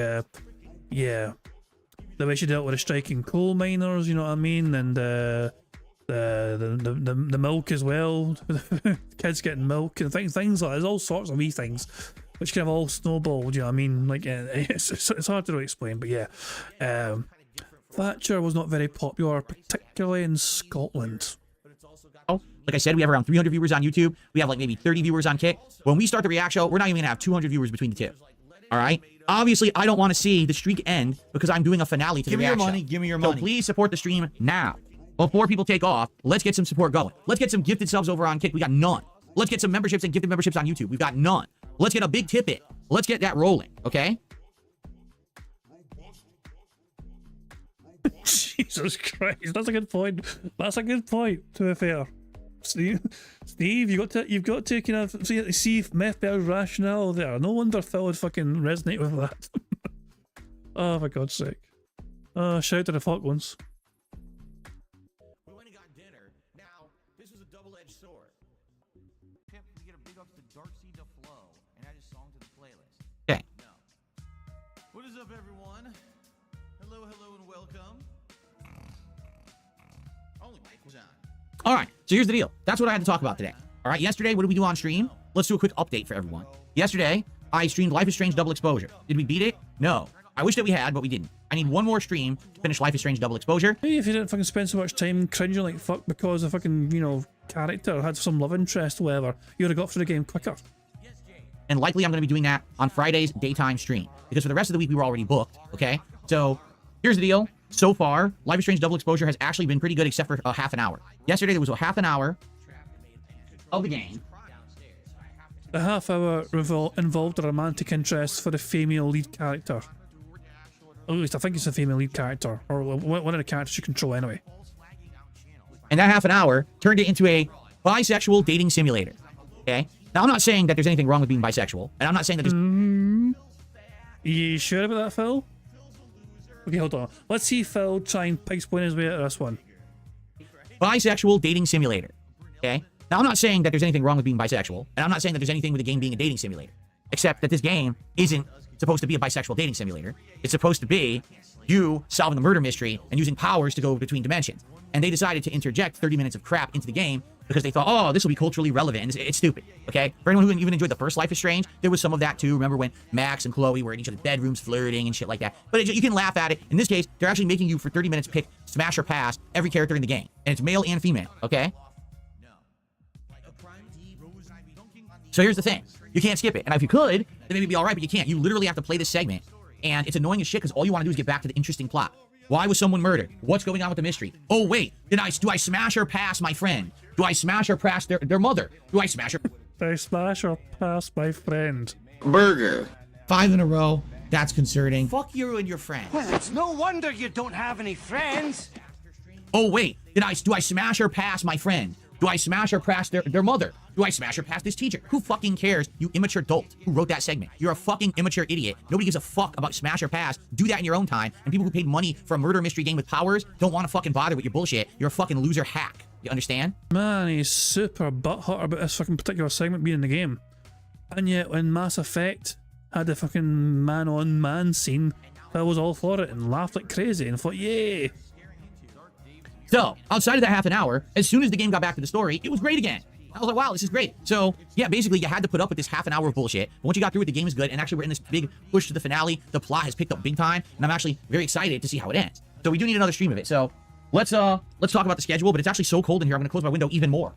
yeah. The way she dealt with the striking coal miners, you know what I mean? And the milk as well. Kids getting milk and things like that. There's all sorts of wee things which kind of all snowballed, you know what I mean? Like, it's hard to really explain, but yeah. Thatcher was not very popular, particularly in Scotland. Like I said, we have around 300 viewers on YouTube. We have like maybe 30 viewers on Kick. When we start the React show, we're not even gonna have 200 viewers between the two. All right? Obviously, I don't want to see the streak end because I'm doing a finale to the React show. Give me your money. So please support the stream now. Before people take off, let's get some support going. Let's get some gifted subs over on Kick. We got none. Let's get some memberships and gifted memberships on YouTube. We've got none. Let's get a big tip in. Let's get that rolling, okay? Jesus Christ, that's a good point. That's a good point, to be fair. Steve, you've got to kind of see Methbear's rationale there. No wonder Phil would fucking resonate with that. Oh, for God's sake. Shout to the fuck ones. We went and got dinner. Now, this was a double-edged sword. Pip, we get a big up to Dark Sea to Flow and add a song to the playlist. Okay. No. What is up, everyone? Hello, and welcome. Only mic was on. All right, so here's the deal. That's what I had to talk about today. All right, yesterday, what did we do on stream? Let's do a quick update for everyone. Yesterday, I streamed Life is Strange Double Exposure. Did we beat it? No. I wish that we had, but we didn't. I need one more stream to finish Life is Strange Double Exposure. Maybe if you didn't fucking spend so much time cringing like fuck because the fucking, you know, character had some love interest or whatever, you would have got through the game quicker. And likely I'm going to be doing that on Friday's daytime stream. Because for the rest of the week, we were already booked, okay? So, here's the deal. So far, Life is Strange Double Exposure has actually been pretty good except for a half an hour. Yesterday, there was a half an hour of the game. The half hour involved a romantic interest for the female lead character. At least I think it's a female lead character, or one of the characters you control anyway. And that half an hour turned it into a bisexual dating simulator. Okay? Now, I'm not saying that there's anything wrong with being bisexual, and I'm not saying that there's... You sure about that, Phil? Okay, hold on. Let's see Phil try and pike-spoon his way out of this one. Bisexual dating simulator. Okay? Now, I'm not saying that there's anything wrong with being bisexual, and I'm not saying that there's anything with the game being a dating simulator. Except that this game isn't supposed to be a bisexual dating simulator. It's supposed to be you solving the murder mystery and using powers to go between dimensions. And they decided to interject 30 minutes of crap into the game because they thought, oh, this will be culturally relevant. And it's stupid, okay? For anyone who even enjoyed the first Life is Strange, there was some of that too. Remember when Max and Chloe were in each other's bedrooms flirting and shit like that? But you can laugh at it. In this case, they're actually making you for 30 minutes pick, smash or pass every character in the game. And it's male and female, okay? So here's the thing. You can't skip it. And if you could, then maybe it'd be all right, but you can't. You literally have to play this segment. And it's annoying as shit because all you want to do is get back to the interesting plot. Why was someone murdered? What's going on with the mystery? Oh, wait. Do I smash or pass my friend? Do I smash or pass their mother? Do I smash or... Do I smash or pass my friend? Burger. 5 in a row. That's concerning. Fuck you and your friends. Well, it's no wonder you don't have any friends. Oh, wait. Do I smash or pass my friend? Do I smash or pass their mother? Do I smash or pass this teacher? Who fucking cares, you immature dolt who wrote that segment? You're a fucking immature idiot. Nobody gives a fuck about smash or pass. Do that in your own time. And people who paid money for a murder mystery game with powers don't want to fucking bother with your bullshit. You're a fucking loser hack. You understand? Man, he's super butthurt about this fucking particular segment being in the game. And yet, when Mass Effect had the fucking man-on-man scene, I was all for it and laughed like crazy and thought, yay! So, outside of that half an hour, as soon as the game got back to the story, it was great again. I was like, wow, this is great. So, yeah, basically, you had to put up with this half an hour of bullshit. But once you got through it, the game is good. And actually, we're in this big push to the finale. The plot has picked up big time. And I'm actually very excited to see how it ends. So, we do need another stream of it. So, let's talk about the schedule. But it's actually so cold in here, I'm going to close my window even more.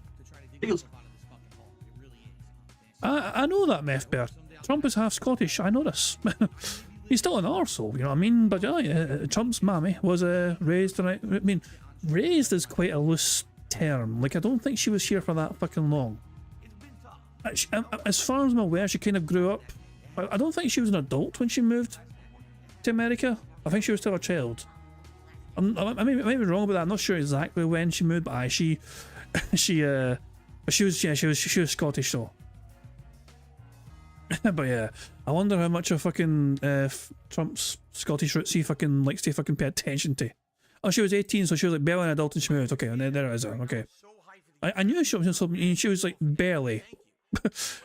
I know that, Methbear. Trump is half Scottish. I know this. He's still an arsehole, you know what I mean? But Trump's mammy was raised, I mean, raised is quite a loose term. Like, I don't think she was here for that fucking long. As far as I'm aware, she kind of grew up. I don't think she was an adult when she moved to America. I think she was still a child. I may be wrong about that. I'm not sure exactly when she moved, but she was Scottish though. But yeah, I wonder how much of fucking Trump's Scottish roots he fucking likes to fucking pay attention to. Oh, she was 18, so she was like barely an adult and she moved. Okay, and there it is. Okay, I knew she was like barely.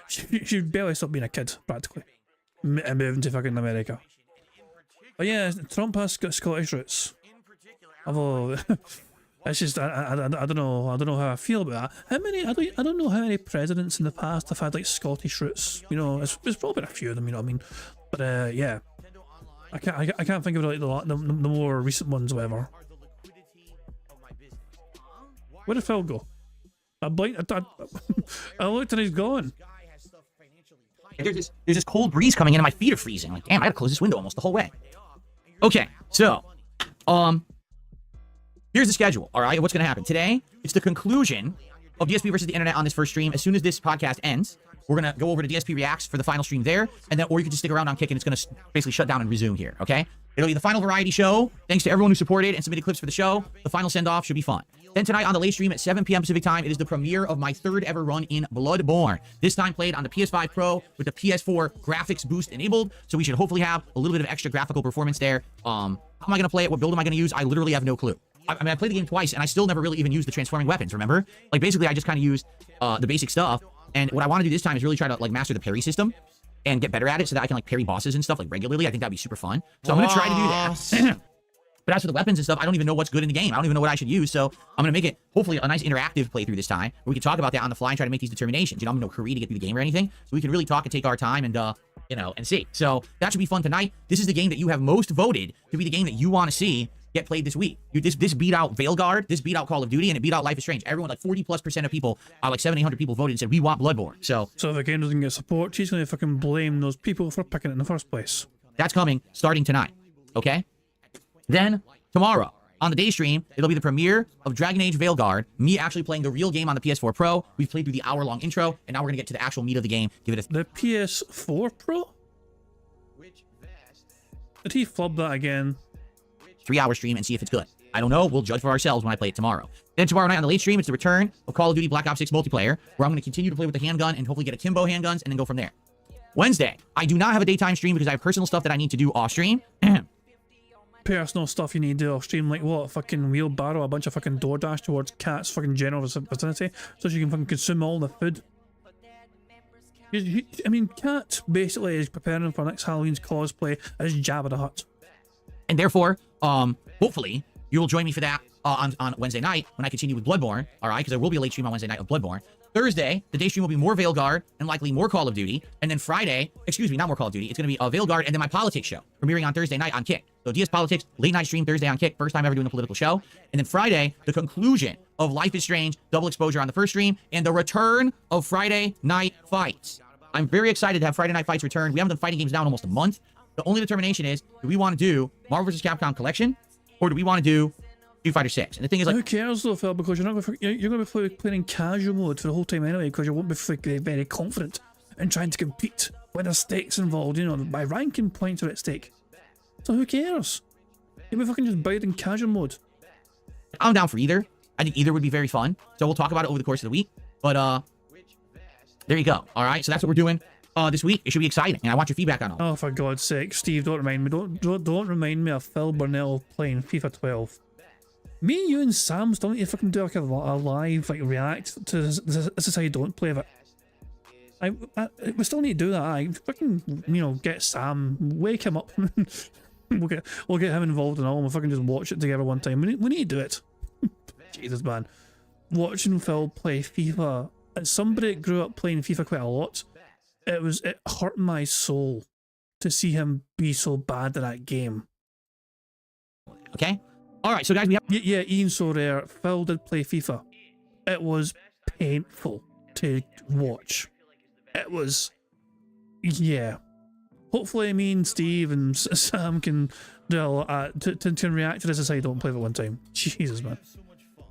she barely stopped being a kid practically, and moving to fucking America. But yeah, Trump has got Scottish roots. Although it's just I don't know how I feel about that. How many I don't know how many presidents in the past have had like Scottish roots. You know, it's probably a few of them. You know what I mean? But yeah, I can't think of like the more recent ones or whatever. Where did Phil go? I looked and he's gone. There's this cold breeze coming in and my feet are freezing. Like, damn, I gotta close this window almost the whole way. Okay, so, here's the schedule, all right? What's gonna happen? Today, it's the conclusion of DSP versus the internet on this first stream. As soon as this podcast ends, we're gonna go over to DSP Reacts for the final stream there, and then or you can just stick around on Kick, and it's gonna basically shut down and resume here. Okay, it'll be the final variety show. Thanks to everyone who supported and submitted clips for the show. The final send off should be fun. Then tonight on the late stream at 7 p.m. Pacific time, it is the premiere of my 3rd ever run in Bloodborne. This time played on the PS5 Pro with the PS4 graphics boost enabled, so we should hopefully have a little bit of extra graphical performance there. How am I going to play it? What build am I going to use? I literally have no clue. I mean, I played the game twice, and I still never really even used the transforming weapons, remember? Like, basically, I just kind of used the basic stuff, and what I want to do this time is really try to, like, master the parry system and get better at it so that I can, like, parry bosses and stuff, like, regularly. I think that'd be super fun. So I'm going to try to do that. But as for the weapons and stuff, I don't even know what's good in the game. I don't even know what I should use. So I'm going to make it, hopefully, a nice interactive playthrough this time, where we can talk about that on the fly and try to make these determinations. You know, I'm in no hurry to get through the game or anything. So we can really talk and take our time and, you know, and see. So that should be fun tonight. This is the game that you have most voted to be the game that you want to see get played this week. This beat out Veilguard, this beat out Call of Duty, and it beat out Life is Strange. Everyone, like 40+% of people, like 700-800 people voted and said, we want Bloodborne. So if the game doesn't get support, she's going to fucking blame those people for picking it in the first place. That's coming starting tonight. Okay? Then, tomorrow, on the day stream, it'll be the premiere of Dragon Age Veilguard, me actually playing the real game on the PS4 Pro. We've played through the hour-long intro, and now we're going to get to the actual meat of the game. Give it a... The PS4 Pro? Did he flub that again? 3-hour stream and see if it's good. I don't know. We'll judge for ourselves when I play it tomorrow. Then tomorrow night on the late stream, it's the return of Call of Duty Black Ops 6 multiplayer, where I'm going to continue to play with the handgun and hopefully get akimbo handguns and then go from there. Wednesday, I do not have a daytime stream because I have personal stuff that I need to do off stream. Personal stuff you need to do off stream, like what? Fucking wheelbarrow a bunch of fucking DoorDash towards Cat's fucking general vicinity so she can fucking consume all the food. I mean, Cat basically is preparing for next Halloween's cosplay as Jabba the Hutt. And therefore, hopefully, you will join me for that on Wednesday night when I continue with Bloodborne, all right? Because there will be a late stream on Wednesday night of Bloodborne. Thursday, the day stream will be more Veilguard and likely more Call of Duty. And then Friday, excuse me, not more Call of Duty. It's going to be a Veilguard and then my politics show, premiering on Thursday night on Kick. So DS Politics, late night stream Thursday on Kick, first time ever doing a political show. And then Friday, the conclusion of Life is Strange, double exposure on the first stream, and the return of Friday Night Fights. I'm very excited to have Friday Night Fights return. We haven't done fighting games now in almost a month. The only determination is, do we want to do Marvel vs. Capcom Collection, or do we want to do Street Fighter 6? And the thing is, like, who cares though, Phil? Because you're not you're going to be playing in casual mode for the whole time anyway. Because you won't be very confident in trying to compete when there's stakes involved. You know, my ranking points are at stake. So who cares? You'll be fucking just buried in casual mode. I'm down for either. I think either would be very fun. So we'll talk about it over the course of the week. But there you go. All right. So that's what we're doing this week. It should be exciting, and I want your feedback on it. Oh, for God's sake, Steve! Don't remind me. Don't remind me of Phil Burnell playing FIFA 12. Me, you, and Sam still need to fucking do like a live like react to this is how you don't play it. We still need to do that. I fucking get Sam, wake him up. we'll get him involved in all, and we'll fucking just watch it together one time. We need to do it. Jesus, man, watching Phil play FIFA. As somebody that grew up playing FIFA quite a lot, it hurt my soul to see him be so bad at that game. Okay. All right, so guys, we have... Yeah, Ian Sorare, Phil did play FIFA. It was painful to watch. It was... Yeah. Hopefully me and Steve and Sam can do a lot to react to this as I don't play it one time. Jesus, man.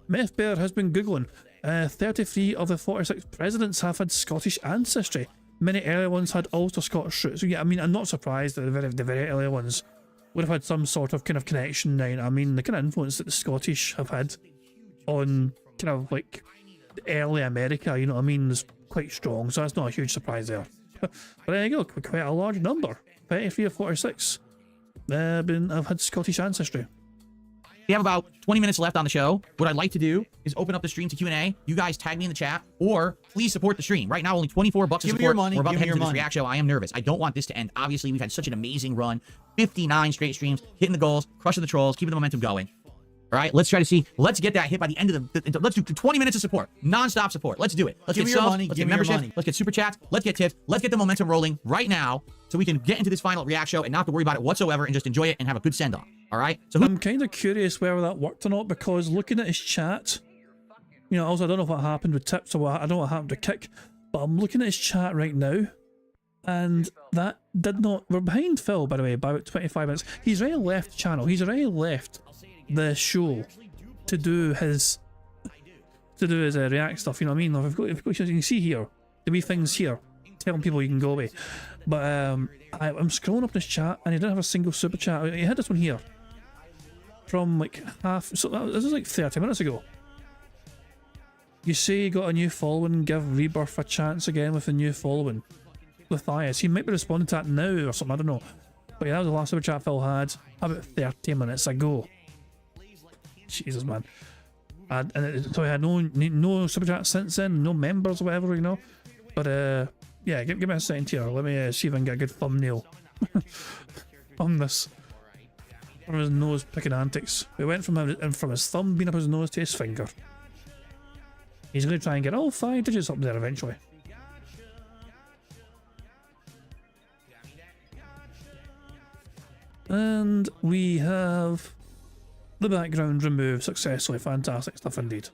Meth Bear has been Googling. 33 of the 46 presidents have had Scottish ancestry. Many earlier ones had Ulster Scottish roots. So yeah, I mean, I'm not surprised that the very earlier ones would have had some sort of kind of connection now. I mean, the kind of influence that the Scottish have had on kind of like early America, you know what I mean, is quite strong. So that's not a huge surprise there. But there you go, quite a large number. 33 of 46 have had Scottish ancestry. We have about 20 minutes left on the show. What I'd like to do is open up the stream to Q&A. You guys tag me in the chat, or please support the stream. Right now, only $24 to support. Give me your money. We're about Give to me head your into this money. react show. I am nervous. I don't want this to end. Obviously, we've had such an amazing run. 59 straight streams, hitting the goals, crushing the trolls, keeping the momentum going. All right, let's try to see. Let's get that hit by the end of let's do 20 minutes of support. Non-stop support. Let's do it. Let's Give get me your subs, money. let's Give get me your membership, money. let's get super chats, let's get tips, let's get the momentum rolling right now so we can get into this final react show and not have to worry about it whatsoever and just enjoy it and have a good send-off. All right? So I'm kind of curious whether that worked or not, because looking at his chat, you know, also I don't know what happened with tips or what, I don't know what happened to Kick, but I'm looking at his chat right now, and that did not... We're behind Phil, by the way, by about 25 minutes. He's already left the channel. He's already left the show to do his react stuff, you know what I mean? If we've got, you can see here, the wee things here. telling people you can go away. But I'm scrolling up this chat and he didn't have a single super chat. He had this one here from like this was like 30 minutes ago. You say you got a new following, give Rebirth a chance again with a new following. Matthias, he might be responding to that now or something, I don't know. But yeah, that was the last super chat Phil had about 30 minutes ago. Jesus, man. So I had no super chat since then, no members or whatever, you know. But yeah, give me a second here. Let me see if I can get a good thumbnail on this. From his nose picking antics. We went from his thumb being up his nose to his finger. He's going to try and get all 5 digits up there eventually. And we have the background removed successfully. Fantastic stuff indeed.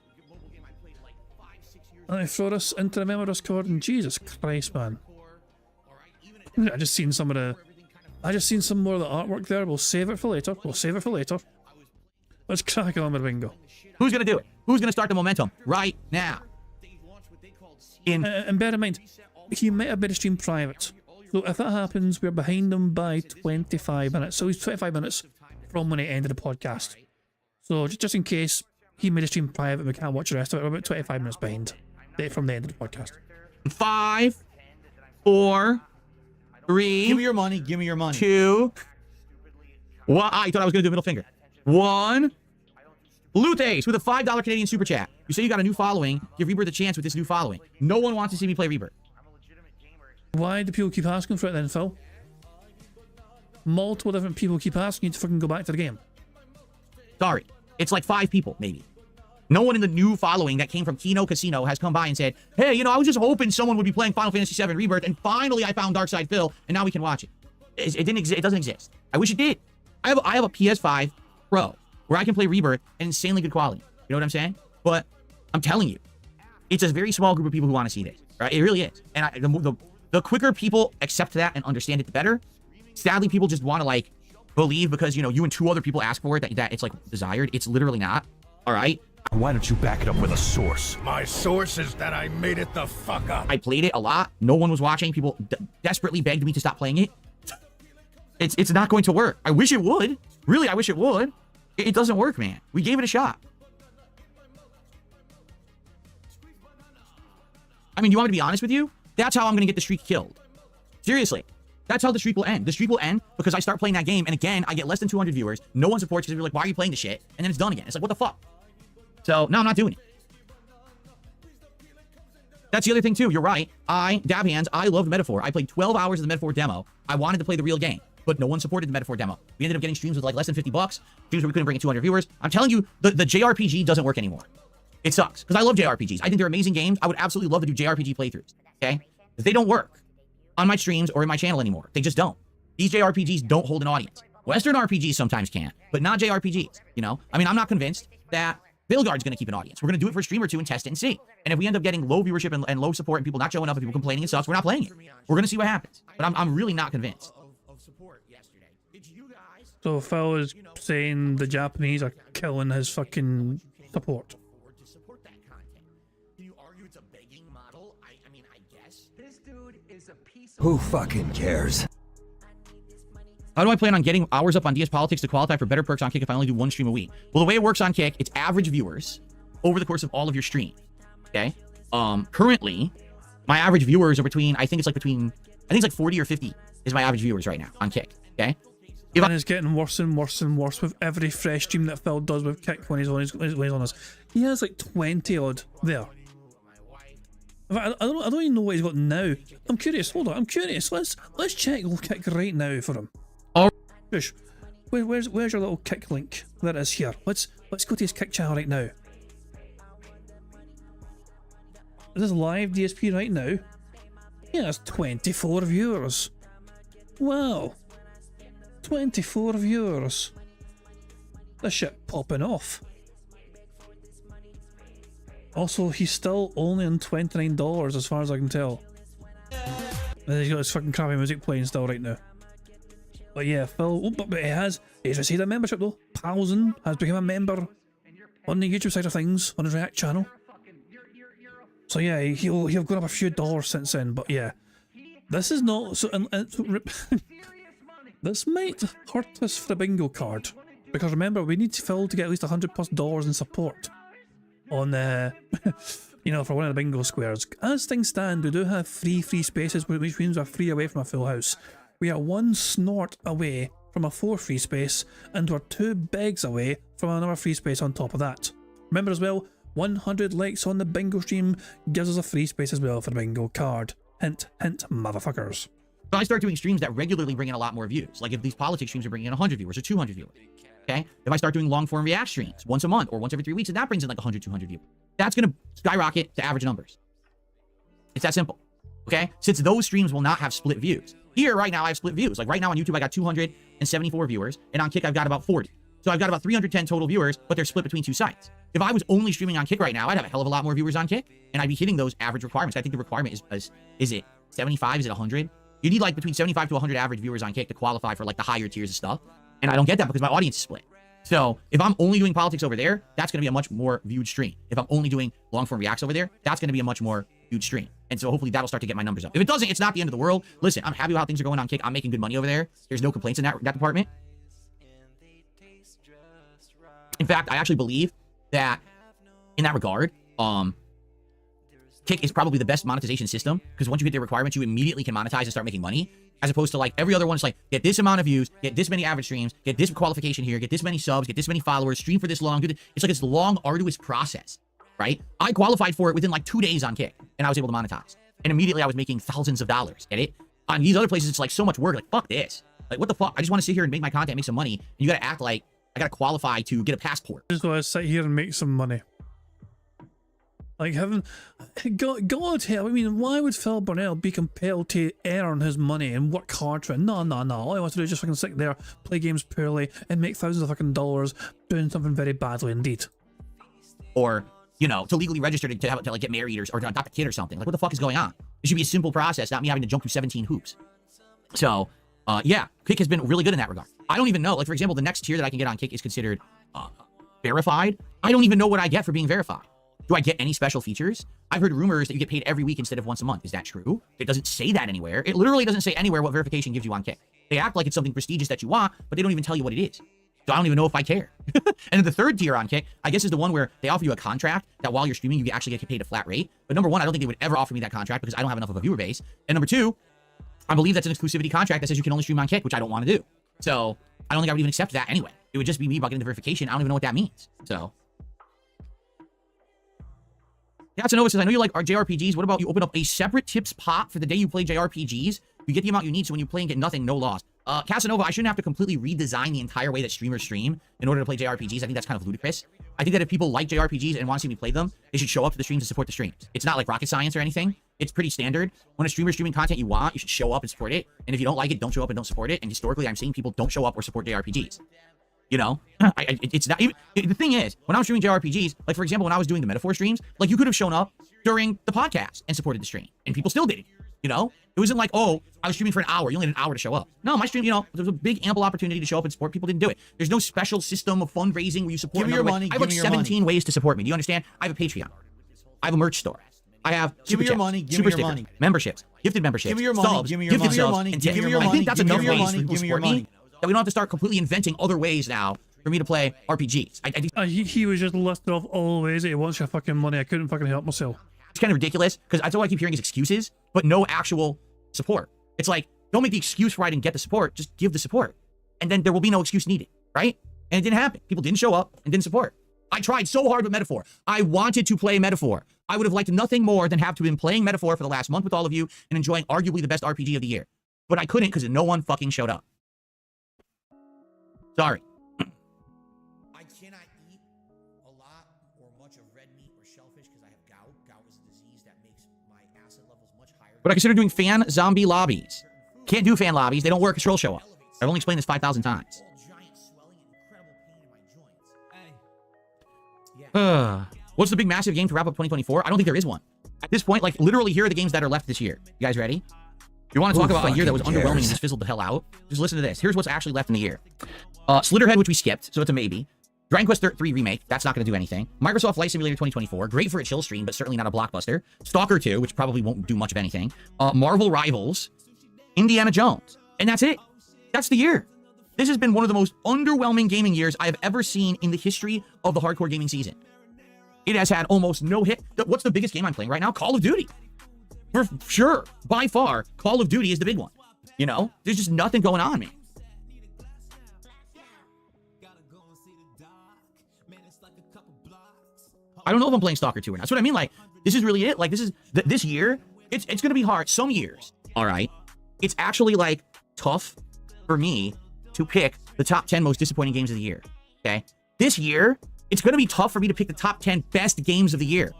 And I throw this into the memo Discord and Jesus Christ, man. I just seen some more of the artwork there. We'll save it for later. Let's crack on with bingo. Who's gonna do it? Who's gonna start the momentum right now? And bear in mind, he might have been stream private. So if that happens, we're behind him by 25 minutes. So he's 25 minutes from when it ended the podcast. So just in case he made a stream private, we can't watch the rest of it. We're about 25 minutes behind from the end of the podcast. 5, 4, 3. Give me your money. Give me your money. 2. 1. I thought I was gonna do a middle finger. 1. Luthes with a $5 Canadian super chat. You say you got a new following. Give Rebirth a chance with this new following. No one wants to see me play Rebirth. Why do people keep asking for it then, Phil? Multiple different people keep asking you to fucking go back to the game. Sorry. It's like 5 people, maybe. No one in the new following that came from Kino Casino has come by and said, hey, you know, I was just hoping someone would be playing Final Fantasy VII Rebirth, and finally I found Darkside Phil, and now we can watch it. It didn't exist. It doesn't exist. I wish it did. I have a PS5 Pro where I can play Rebirth in insanely good quality. You know what I'm saying? But I'm telling you, it's a very small group of people who want to see this. Right? It really is. And the quicker people accept that and understand it, the better. Sadly, people just want to like believe because, you know, you and 2 other people ask for it that it's like desired. It's literally not. All right. Why don't you back it up with a source? My source is that I made it the fuck up. I played it a lot. No one was watching. People desperately begged me to stop playing it. It's not going to work. I wish it would. Really, I wish it would. It doesn't work, man. We gave it a shot. I mean, you want me to be honest with you? That's how I'm going to get the streak killed. Seriously. That's how the streak will end. The streak will end because I start playing that game, and again, I get less than 200 viewers. No one supports because they're like, why are you playing this shit? And then it's done again. It's like, what the fuck? So, no, I'm not doing it. That's the other thing, too. You're right. Dab Hands, I loved Metaphor. I played 12 hours of the Metaphor demo. I wanted to play the real game, but no one supported the Metaphor demo. We ended up getting streams with like less than $50. Streams where we couldn't bring in 200 viewers. I'm telling you, the JRPG doesn't work anymore. It sucks, because I love JRPGs. I think they're amazing games. I would absolutely love to do JRPG playthroughs, okay? But they don't work on my streams or in my channel anymore. They just don't. These JRPGs don't hold an audience. Western RPGs sometimes can, but not JRPGs, you know? I mean, I'm not convinced that Veilguard's going to keep an audience. We're going to do it for a stream or 2 and test it and see. And if we end up getting low viewership and low support and people not showing up and people complaining it sucks, we're not playing it. We're going to see what happens. But I'm really not convinced. So Phil is saying the Japanese are killing his fucking support. Who fucking cares? How do I plan on getting hours up on DS Politics to qualify for better perks on Kick if I only do 1 stream a week? Well, the way it works on Kick, it's average viewers over the course of all of your stream. Okay? Currently, my average viewers are between, I think it's like 40 or 50 is my average viewers right now on Kick. Okay? And it's getting worse and worse and worse with every fresh stream that Phil does with Kick when he's on us. He has like 20 odd there. I don't even know what he's got now. I'm curious. Hold on, I'm curious. Let's check Kick right now for him. Shush. Where's your little Kick link? There it is here. Let's go to his Kick channel right now. This is live DSP right now. Yeah, that's 24 viewers. Wow. 24 viewers. This shit popping off. Also, he's still only on $29 as far as I can tell. And he's got his fucking crappy music playing still right now. But yeah, Phil, but he's received a membership though. Palzen has become a member on the YouTube side of things, on his React channel. So yeah, he'll gone up a few dollars since then, but yeah. This is not so. This might hurt us for the bingo card, because remember we need to fill to get at least $100+ in support on you know, for one of the bingo squares. As things stand, we do have free spaces, which means we're free away from a full house. We are 1 snort away from a 4 free space, and we're 2 begs away from another free space on top of that. Remember as well, 100 likes on the bingo stream gives us a free space as well for the bingo card. Hint, hint, motherfuckers. So I start doing streams that regularly bring in a lot more views. Like if these politics streams are bringing in 100 viewers or 200 viewers. Okay? If I start doing long form react streams once a month or once every 3 weeks, and that brings in like 100, 200 viewers, that's going to skyrocket to average numbers. It's that simple. Okay? Since those streams will not have split views. Here, right now, I have split views. Like right now on YouTube, I got 274 viewers, and on Kick, I've got about 40. So I've got about 310 total viewers, but they're split between 2 sites. If I was only streaming on Kick right now, I'd have a hell of a lot more viewers on Kick, and I'd be hitting those average requirements. I think the requirement is it 75? Is it 100? You need like between 75 to 100 average viewers on Kick to qualify for like the higher tiers of stuff. And I don't get that because my audience is split. So if I'm only doing politics over there, that's going to be a much more viewed stream. If I'm only doing long form reacts over there, that's going to be a much more viewed stream. And so hopefully that'll start to get my numbers up. If it doesn't, it's not the end of the world. Listen, I'm happy with how things are going on Kick. I'm making good money over there. There's no complaints in that department. In fact, I actually believe that in that regard, Kick is probably the best monetization system, because once you hit the requirements, you immediately can monetize and start making money, as opposed to like every other one. It's like, get this amount of views, get this many average streams, get this qualification here, get this many subs, get this many followers, stream for this long. It's like it's a long, arduous process, right? I qualified for it within like 2 days on Kick, and I was able to monetize. And immediately I was making thousands of dollars. Get it? On these other places, it's like so much work. Like, fuck this. Like, what the fuck? I just want to sit here and make my content, make some money, and you got to act like I got to qualify to get a passport. Just gotta sit here and make some money. Like having, God help, I mean, why would Phil Burnell be compelled to earn his money and work hard for it? No. All he wants to do is just fucking sit there, play games poorly, and make thousands of fucking dollars doing something very badly indeed. Or, you know, to legally register to like get married or to adopt a kid or something. Like, what the fuck is going on? It should be a simple process, not me having to jump through 17 hoops. So, yeah, Kick has been really good in that regard. I don't even know, like, for example, the next tier that I can get on Kick is considered verified. I don't even know what I get for being verified. Do I get any special features? I've heard rumors that you get paid every week instead of once a month. Is that true? It doesn't say that anywhere. It literally doesn't say anywhere what verification gives you on Kick. They act like it's something prestigious that you want, but they don't even tell you what it is. So I don't even know if I care. And the third tier on Kick, I guess, is the one where they offer you a contract that while you're streaming, you actually get paid a flat rate. But number one, I don't think they would ever offer me that contract because I don't have enough of a viewer base. And number two, I believe that's an exclusivity contract that says you can only stream on Kick, which I don't want to do. So I don't think I would even accept that anyway. It would just be me bugging the verification. I don't even know what that means. So. Casanova says, I know you like our JRPGs. What about you open up a separate tips pot for the day you play JRPGs? You get the amount you need, so when you play and get nothing, no loss. Casanova, I shouldn't have to completely redesign the entire way that streamers stream in order to play JRPGs. I think that's kind of ludicrous. I think that if people like JRPGs and want to see me play them, they should show up to the streams and support the streams. It's not like rocket science or anything. It's pretty standard. When a streamer's streaming content you want, you should show up and support it. And if you don't like it, don't show up and don't support it. And historically, I'm seeing people don't show up or support JRPGs. You know, it's not even, the thing is, when I was streaming JRPGs, like for example, when I was doing the metaphor streams, like you could have shown up during the podcast and supported the stream, and people still did it. You know, it wasn't like, oh, I was streaming for an hour, you only had an hour to show up. No, my stream, you know, there was a big ample opportunity to show up and support. People didn't do it. There's no special system of fundraising where you support. Give me your money. I have like 17 ways to support me. Do you understand? I have a Patreon. I have a merch store. I have give me your money. Give me your money. Memberships, gifted memberships. Give me your money. Subs, give me your money. Subs, Give me your money. and Give me your I money. think that's Give me enough your ways money. for people Give me your support me money. that we don't have to start completely inventing other ways now for me to play RPGs. I think he was just listed off all the ways that he wants your fucking money. I couldn't fucking help myself. it's kind of ridiculous because that's all I keep hearing is excuses, but no actual support. It's like, don't make the excuse for I didn't get the support, just give the support. And then there will be no excuse needed, right? And it didn't happen. People didn't show up and didn't support. I tried so hard with Metaphor. I wanted to play Metaphor. I would have liked nothing more than have to have been playing Metaphor for the last month with all of you and enjoying arguably the best RPG of the year. But I couldn't because no one fucking showed up. Sorry. I cannot eat a lot or much of red meat or shellfish because I have gout. Gout is a disease that makes my acid levels much higher. But I consider doing fan zombie lobbies. Can't do fan lobbies. They don't work. Troll show up. I've only explained this 5,000 times. What's the big massive game to wrap up 2024? I don't think there is one. At this point, like literally here are the games that are left this year. You guys ready? If you want to talk about a year that was underwhelming and just fizzled the hell out, just listen to this. Here's what's actually left in the year. Slitterhead, which we skipped, so it's a maybe. Dragon Quest 3 Remake, that's not going to do anything. Microsoft Flight Simulator 2024, great for a chill stream, but certainly not a blockbuster. Stalker 2, which probably won't do much of anything. Marvel Rivals, Indiana Jones. And that's it. That's the year. This has been one of the most underwhelming gaming years I have ever seen in the history of the hardcore gaming season. It has had almost no hit. What's the biggest game I'm playing right now? Call of Duty. For sure, by far, Call of Duty is the big one. You know, there's just nothing going on, man. I don't know if I'm playing Stalker 2 or not. That's what I mean. Like, this is really it. Like, this is this year. It's going to be hard. Some years, all right. It's actually like tough for me to pick the top 10 most disappointing games of the year. Okay, this year it's going to be tough for me to pick the top 10 best games of the year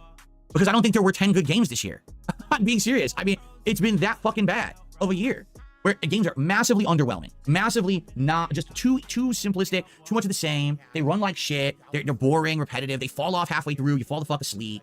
because I don't think there were 10 good games this year. I'm being serious. I mean, it's been that fucking bad of a year where games are massively underwhelming, massively not just too simplistic, too much of the same. They run like shit. They're boring, repetitive. They fall off halfway through. You fall the fuck asleep.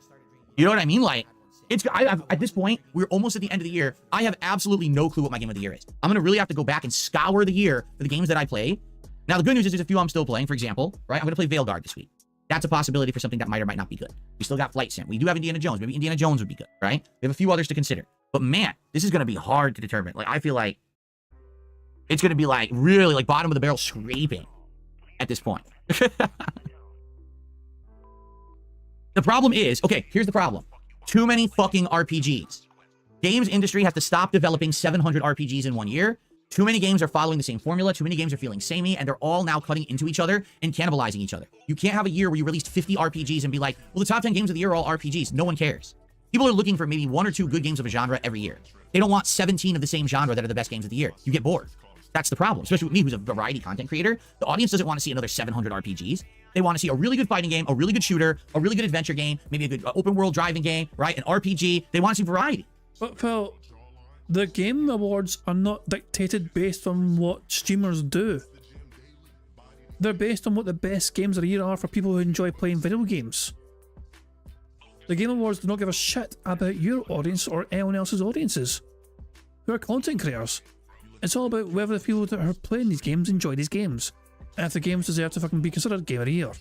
You know what I mean? Like, at this point, we're almost at the end of the year. I have absolutely no clue what my game of the year is. I'm going to really have to go back and scour the year for the games that I played. Now, the good news is there's a few I'm still playing. For example, right? I'm going to play Veilguard this week. That's a possibility for something that might or might not be good. We still got Flight Sim. We do have Indiana Jones. Maybe Indiana Jones would be good, right? We have a few others to consider. But man, this is going to be hard to determine. Like, I feel like it's going to be like really like bottom of the barrel scraping at this point. The problem is, okay, here's the problem. Too many fucking RPGs. Games industry has to stop developing 700 RPGs in 1 year. Too many games are following the same formula. Too many games are feeling samey, and they're all now cutting into each other and cannibalizing each other. You can't have a year where you released 50 RPGs and be like, well, the top 10 games of the year are all RPGs. No one cares. People are looking for maybe 1 or 2 good games of a genre every year. They don't want 17 of the same genre that are the best games of the year. You get bored. That's the problem, especially with me, who's a variety content creator. The audience doesn't want to see another 700 RPGs. They want to see a really good fighting game, a really good shooter, a really good adventure game, maybe a good open world driving game, right? An RPG. They want to see variety. But Phil, the Game Awards are not dictated based on what streamers do. They're based on what the best games of the year are for people who enjoy playing video games. The Game Awards do not give a shit about your audience or anyone else's audiences who are content creators. It's all about whether the people that are playing these games enjoy these games, and if the games deserve to fucking be considered Game of the Year.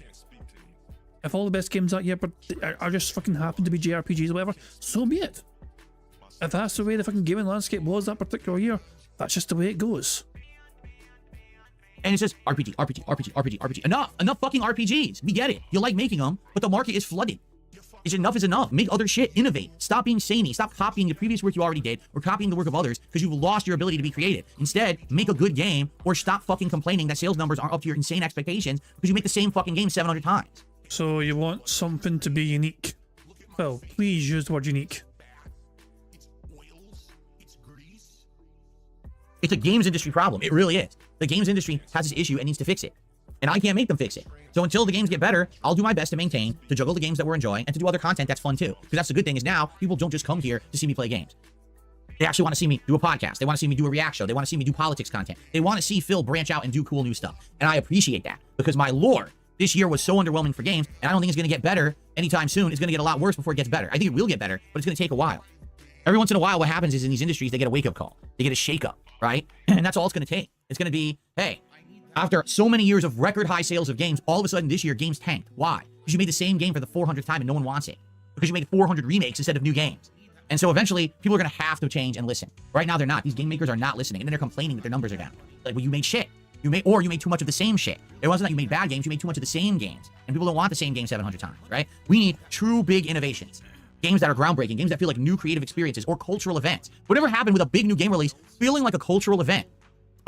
If all the best games that year are just fucking happen to be JRPGs or whatever, so be it. If that's the way the fucking gaming landscape was that particular year, that's just the way it goes. And it's just RPG. Enough fucking RPGs. We get it. You like making them, but the market is flooded. It's enough is enough. Make other shit. Innovate. Stop being samey. Stop copying the previous work you already did or copying the work of others because you've lost your ability to be creative. Instead, make a good game or stop fucking complaining that sales numbers aren't up to your insane expectations because you make the same fucking game 700 times. So you want something to be unique. Well, please use the word unique. It's a games industry problem. It really is. The games industry has this issue and needs to fix it. And I can't make them fix it. So until the games get better, I'll do my best to maintain, to juggle the games that we're enjoying, and to do other content that's fun too. Because that's the good thing is now, people don't just come here to see me play games. They actually want to see me do a podcast. They want to see me do a react show. They want to see me do politics content. They want to see Phil branch out and do cool new stuff. And I appreciate that. Because my lord, this year was so underwhelming for games, and I don't think it's going to get better anytime soon. It's going to get a lot worse before it gets better. I think it will get better, but it's going to take a while. Every once in a while, what happens is in these industries, they get a wake-up call. They get a shake-up, right? And that's all it's going to take. It's going to be, hey, after so many years of record high sales of games, all of a sudden this year, games tanked. Why? Because you made the same game for the 400th time and no one wants it. Because you made 400 remakes instead of new games. And so eventually, people are going to have to change and listen. Right now, they're not. These game makers are not listening. And then they're complaining that their numbers are down. Like, well, you made shit. You made too much of the same shit. It wasn't that you made bad games. You made too much of the same games. And people don't want the same game 700 times, right? We need true big innovations. Games that are groundbreaking. Games that feel like new creative experiences or cultural events. Whatever happened with a big new game release feeling like a cultural event.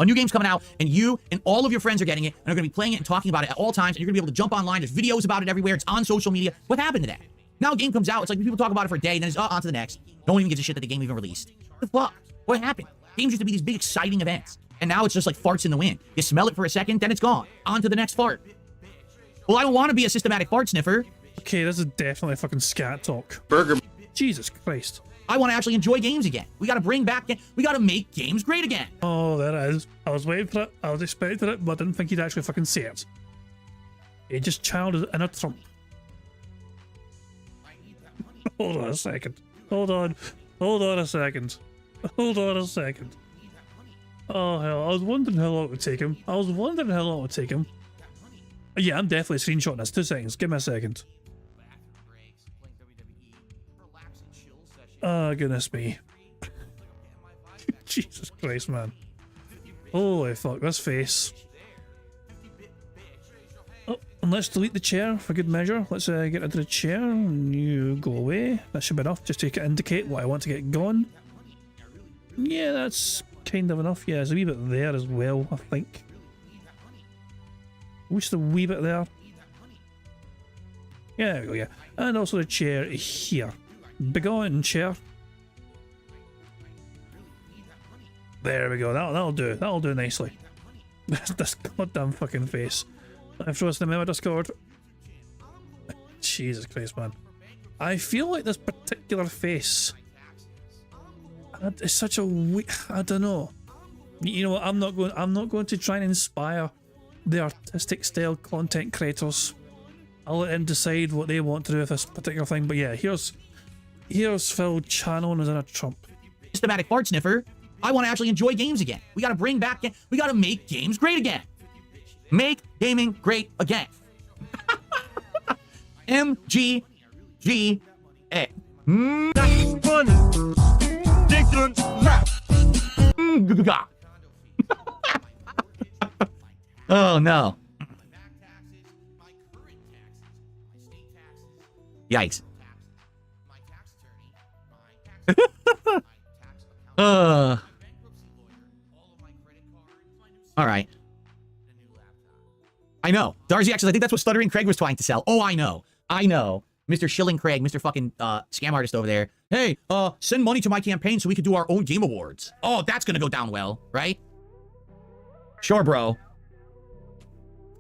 A new game's coming out, and you and all of your friends are getting it, and are going to be playing it and talking about it at all times, and you're going to be able to jump online. There's videos about it everywhere. It's on social media. What happened to that? Now a game comes out. It's like people talk about it for a day, and then it's on to the next. No one even gives a shit that the game even released. What the fuck? What happened? Games used to be these big, exciting events, and now it's just like farts in the wind. You smell it for a second, then it's gone. On to the next fart. Well, I don't want to be a systematic fart sniffer. Okay, this is definitely fucking scat talk. Burger. Jesus Christ. I want to actually enjoy games again. We got to bring back, we got to make games great again. Oh, there it is. I was waiting for it. I was expecting it, but I didn't think he'd actually fucking say it. He just channeled his inner Trump. Hold on a second. Hold on. Hold on a second. Hold on a second. Oh, hell. I was wondering how long it would take him. Yeah, I'm definitely screenshotting this. 2 seconds. Give me a second. Oh, goodness me. Jesus Christ, man. Holy fuck, this face. Oh, and let's delete the chair for good measure. Let's get rid of the chair and you go away. That should be enough just to indicate what I want to get gone. Yeah, that's kind of enough. Yeah, there's a wee bit there as well, I think. Just a wee bit there. Yeah, there we go, yeah. And also the chair here. Begone, chair. There we go, that'll do. That'll do nicely. This goddamn fucking face. I've thrown us in the memo Discord. Jesus Christ, man. I feel like this particular face is such a I don't know. You know what? I'm not going to try and inspire the artistic style content creators. I'll let them decide what they want to do with this particular thing. But yeah, here's Phil channeling as in a Trump. Systematic fart sniffer. I want to actually enjoy games again. We got to bring back. We got to make games great again. Make gaming great again. MGGA. That's funny. Dickens left. Oh no. Yikes. All right. I know. Darcy X, I think that's what Stuttering Craig was trying to sell. Oh, I know. Mr. Shilling Craig, Mr. fucking scam artist over there. Hey, send money to my campaign so we could do our own game awards. Oh, that's gonna go down well, right? Sure, bro.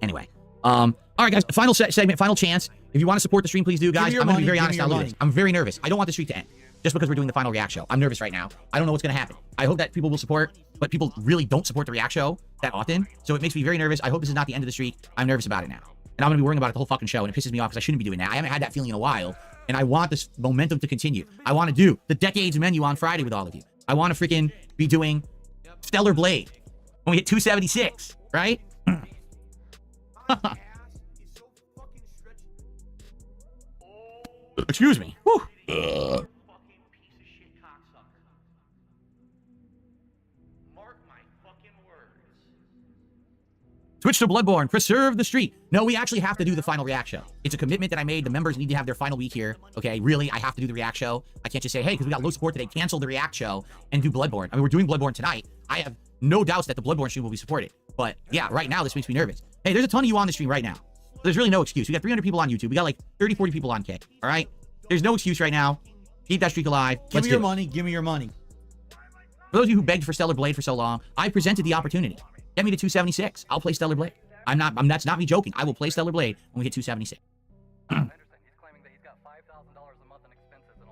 Anyway. All right, guys, final segment, final chance. If you want to support the stream, please do, guys. I'm gonna be very honest now. I'm very nervous. I don't want the streak to end. Just because we're doing the final react show. I'm nervous right now. I don't know what's going to happen. I hope that people will support, but people really don't support the react show that often. So it makes me very nervous. I hope this is not the end of the streak. I'm nervous about it now. And I'm going to be worrying about it the whole fucking show. And it pisses me off because I shouldn't be doing that. I haven't had that feeling in a while. And I want this momentum to continue. I want to do the Decades menu on Friday with all of you. I want to freaking be doing Stellar Blade when we hit 276, right? Excuse me. Whew. Switch to Bloodborne. Preserve the streak. No, we actually have to do the final react show. It's a commitment that I made. The members need to have their final week here. Okay, really, I have to do the react show. I can't just say, hey, because we got low support today, cancel the react show and do Bloodborne. I mean, we're doing Bloodborne tonight. I have no doubts that the Bloodborne stream will be supported. But yeah, right now, this makes me nervous. Hey, there's a ton of you on the stream right now. There's really no excuse. We got 300 people on YouTube. We got like 30, 40 people on K. All right? There's no excuse right now. Keep that streak alive. Give me your money. Give me your money. For those of you who begged for Stellar Blade for so long, I presented the opportunity. Get me to 276. I'll play Stellar Blade. That's not me joking. I will play Stellar Blade when we hit 276.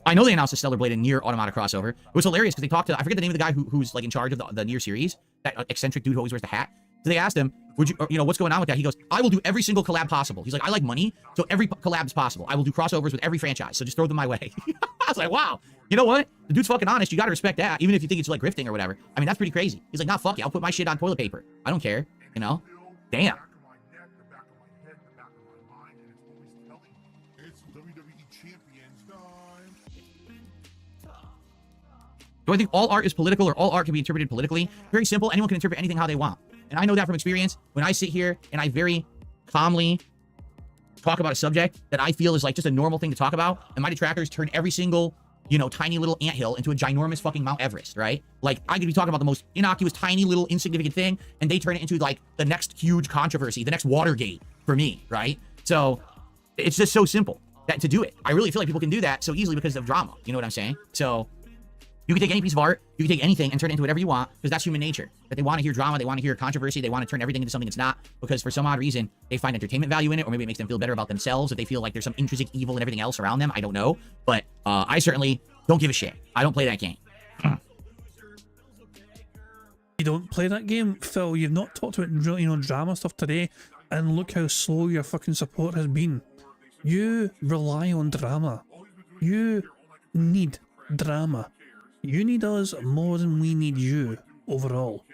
I know they announced a Stellar Blade and Nier Automata crossover. It was hilarious because they talked to, I forget the name of the guy who's like in charge of the Nier series, that eccentric dude who always wears the hat. So they asked him, would you, what's going on with that? He goes, I will do every single collab possible. He's like, I like money, so every collab is possible. I will do crossovers with every franchise, so just throw them my way. I was like, wow, you know what? The dude's fucking honest. You gotta respect that, even if you think it's like grifting or whatever. I mean, that's pretty crazy. He's like, nah, fuck it. I'll put my shit on toilet paper. I don't care, you know? Damn. Do I think all art is political or all art can be interpreted politically? Very simple. Anyone can interpret anything how they want. And I know that from experience. When I sit here and I very calmly talk about a subject that I feel is like just a normal thing to talk about, and my detractors turn every single, tiny little anthill into a ginormous fucking Mount Everest, right? Like, I could be talking about the most innocuous, tiny little insignificant thing, and they turn it into like the next huge controversy, the next Watergate for me, right? So it's just so simple that to do it. I really feel like people can do that so easily because of drama. You know what I'm saying? So you can take any piece of art, you can take anything and turn it into whatever you want, because that's human nature. That they want to hear drama, they want to hear controversy, they want to turn everything into something it's not, because for some odd reason, they find entertainment value in it, or maybe it makes them feel better about themselves, if they feel like there's some intrinsic evil and everything else around them. I don't know. But I certainly don't give a shit. I don't play that game. You don't play that game, Phil. You've not talked about drama stuff today, and look how slow your fucking support has been. You rely on drama. You need drama. You need us more than we need you overall.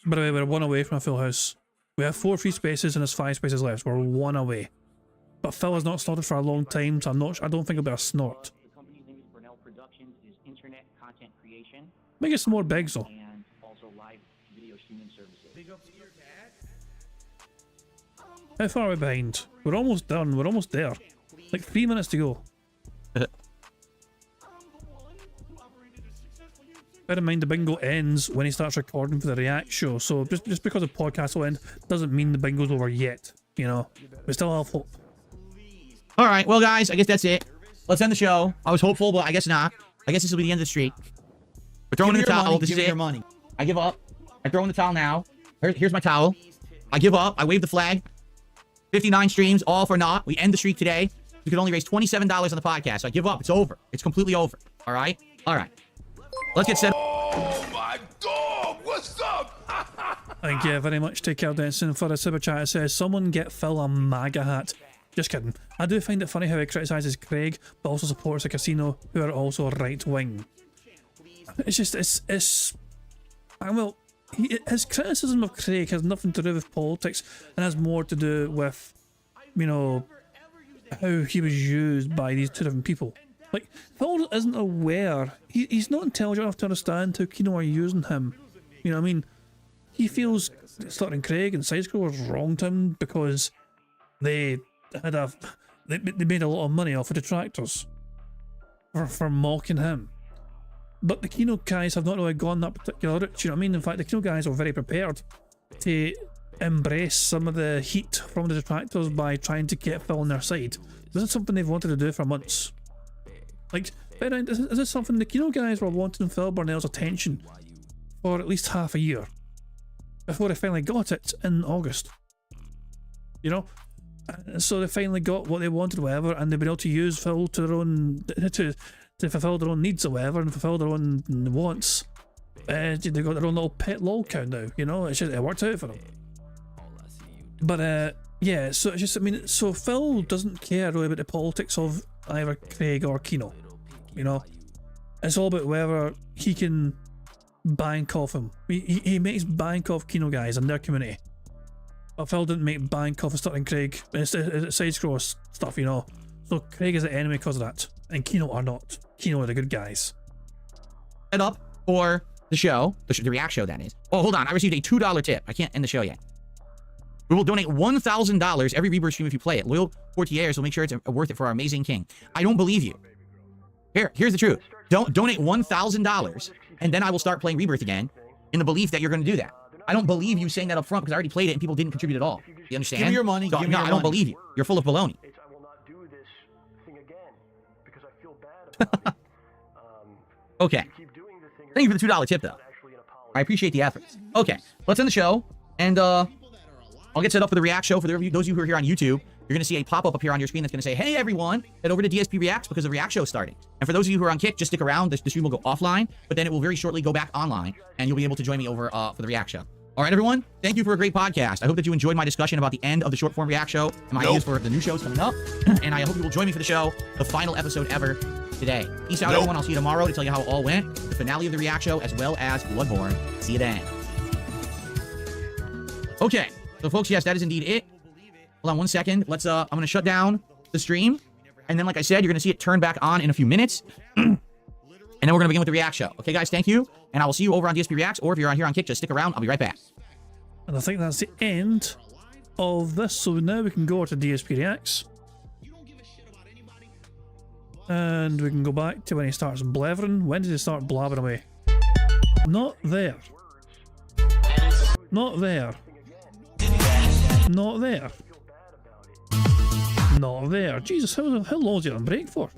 By the way, we're one away from a full house. We have 4 free spaces and there's 5 spaces left. We're one away. But Phil has not snorted for a long time, so I don't think it'll be a snort. The company's name is Burnell Productions, is internet content creation. Make it some more bigs though. And also live video streaming services. How far are we behind? We're almost done. We're almost there. Like 3 minutes to go. Bear in mind the bingo ends when he starts recording for the React show, so just because the podcast will end doesn't mean the bingo's over yet, you know. We still have hope. Alright, well guys, I guess that's it. Let's end the show. I was hopeful, but I guess not. I guess this will be the end of the streak. We're throwing in the towel. This is it. I give up. I throw in the towel now. Here's my towel. I give up. I wave the flag. 59 streams, all for naught. We end the streak today. We could only raise $27 on the podcast, so I give up. It's over. It's completely over. Alright? Alright. Let's get set. Oh my dog! What's up? Thank you very much, Take Care Denson, for the super chat. It says, someone get Phil a MAGA hat. Just kidding. I do find it funny how he criticises Craig, but also supports the casino, who are also right-wing. It's just, well, his criticism of Craig has nothing to do with politics, and has more to do with, you know, how he was used by these two different people. Like, Phil isn't aware, he's not intelligent enough to understand how Kino are using him. You know what I mean? He feels Slaughter Craig and Sidescrollers wronged him because they had they made a lot of money off of detractors for mocking him. But the Kino guys have not really gone that particular route, you know what I mean? In fact, the Kino guys were very prepared to embrace some of the heat from the detractors by trying to get Phil on their side. This is something they've wanted to do for months. Like, is this something the Kino guys were wanting Phil Burnell's attention for at least half a year before they finally got it in August? You know? So they finally got what they wanted, whatever, and they've been able to use Phil to their own to fulfill their own needs or whatever, and fulfill their own wants. They've got their own little pet lol count now, you know? It's just, it worked out for them. But yeah, so it's just, I mean, so Phil doesn't care really about the politics of either Craig or Kino, you know? It's all about whether he can bank off him. He makes bank off Kino guys and their community. But Phil didn't make bank off of starting Craig. It's side-scroll stuff, you know? So Craig is the enemy because of that, and Kino are not. Kino are the good guys. Set up for the show, the React show, that is. Oh, hold on, I received a $2 tip. I can't end the show yet. We will donate $1,000 every Rebirth stream if you play it. Loyal Portiers will make sure it's worth it for our amazing king. I don't believe you. Here's the truth. Don't donate $1,000, and then I will start playing Rebirth again in the belief that you're going to do that. I don't believe you saying that up front because I already played it and people didn't contribute at all. You understand? Give me your money. So, no, I don't believe you. You're full of baloney. I will not do this thing again because I feel bad about it. Okay. Thank you for the $2 tip, though. I appreciate the efforts. Okay, let's end the show, and I'll get set up for the React show. For those of you who are here on YouTube, you're going to see a pop-up up here on your screen that's going to say, hey, everyone, head over to DSP Reacts because the React show is starting. And for those of you who are on Kick, just stick around. The stream will go offline, but then it will very shortly go back online, and you'll be able to join me over for the React show. All right, everyone, thank you for a great podcast. I hope that you enjoyed my discussion about the end of the short-form React show and my ideas for the new shows coming up. And I hope you will join me for the show, the final episode ever today. Peace out, everyone. I'll see you tomorrow to tell you how it all went, the finale of the React show, as well as Bloodborne. See you then. Okay, so folks, yes, that is indeed it. Hold on one second. Let's, I'm going to shut down the stream. And then, like I said, you're going to see it turn back on in a few minutes. And then we're going to begin with the React show. Okay, guys, thank you. And I will see you over on DSP Reacts, or if you're on here on Kick, just stick around. I'll be right back. And I think that's the end of this. So now we can go to DSP Reacts. And we can go back to when he starts blathering. When did he start blabbering away? Not there. Not there. Not there. Not there. Jesus, how long is he on break for?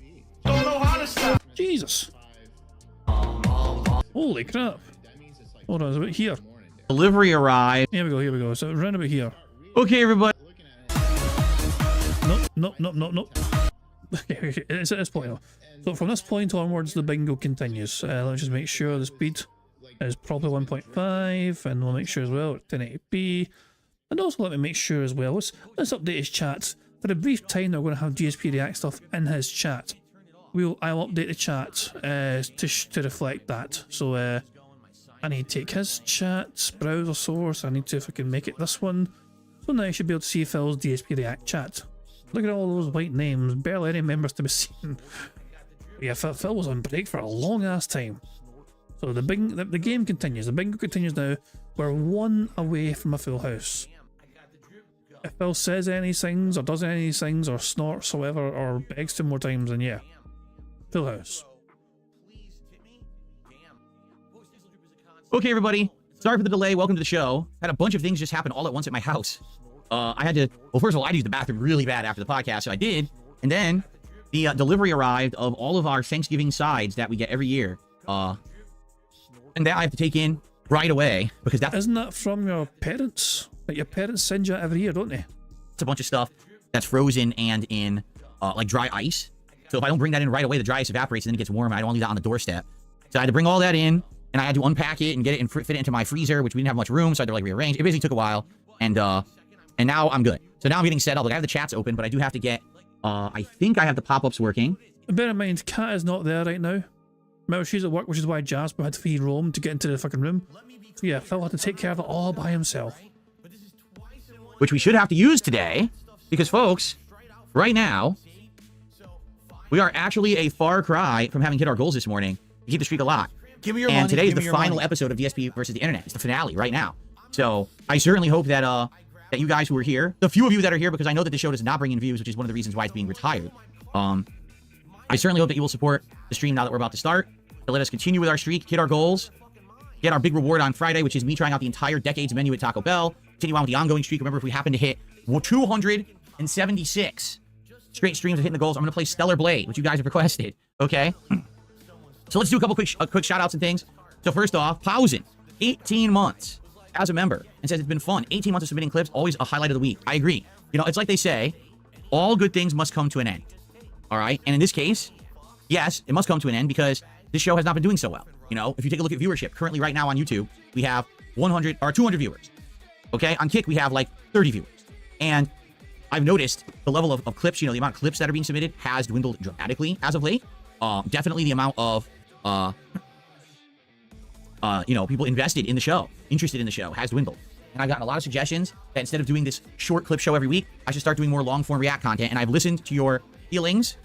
Don't know how to stop. Jesus. Holy crap. Hold on, it's about here. Delivery arrived. Here we go. So round about here. Okay, everybody. Nope. Okay, it's at this point now. So from this point onwards, the bingo continues. Let's just make sure the speed is probably 1.5, and we'll make sure as well 1080p. And also let me make sure as well, let's update his chat. For a brief time, we're going to have DSP React stuff in his chat. I'll update the chat to reflect that. So I need to take his chat, browser source. I need to, if I can make it this one. So now you should be able to see Phil's DSP React chat. Look at all those white names, barely any members to be seen. Yeah, Phil was on break for a long ass time. So the game continues. The bingo continues now. We're one away from a full house. If Phil says any things or does any things or snorts or whatever or begs 2 more times, then yeah, full house. Okay, everybody. Sorry for the delay. Welcome to the show. Had a bunch of things just happen all at once at my house. I had to, well, first of all, I had to use the bathroom really bad after the podcast, so I did. And then the delivery arrived of all of our Thanksgiving sides that we get every year. And that I have to take in right away because that isn't that from your parents? Like your parents send you every year, don't they? It's a bunch of stuff that's frozen and in like dry ice. So if I don't bring that in right away, the dry ice evaporates and then it gets warm. I don't want to leave that on the doorstep. So I had to bring all that in, and I had to unpack it and get it and fit it into my freezer, which we didn't have much room, so I had to like rearrange. It basically took a while, and now I'm good. So now I'm getting set up. Like I have the chats open, but I do have to get. I think I have the pop-ups working. Bear in mind, Kat is not there right now. Remember, she's at work, which is why Jasper had to feed Rome to get into the fucking room. So yeah, Phil had to take care of it all by himself. Which we should have to use today, because folks, right now, we are actually a far cry from having hit our goals this morning to keep the streak alive. Give me your and money. Today is the final episode of DSP versus the Internet. It's the finale right now. So I certainly hope that that you guys who are here, the few of you that are here, because I know that the show does not bring in views, which is one of the reasons why it's being retired. I certainly hope that you will support the stream now that we're about to start, to let us continue with our streak, hit our goals, get our big reward on Friday, which is me trying out the entire Decades menu at Taco Bell, continue on with the ongoing streak. Remember, if we happen to hit 276 straight streams of hitting the goals, I'm going to play Stellar Blade, which you guys have requested, okay? So let's do a couple quick shout-outs and things. So first off, Pausen, 18 months as a member, and says it's been fun. 18 months of submitting clips, always a highlight of the week. I agree. You know, it's like they say, all good things must come to an end. All right? And in this case, yes, it must come to an end because this show has not been doing so well. You know, if you take a look at viewership, currently right now on YouTube, we have 100 or 200 viewers. Okay? On Kick, we have like 30 viewers. And I've noticed the level of clips, you know, the amount of clips that are being submitted has dwindled dramatically as of late. Definitely the amount of, you know, people invested in the show, interested in the show, has dwindled. And I've gotten a lot of suggestions that instead of doing this short clip show every week, I should start doing more long-form React content. And I've listened to your feelings,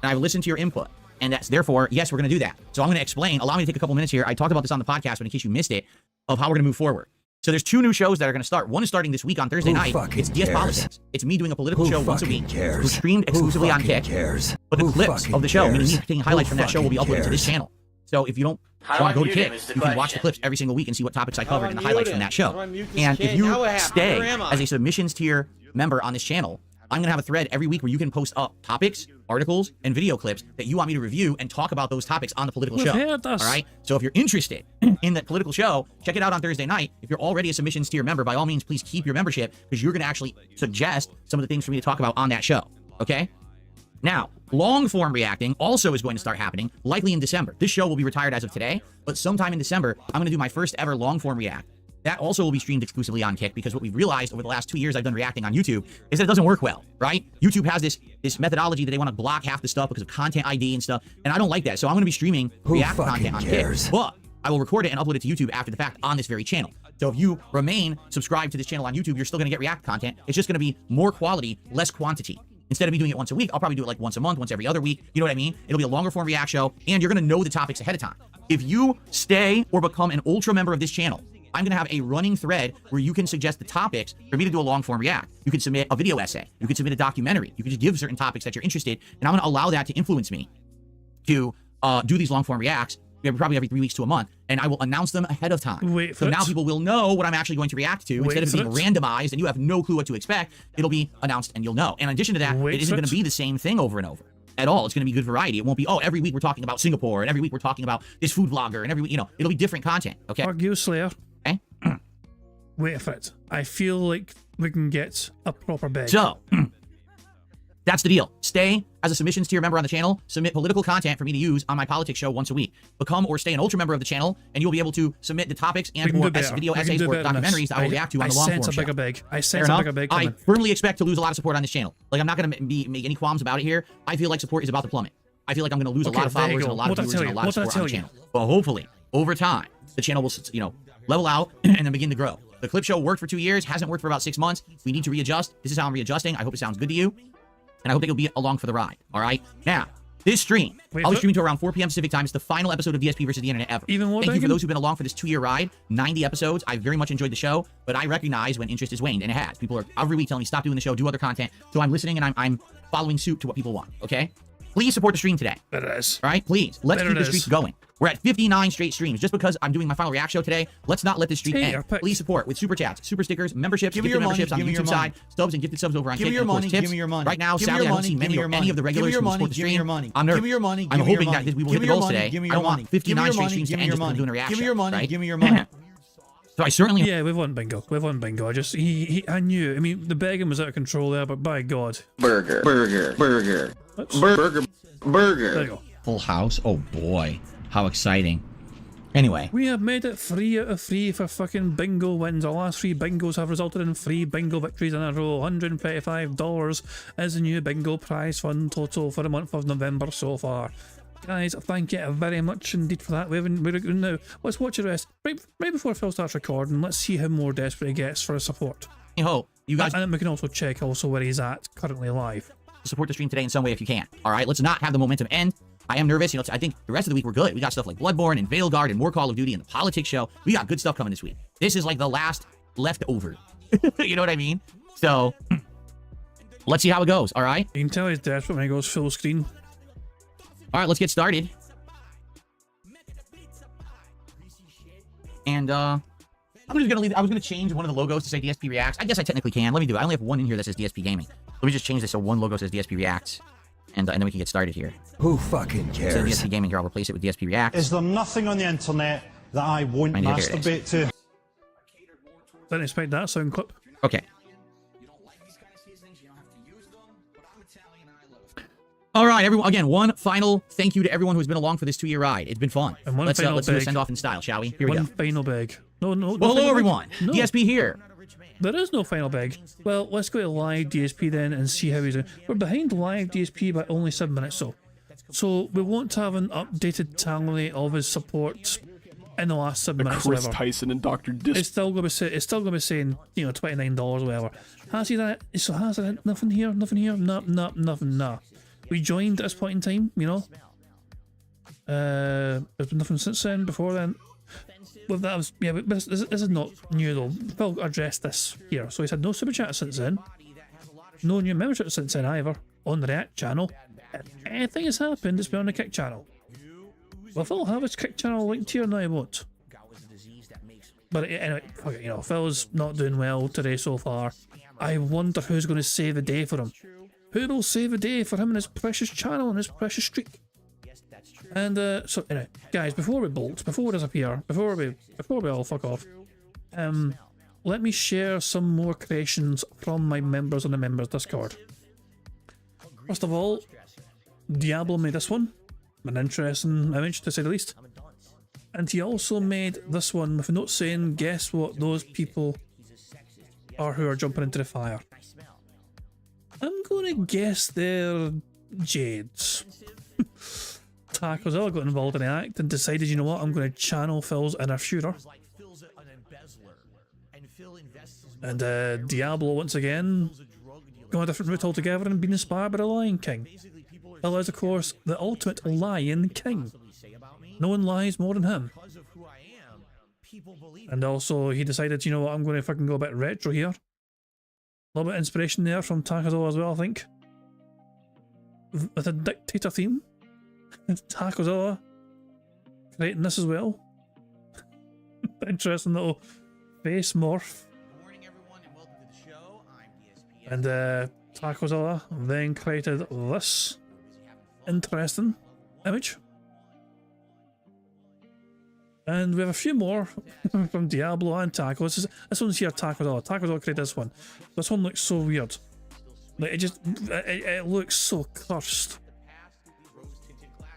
and I've listened to your input. And that's therefore, yes, we're going to do that. So I'm going to explain. Allow me to take a couple minutes here. I talked about this on the podcast, but in case you missed it, of how we're going to move forward. So there's 2 new shows that are going to start. One is starting this week on Thursday night. It's DS Politics. It's me doing a political show once a week. We're streamed exclusively on Kick. But the clips of the show, meaning me taking highlights from that show, will be uploaded to this channel. So if you don't want to go to Kick, you can watch the clips every single week and see what topics I covered and the highlights from that show. And if you stay as a submissions tier member on this channel, I'm going to have a thread every week where you can post up topics, articles, and video clips that you want me to review and talk about those topics on the political show. All right? So if you're interested in that political show, check it out on Thursday night. If you're already a submissions tier member, by all means, please keep your membership because you're going to actually suggest some of the things for me to talk about on that show. Okay? Now, long-form reacting also is going to start happening, likely in December. This show will be retired as of today, but sometime in December, I'm going to do my first ever long-form react. That also will be streamed exclusively on Kick because what we've realized over the last 2 years I've done reacting on YouTube is that it doesn't work well, right? YouTube has this methodology that they want to block half the stuff because of content ID and stuff, and I don't like that. So I'm going to be streaming React content on Kick, but I will record it and upload it to YouTube after the fact on this very channel. So if you remain subscribed to this channel on YouTube, you're still going to get React content. It's just going to be more quality, less quantity. Instead of me doing it once a week, I'll probably do it like once a month, once every other week. You know what I mean? It'll be a longer form React show, and you're going to know the topics ahead of time. If you stay or become an ultra member of this channel, I'm going to have a running thread where you can suggest the topics for me to do a long-form react. You can submit a video essay. You can submit a documentary. You can just give certain topics that you're interested in, and I'm going to allow that to influence me to do these long-form reacts probably every 3 weeks to a month, and I will announce them ahead of time. So now people will know what I'm actually going to react to. Instead of being randomized and you have no clue what to expect, it'll be announced and you'll know. And in addition to that, it isn't going to be the same thing over and over at all. It's going to be good variety. It won't be, oh, every week we're talking about Singapore, and every week we're talking about this food vlogger, and every week, you know, it'll be different content, okay? Argue Slayer. Okay? Wait a minute. I feel like we can get a proper bed. So, that's the deal. Stay as a submissions tier member on the channel. Submit political content for me to use on my politics show once a week. Become or stay an ultra member of the channel, and you'll be able to submit the topics and or video essays or documentaries that I will react to on the long form show. I sense a big I firmly expect to lose a lot of support on this channel. Like, I'm not going to make any qualms about it here. I feel like support is about to plummet. I feel like I'm going to lose a lot of followers and a lot of viewers and a lot of support on the channel. But hopefully, over time, the channel will, you know, level out and then begin to grow. The clip show worked for 2 years, hasn't worked for about 6 months. We need to readjust. This is how I'm readjusting. I hope it sounds good to you. And I hope that you'll be along for the ride. All right? Now, this stream, I'll be streaming to around 4 p.m. Pacific time. It's the final episode of DSP versus the internet ever. Even more Thank you for those who've been along for this 2-year ride. 90 episodes. I very much enjoyed the show, but I recognize when interest has waned, and it has. People are every week telling me, stop doing the show, do other content. So I'm listening, and I'm following suit to what people want, okay? Please support the stream today. There it is. All right? Please. Let's keep the streak going. We're at 59 straight streams. Just because I'm doing my final react show today, let's not let this streak end. Please support with super chats, super stickers, memberships, gifted memberships on the YouTube side, subs and gifted subs over on Kick, and of course tips. Give me your money. Right now, sadly, I don't see many or any of the regulars who support the stream. I'm nervous. Give me your money. I'm hoping that we will hit the goals today. I don't want 59 straight streams to end just because I'm doing a reaction. Give me your money. Right? Give me your money. So I certainly... Yeah, we've won bingo. We've won bingo. I knew. I mean, the begging was out of control there, but by God. Burger. There you go. Full house. Oh boy. How exciting. Anyway. We have made it 3 out of 3 for fucking bingo wins. Our last 3 bingos have resulted in 3 bingo victories in a row. $125 is the new bingo prize fund total for the month of November so far. Guys, thank you very much indeed for that. We're now. Let's watch the rest. Right before Phil starts recording, let's see how more desperate he gets for his support. I hope you guys... And we can also check also where he's at currently live. Support the stream today in some way if you can. All right, let's not have the momentum end. I am nervous. You know, I think the rest of the week we're good. We got stuff like Bloodborne and Veilguard and more Call of Duty and the politics show. We got good stuff coming this week. This is like the last leftover. You know what I mean? So let's see how it goes. All right. You can tell he's desperate when he goes full screen. All right, let's get started. And I'm just gonna leave. I was gonna change one of the logos to say DSP Reacts. I guess I technically can. Let me do it. I only have one in here that says DSP Gaming. Let me just change this so one logo says DSP Reacts. And then we can get started here. Who fucking cares? So DSP Gaming here, I'll replace it with DSP Reacts. Is there nothing on the internet that I won't masturbate to? Didn't expect that sound clip. Okay. All right, everyone. Again, one final thank you to everyone who's been along for this 2-year ride. It's been fun. And let's do a send off in style, shall we? Here we go. One final beg. No. Well, hello, everyone. No. DSP here. There is no final beg. Well, let's go to live DSP then and see how he's doing. We're behind live DSP by only 7 minutes, so we won't have an updated tally of his support in the last 7 minutes. Chris Tyson and Dr. Dis. It's still gonna be saying, you know, $29 or whatever. Has he that? So has it nothing here? Nothing here? Nothing. Nah. We joined at this point in time, you know. There's been nothing since then. Before then. Well, that was, yeah, but this is not new though. Phil addressed this here. So he's had no super chat since then. No new membership since then either. On the React channel. If anything has happened, it's been on the Kick channel. Well, Phil have his Kick channel linked here, now he won't. But anyway, fuck it, you know, Phil's not doing well today so far. I wonder who's going to save the day for him. Who will save the day for him and his precious channel and his precious streak? And so anyway, guys, before we bolt, before we disappear, before we all fuck off, let me share some more creations from my members on the members Discord. First of all, Diablo made this one, an interesting image to say the least, and he also made this one with a note saying, "Guess what those people are who are jumping into the fire." I'm gonna guess they're Jades. Tacozilla got involved in the act and decided, you know what, I'm going to channel Phil's inner Führer. And Diablo, once again, going a different route altogether and being inspired by the Lion King. Phil is, of course, the ultimate Lion King. No one lies more than him. And also, he decided, you know what, I'm going to fucking go a bit retro here. A little bit of inspiration there from Tacozilla as well, I think. With a dictator theme. Tacozilla creating this as well. Interesting little face morph. And Tacozilla then created this interesting image. And we have a few more from Diablo and Taco. This one's here, Tacozilla. Tacozilla created this one. This one looks so weird. Like it looks so cursed.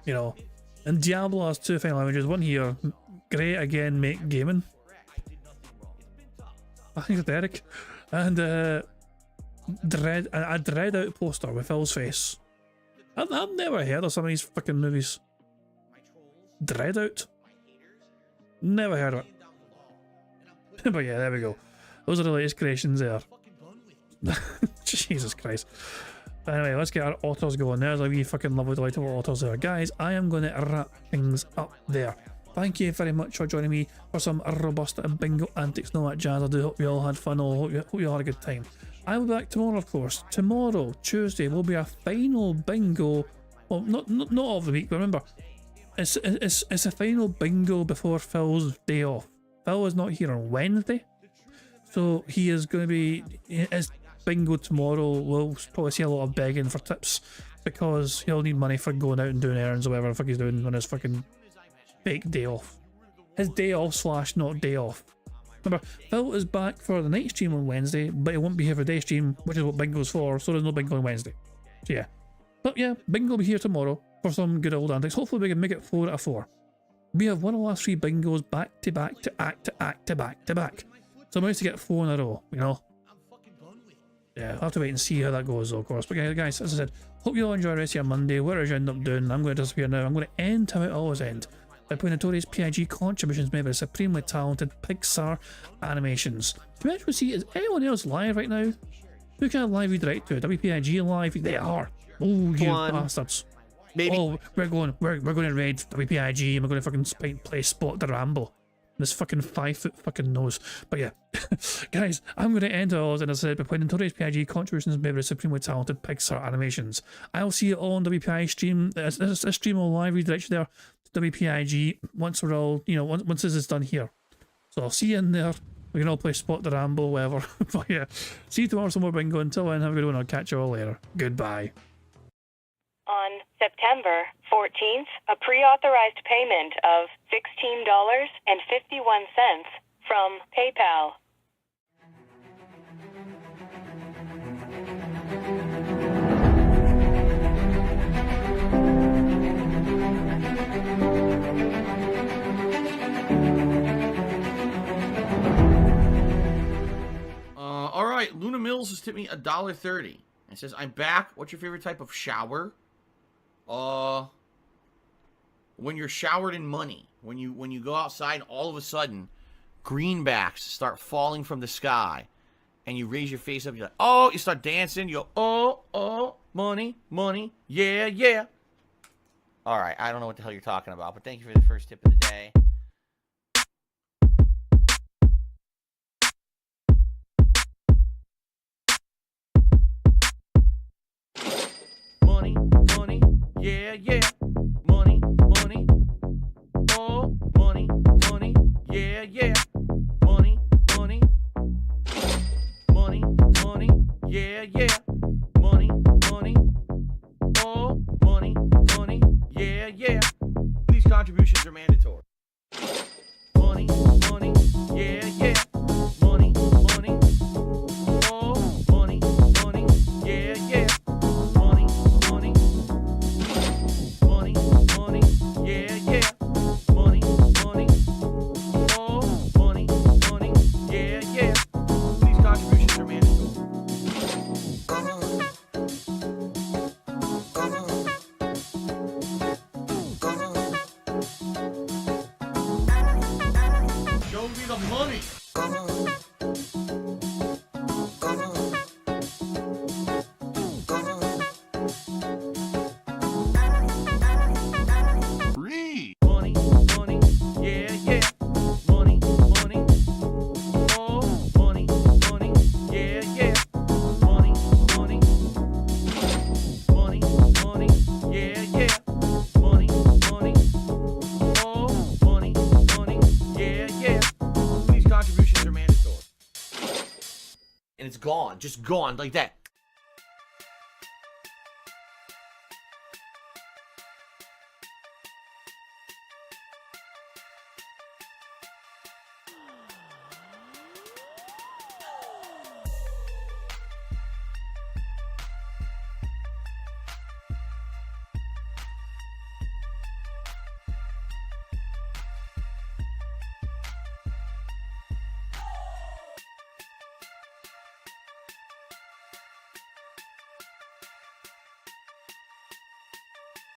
You know, and Diablo has 2 final images. One here, great again, make gaming. I think it's Derek, and a dread out poster with Phil's face. I've never heard of some of these fucking movies. Dread out. Never heard of it. But yeah, there we go. Those are the latest creations there. Jesus Christ. But anyway, let's get our autos going. There's a wee fucking lovely delightful autos there. Guys, I am going to wrap things up there. Thank you very much for joining me for some robust bingo antics and all that jazz. I do hope you all had fun. I hope you all had a good time. I will be back tomorrow, of course. Tomorrow, Tuesday, will be our final bingo. Well, not of the week, but remember, it's a final bingo before Phil's day off. Phil is not here on Wednesday, so he is going to be his bingo tomorrow. We'll probably see a lot of begging for tips because he'll need money for going out and doing errands or whatever the fuck he's doing on his fucking fake day off. His day off / not day off. Remember, Phil is back for the night stream on Wednesday, but he won't be here for day stream, which is what bingo's for, so there's no bingo on Wednesday. So yeah. But yeah, bingo will be here tomorrow for some good old antics. Hopefully we can make it 4 out of 4. We have won the last 3 bingos back to back to back to back. So I managed to get 4 in a row, you know. Yeah, I'll have to wait and see how that goes though, of course. But guys, as I said, hope you all enjoy the rest of your Monday, whatever you end up doing. I'm going to disappear now. I'm going to end how it always ends, by putting notorious PIG contributions made by supremely talented Pixar animations. Can we actually see, is anyone else live right now? Who can I live redirect to? WPIG live? They are. Oh, you bastards. Maybe. Oh, we're going to raid WPIG and we're going to fucking play Spot the Rambo. This fucking 5-foot fucking nose. But yeah, guys, I'm going to end it all, as I said, by playing notorious PIG contributions made by supremely talented Pixar animations. I'll see you all on WPI stream. This stream will live redirect you there to WPIG once we're all, you know, once this is done here. So I'll see you in there. We can all play Spot the Rambo, whatever. But yeah, see you tomorrow, some more bingo. Until then, have a good one. I'll catch you all later. Goodbye. On September 14th, a pre-authorized payment of $16.51 from PayPal. All right, Luna Mills has tipped me $1.30. It says, "I'm back. What's your favorite type of shower?" When you're showered in money, when you go outside, all of a sudden, greenbacks start falling from the sky, and you raise your face up. You're like, oh, you start dancing. You go, oh, money, money, yeah, yeah. All right, I don't know what the hell you're talking about, but thank you for the first tip of the day. Money, money, yeah, yeah. Money, money, oh, money, money, yeah, yeah. Money, money, money, money, yeah, yeah. Money, money, oh, money, money, yeah, yeah. These contributions are mandatory. Money, money, yeah, yeah. Money, money, oh, money, money, yeah, yeah. Money, money, money, money, yeah, yeah. Money, money, oh, money, money, yeah, yeah. These contributions are mandatory. Show me the money. Money, money, yeah, yeah. Money, money, oh, money, money, yeah, yeah. Money, money, money, money, yeah, yeah. Money, money, oh, money, money, yeah, yeah. These contributions are mandatory. And it's gone, just gone like that.